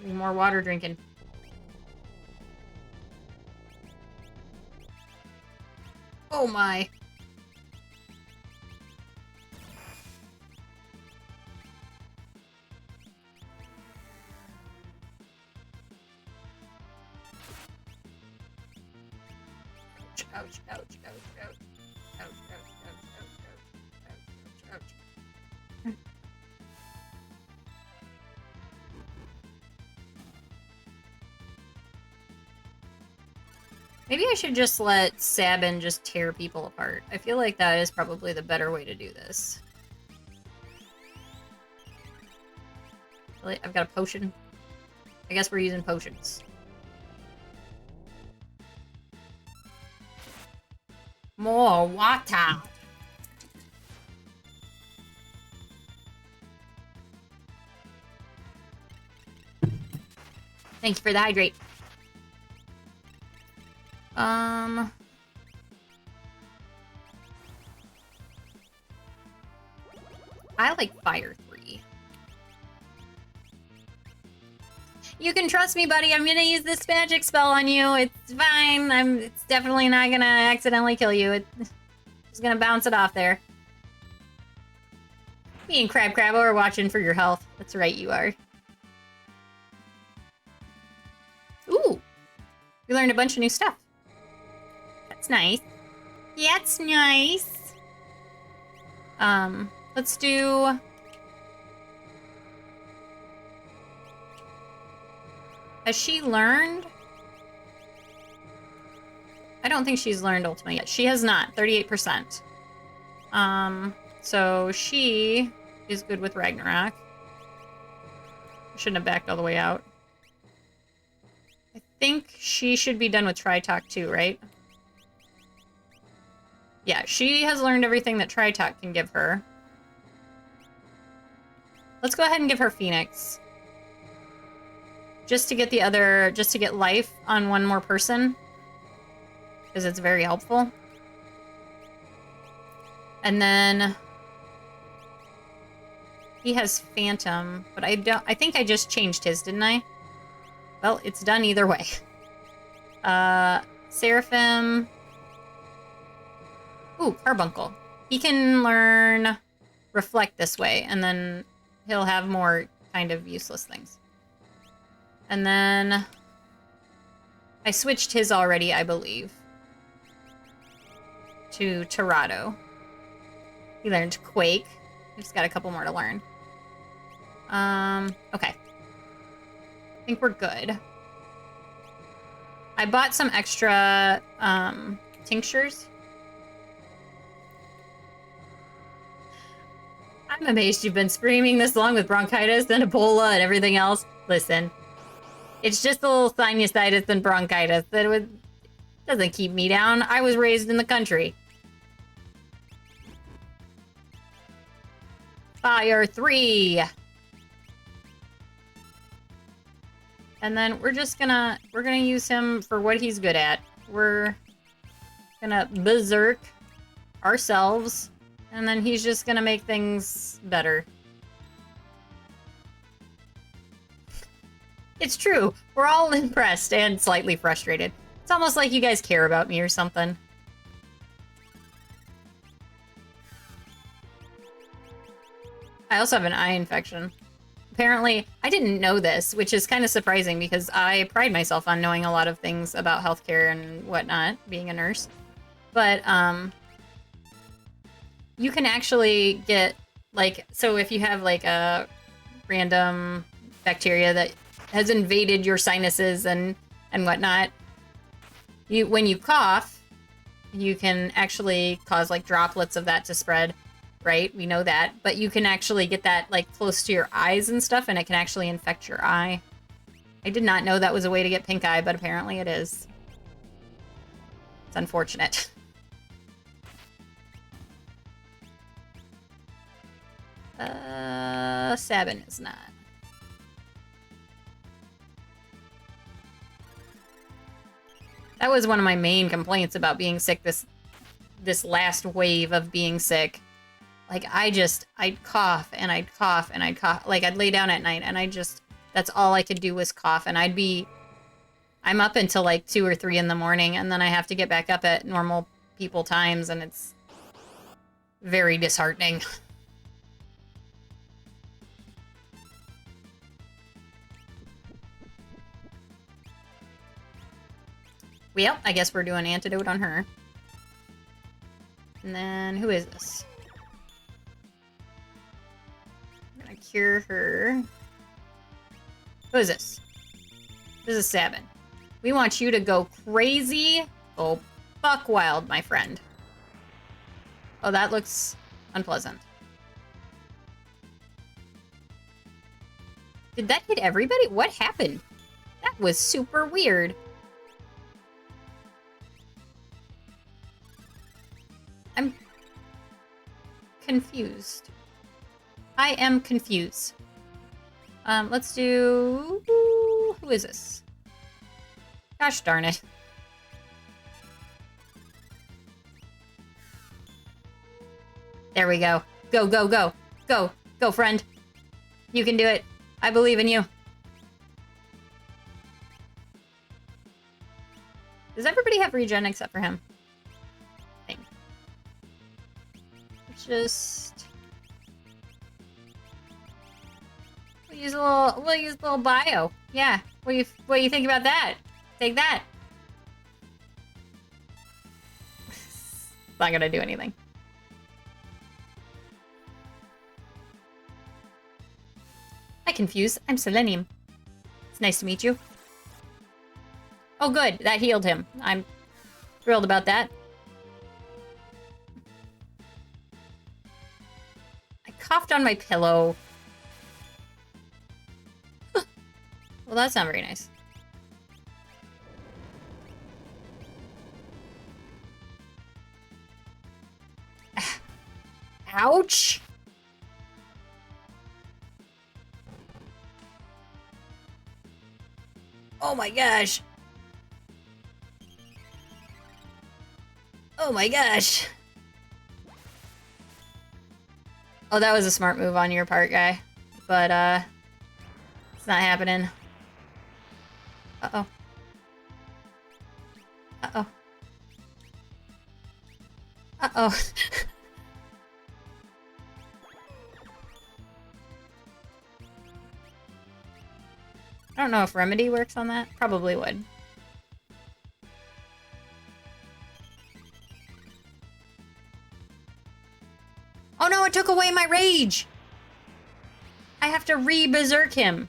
Speaker 2: More water drinking. Oh my. Ouch, ouch, ouch, ouch, ouch. Ouch, ouch, ouch, ouch, ouch, ouch, ouch, ouch. Maybe I should just let Sabin just tear people apart. I feel like that is probably the better way to do this. Really? I've got a potion? I guess we're using potions. More water! Thank you for the hydrate. I like Fire 3. You can trust me, buddy. I'm gonna use this magic spell on you. It's fine. It's definitely not gonna accidentally kill you. It's just gonna bounce it off there. Me and Crabbo are watching for your health. That's right, you are. Ooh. We learned a bunch of new stuff. That's nice. Yeah, it's nice. Let's do... Has she learned? I don't think she's learned Ultima yet. She has not. 38%. So she is good with Ragnarok. Shouldn't have backed all the way out. I think she should be done with Tritalk too, right? Yeah, she has learned everything that Tritalk can give her. Let's go ahead and give her Phoenix. Just to get just to get life on one more person. Because it's very helpful. And then... He has Phantom, but I think I just changed his, didn't I? Well, it's done either way. Seraphim... Ooh, Carbuncle. He can learn Reflect this way, and then he'll have more kind of useless things. And then... I switched his already, I believe. To Torado. He learned Quake. He's got a couple more to learn. Okay. I think we're good. I bought some extra, tinctures. I'm amazed you've been screaming this long with bronchitis and Ebola and everything else. Listen. It's just a little sinusitis and bronchitis. Doesn't keep me down. I was raised in the country. Fire 3. And then we're gonna use him for what he's good at. We're gonna berserk ourselves, and then he's just gonna make things better. It's true. We're all impressed and slightly frustrated. It's almost like you guys care about me or something. I also have an eye infection. Apparently, I didn't know this, which is kind of surprising because I pride myself on knowing a lot of things about healthcare and whatnot, being a nurse. But, you can actually get, like, so if you have, like, a random bacteria that has invaded your sinuses and whatnot, when you cough, you can actually cause, like, droplets of that to spread. Right? We know that. But you can actually get that, like, close to your eyes and stuff, and it can actually infect your eye. I did not know that was a way to get pink eye, but apparently it is. It's unfortunate. Sabin is not. That was one of my main complaints about being sick this last wave of being sick. Like, I'd cough, and I'd cough, and I'd cough. Like, I'd lay down at night, and that's all I could do was cough, and I'm up until, like, 2 or 3 in the morning, and then I have to get back up at normal people times, and it's very disheartening. Well, I guess we're doing antidote on her. And then, who is this? Cure her. Who is this? This is Sabin. We want you to go crazy. Go buck wild, my friend. Oh, that looks unpleasant. Did that hit everybody? What happened? That was super weird. I'm confused. I am confused. Let's do... Who is this? Gosh darn it. There we go. Go, go, go. Go. Go, friend. You can do it. I believe in you. Does everybody have regen except for him? I think. Just... We'll use a little bio. Yeah. What do you think about that? Take that. It's not gonna do anything. Hi, Confused. I'm Selenium. It's nice to meet you. Oh, good. That healed him. I'm thrilled about that. I coughed on my pillow. Well, that's not very nice. Ouch! Oh my gosh. Oh my gosh. Oh, that was a smart move on your part, guy. But, it's not happening. Uh-oh. Uh-oh. Uh-oh. I don't know if Remedy works on that. Probably would. Oh no, it took away my rage! I have to re-berserk him.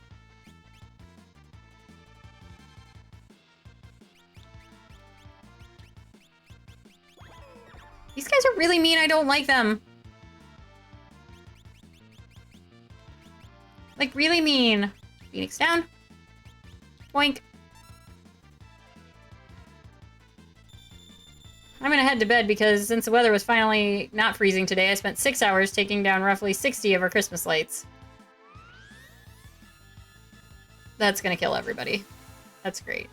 Speaker 2: These guys are really mean, I don't like them. Like, really mean. Phoenix down. Boink. I'm gonna head to bed because since the weather was finally not freezing today, I spent 6 hours taking down roughly 60 of our Christmas lights. That's gonna kill everybody. That's great.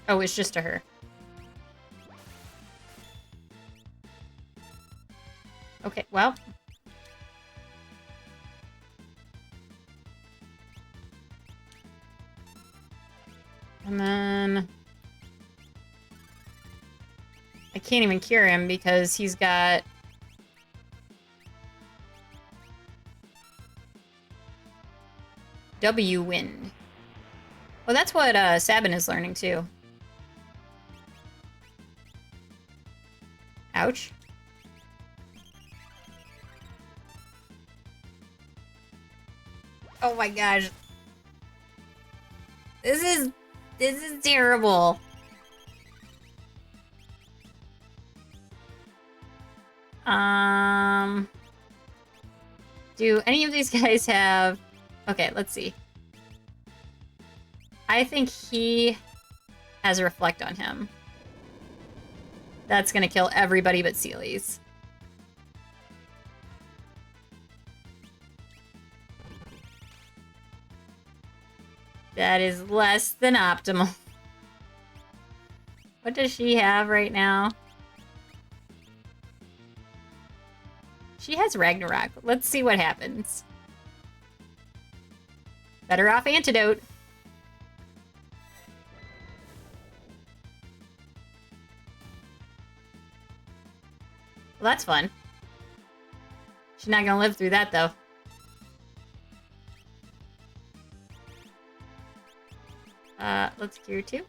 Speaker 2: Oh, it's just to her. Okay, well. And then... I can't even cure him because he's got... W Wind. Well, that's what Sabin is learning too. Ouch. Oh my gosh. This is terrible. Do any of these guys have... Okay, let's see. I think he has Reflect on him. That's gonna kill everybody but Seelies. That is less than optimal. What does she have right now? She has Ragnarok. Let's see what happens. Better off Antidote. Well, that's fun. She's not gonna live through that, though. Let's cure 2.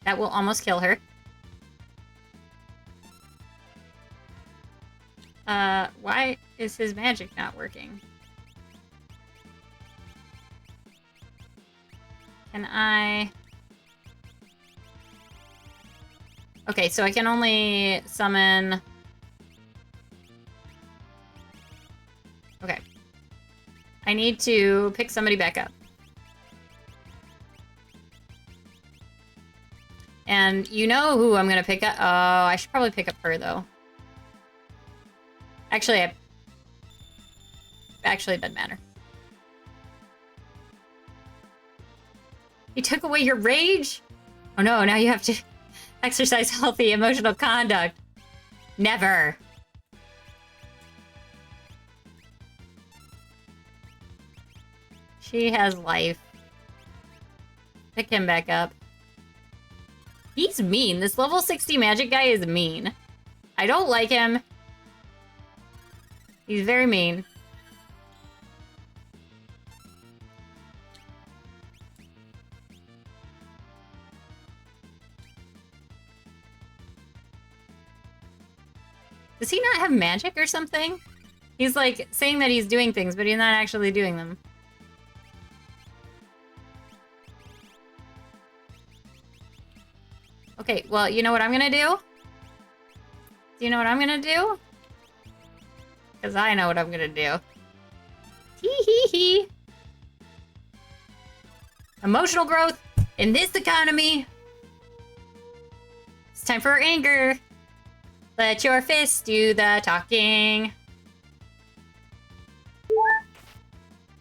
Speaker 2: That will almost kill her. Why is his magic not working? Can I... Okay, so I can only summon... Okay. I need to pick somebody back up. And you know who I'm gonna pick up? Oh, I should probably pick up her, though. Actually, it doesn't matter. He took away your rage? Oh no, now you have to exercise healthy emotional conduct. Never. She has life. Pick him back up. He's mean. This level 60 magic guy is mean. I don't like him. He's very mean. Does he not have magic or something? He's like saying that he's doing things, but he's not actually doing them. Okay, well, you know what I'm gonna do? Do you know what I'm gonna do? Because I know what I'm gonna do. Tee hee hee. Emotional growth in this economy. It's time for anger. Let your fists do the talking.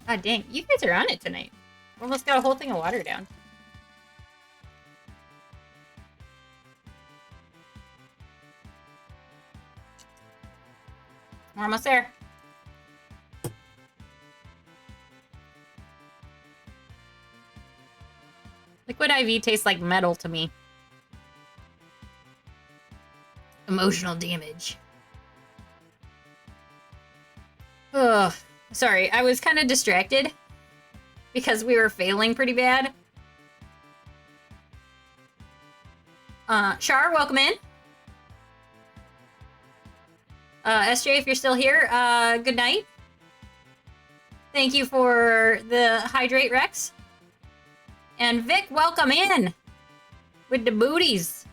Speaker 2: God dang, you guys are on it tonight. Almost got a whole thing of water down. We're almost there. Liquid IV tastes like metal to me. Emotional damage. Ugh. Sorry, I was kind of distracted because we were failing pretty bad. Char, welcome in. SJ, if you're still here, good night. Thank you for the hydrate, Rex. And Vic, welcome in with the booties.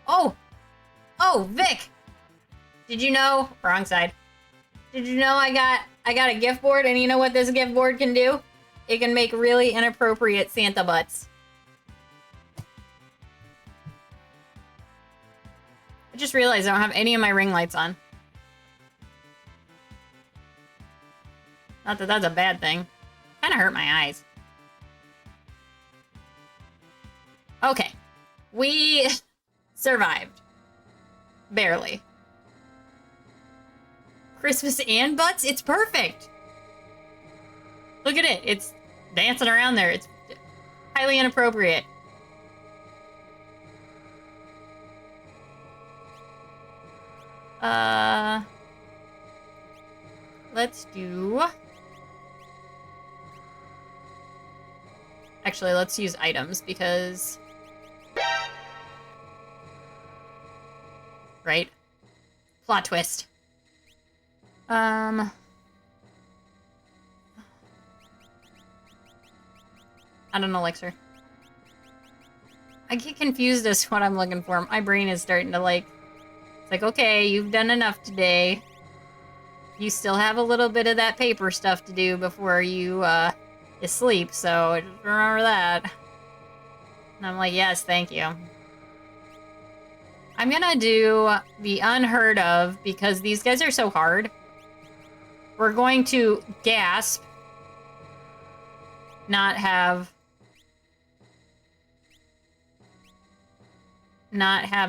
Speaker 2: Oh, Vic. Did you know? Wrong side. Did you know I got a gift board, and you know what this gift board can do? It can make really inappropriate Santa butts. I just realized I don't have any of my ring lights on. Not that that's a bad thing. Kind of hurt my eyes. Okay. We survived. Barely. Christmas and butts? It's perfect! Look at it. It's dancing around there. It's highly inappropriate. Let's do... Actually, let's use items, because... Right? Plot twist. I don't know, elixir. I get confused as to what I'm looking for. My brain is starting to like... It's like, okay, you've done enough today. You still have a little bit of that paper stuff to do before you sleep, so just remember that. And I'm like, yes, thank you. I'm gonna do the unheard of, because these guys are so hard. We're going to gasp. Not have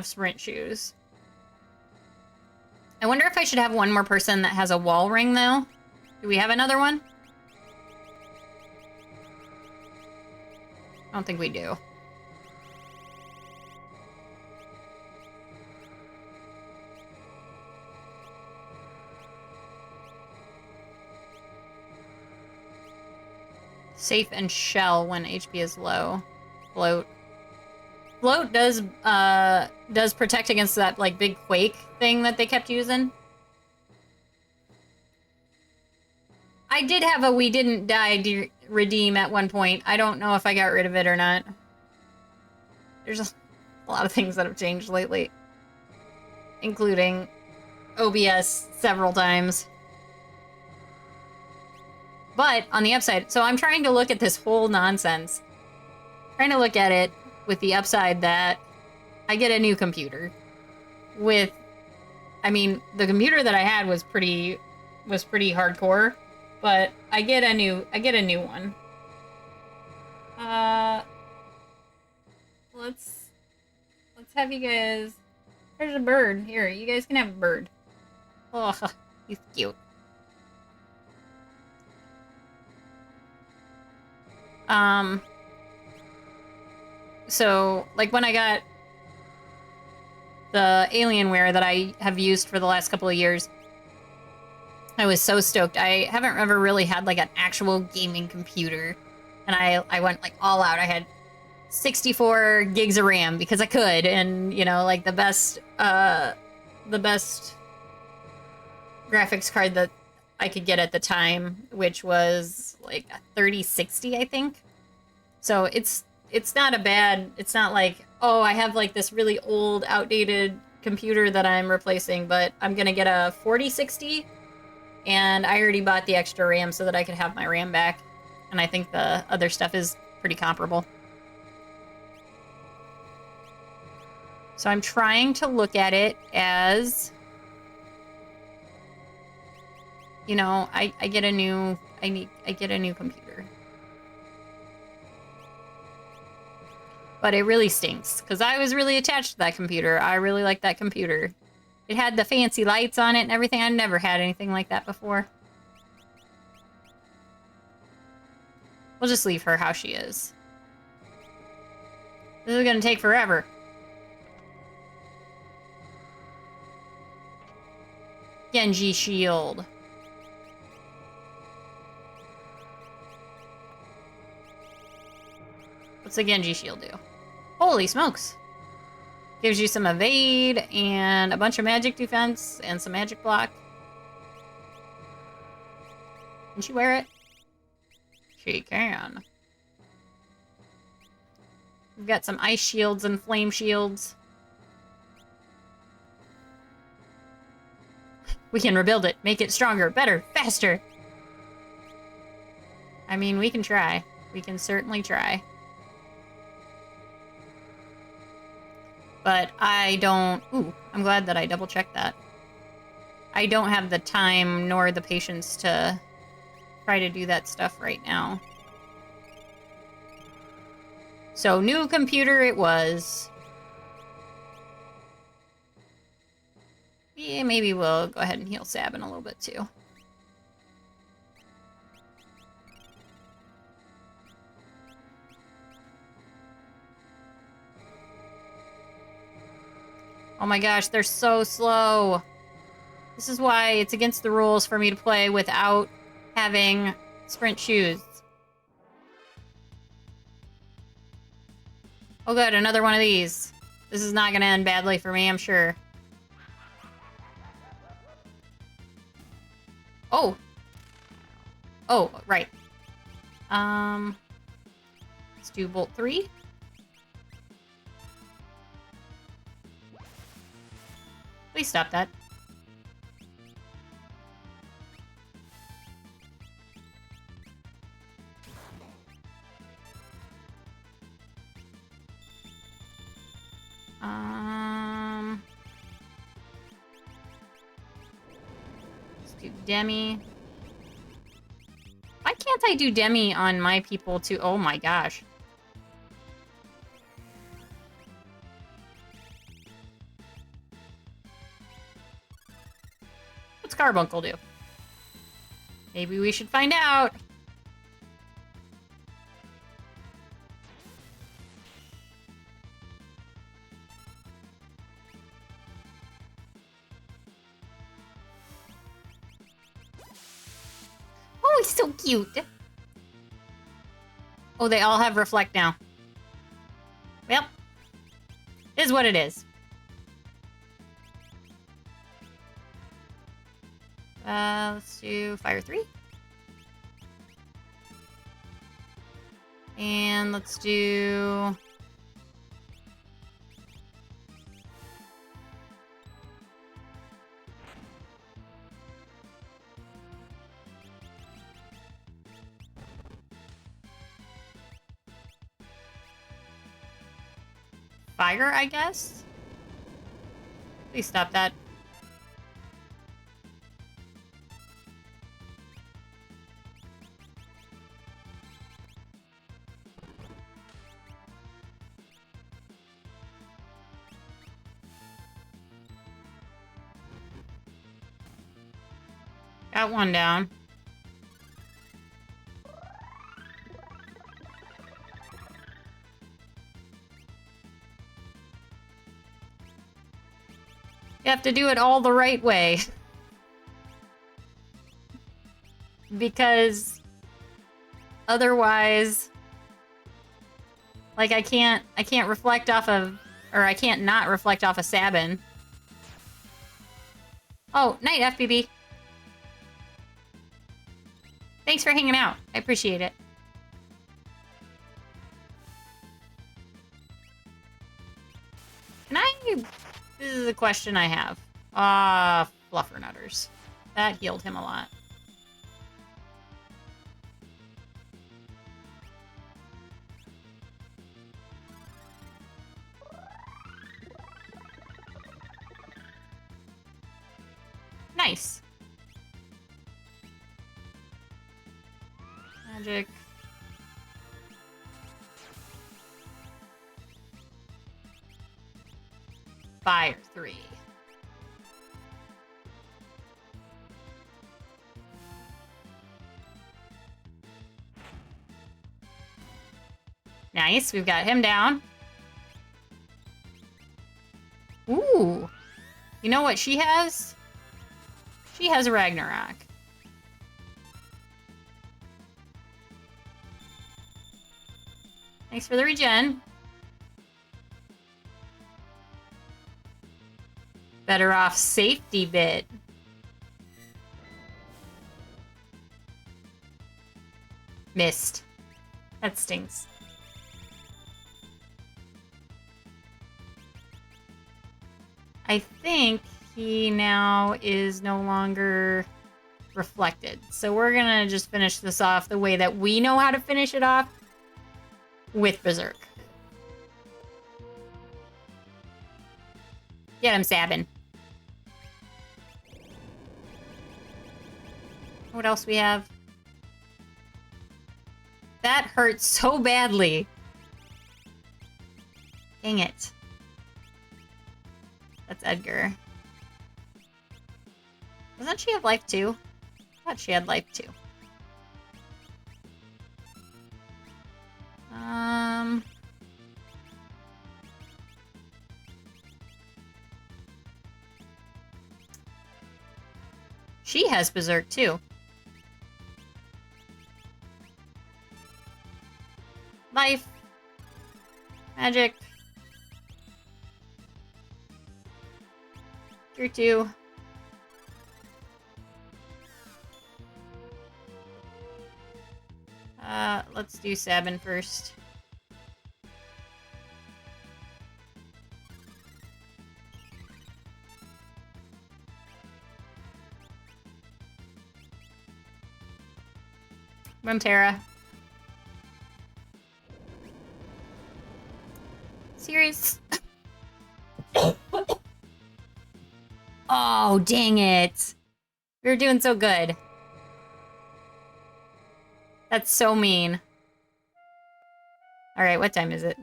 Speaker 2: sprint shoes. I wonder if I should have one more person that has a wall ring, though. Do we have another one? I don't think we do. Safe and shell when HP is low. Float. Float does protect against that like big quake thing that they kept using. I did have a we didn't die redeem at one point. I don't know if I got rid of it or not. There's a lot of things that have changed lately, including OBS several times. But on the upside, so I'm trying to look at this whole nonsense. Trying to look at it with the upside that I get a new computer. With, I mean, the computer that I had was pretty hardcore, but I get a new one. Let's have you guys. There's a bird here. You guys can have a bird. Oh, he's cute. So, like, when I got the Alienware that I have used for the last couple of years, I was so stoked. I haven't ever really had, like, an actual gaming computer. And I went, like, all out. I had 64 gigs of RAM because I could. And, you know, like, the best graphics card that I could get at the time, which was, like, a 3060, I think. So it's not a bad, it's not like, oh, I have like this really old, outdated computer that I'm replacing, but I'm gonna get a 4060, and I already bought the extra RAM so that I could have my RAM back, and I think the other stuff is pretty comparable. So I'm trying to look at it as, you know, I get a new, I get a new computer. But it really stinks, because I was really attached to that computer. I really liked that computer. It had the fancy lights on it and everything. I'd never had anything like that before. We'll just leave her how she is. This is gonna take forever. Genji shield. What's the Genji shield do? Holy smokes! Gives you some evade and a bunch of magic defense and some magic block. Can she wear it? She can. We've got some ice shields and flame shields. We can rebuild it, make it stronger, better, faster. I mean, we can try. We can certainly try. But I don't... Ooh, I'm glad that I double-checked that. I don't have the time nor the patience to try to do that stuff right now. So, new computer it was. Yeah, maybe we'll go ahead and heal Sabin a little bit, too. Oh my gosh, they're so slow. This is why it's against the rules for me to play without having sprint shoes. Oh good, another one of these. This is not gonna end badly for me, I'm sure. Oh! Oh, right. Let's do Bolt 3. Please stop that. Let's do Demi. Why can't I do Demi on my people too? Oh my gosh. What's Carbuncle do? Maybe we should find out. Oh, he's so cute. Oh, they all have Reflect now. Well, it is what it is. Let's do Fire 3. And let's do... Fire, I guess? Please stop that. Got one down. have to do it all the right way. Because otherwise, like I can't reflect off of, or I can't not reflect off of Sabin. Oh, night, FBB. Thanks for hanging out. I appreciate it. Can I... This is a question I have. Fluffernutters. That healed him a lot. Nice. Magic. Fire 3. Nice, we've got him down. Ooh. You know what she has? She has a Ragnarok. Thanks for the regen. Better off safety bit. Missed. That stinks. I think he now is no longer reflected. So we're gonna just finish this off the way that we know how to finish it off, with Berserk. Get him, Sabin. What else we have? That hurts so badly. Dang it. That's Edgar. Doesn't she have life too? I thought she had life too. She has Berserk too. Life. Magic. Cure 2. Let's do Sabin first. Runeterra. Serious? Oh, dang it. We were doing so good. That's so mean. Alright, what time is it?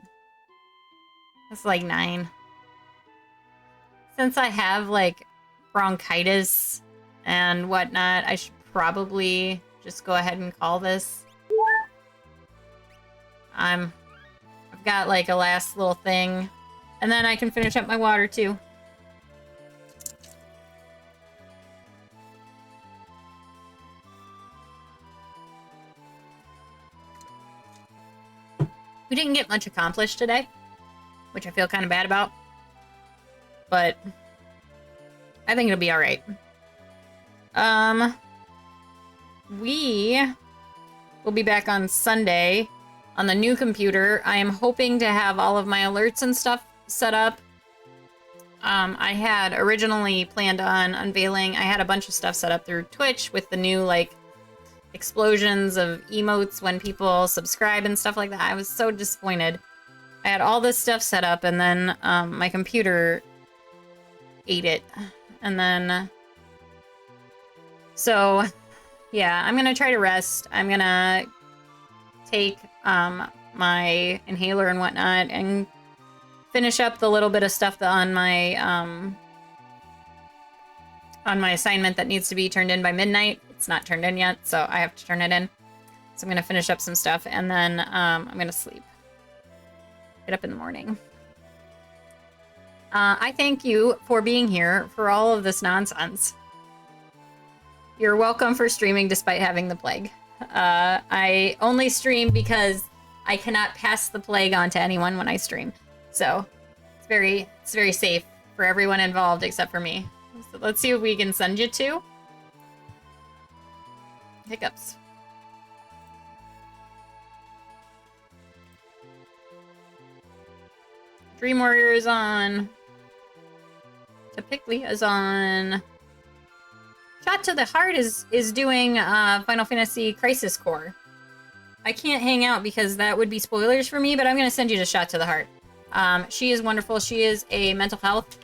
Speaker 2: It's like 9. Since I have, like, bronchitis and whatnot, I should probably just go ahead and call this. I've got, like, a last little thing. And then I can finish up my water, too. We didn't get much accomplished today, which I feel kind of bad about. But I think it'll be alright. We will be back on Sunday on the new computer. I am hoping to have all of my alerts and stuff set up. I had originally planned on unveiling, I had a bunch of stuff set up through Twitch with the new, like, explosions of emotes when people subscribe and stuff like that. I was so disappointed. I had all this stuff set up and then my computer ate it. And then... So, yeah, I'm gonna try to rest. I'm gonna take my inhaler and whatnot and finish up the little bit of stuff on my assignment that needs to be turned in by midnight. It's not turned in yet, so I have to turn it in. So I'm gonna finish up some stuff and then I'm gonna sleep. Get up in the morning. I thank you for being here for all of this nonsense. You're welcome for streaming despite having the plague. I only stream because I cannot pass the plague on to anyone when I stream. So it's very safe for everyone involved except for me. So let's see what we can send you to. Hiccups. Dream Warrior is on. Topiclia is on. Shot to the Heart is doing Final Fantasy Crisis Core. I can't hang out because that would be spoilers for me, but I'm gonna send you to Shot to the Heart. She is wonderful. She is a mental health.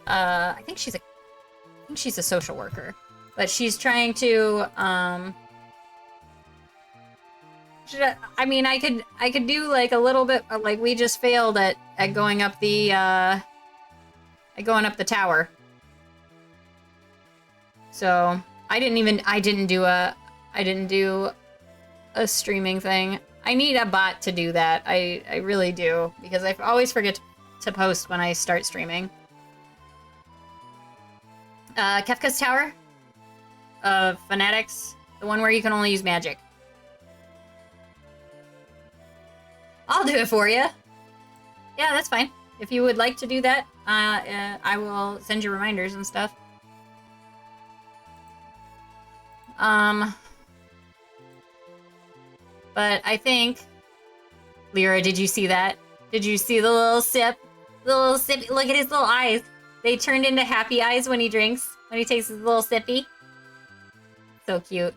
Speaker 2: I think she's a social worker, but she's trying to. I mean, I could do like a little bit. Like we just failed at going up the tower. So I didn't do a streaming thing. I need a bot to do that. I really do, because I always forget to post when I start streaming. Kefka's Tower of Fanatics, the one where you can only use magic. I'll do it for you. Yeah, that's fine. If you would like to do that, I will send you reminders and stuff. But I think... Lyra, did you see that? Did you see the little sip? The little sip. Look at his little eyes. They turned into happy eyes when he drinks. When he takes his little sippy. So cute.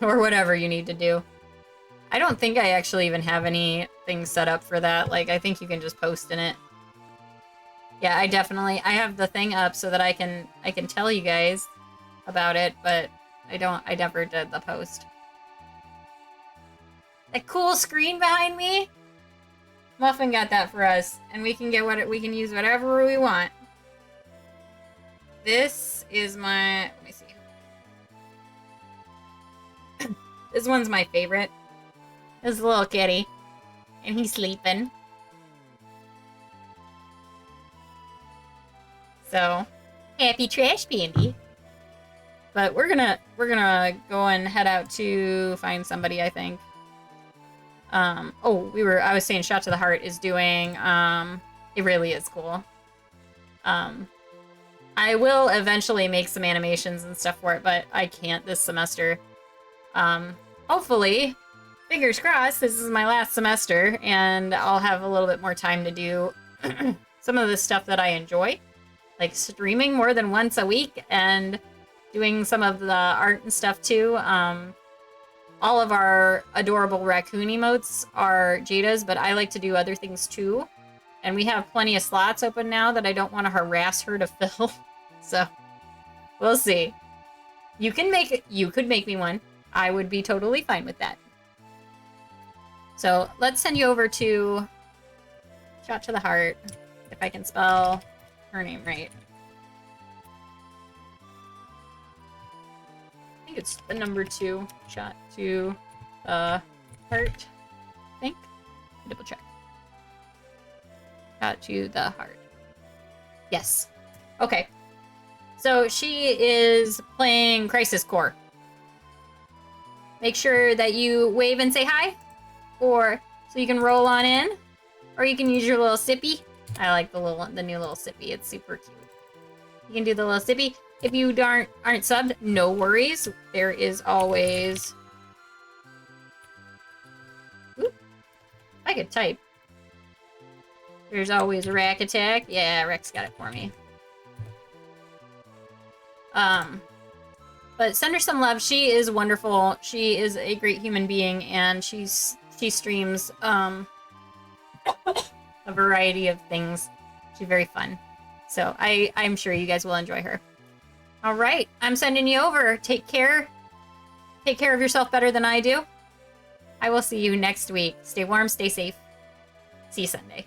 Speaker 2: Or whatever you need to do. I don't think I actually even have anything set up for that. Like, I think you can just post in it. Yeah, I have the thing up so that I can tell you guys about it, but I never did the post. That cool screen behind me? Muffin got that for us, and we can we can use whatever we want. This is my, let me see. This one's my favorite. This little kitty, and he's sleeping. So, happy trash pandy. But we're gonna go and head out to find somebody, I think. I was saying Shot to the Heart is doing, it really is cool. I will eventually make some animations and stuff for it, but I can't this semester. Hopefully, fingers crossed, this is my last semester, and I'll have a little bit more time to do some of the stuff that I enjoy. Like streaming more than once a week, and doing some of the art and stuff too. All of our adorable raccoon emotes are Jada's, but I like to do other things too. And we have plenty of slots open now that I don't want to harass her to fill. So, we'll see. You could make me one. I would be totally fine with that. So, let's send you over to Shot to the Heart, if I can spell her name right. I think it's the number 2. Shot to the Heart. I think. Double check. Shot to the Heart. Yes. Okay. So she is playing Crisis Core. Make sure that you wave and say hi, or so you can roll on in, or you can use your little sippy. I like the new little sippy. It's super cute. You can do the little sippy. If you aren't subbed, no worries. There is always... Oop. I could type. There's always Rack Attack. Yeah, Rex got it for me. But send her some love. She is wonderful. She is a great human being, and she streams a variety of things. She's very fun. So I'm sure you guys will enjoy her. All right, I'm sending you over. Take care. Take care of yourself better than I do. I will see you next week. Stay warm, stay safe. See you Sunday.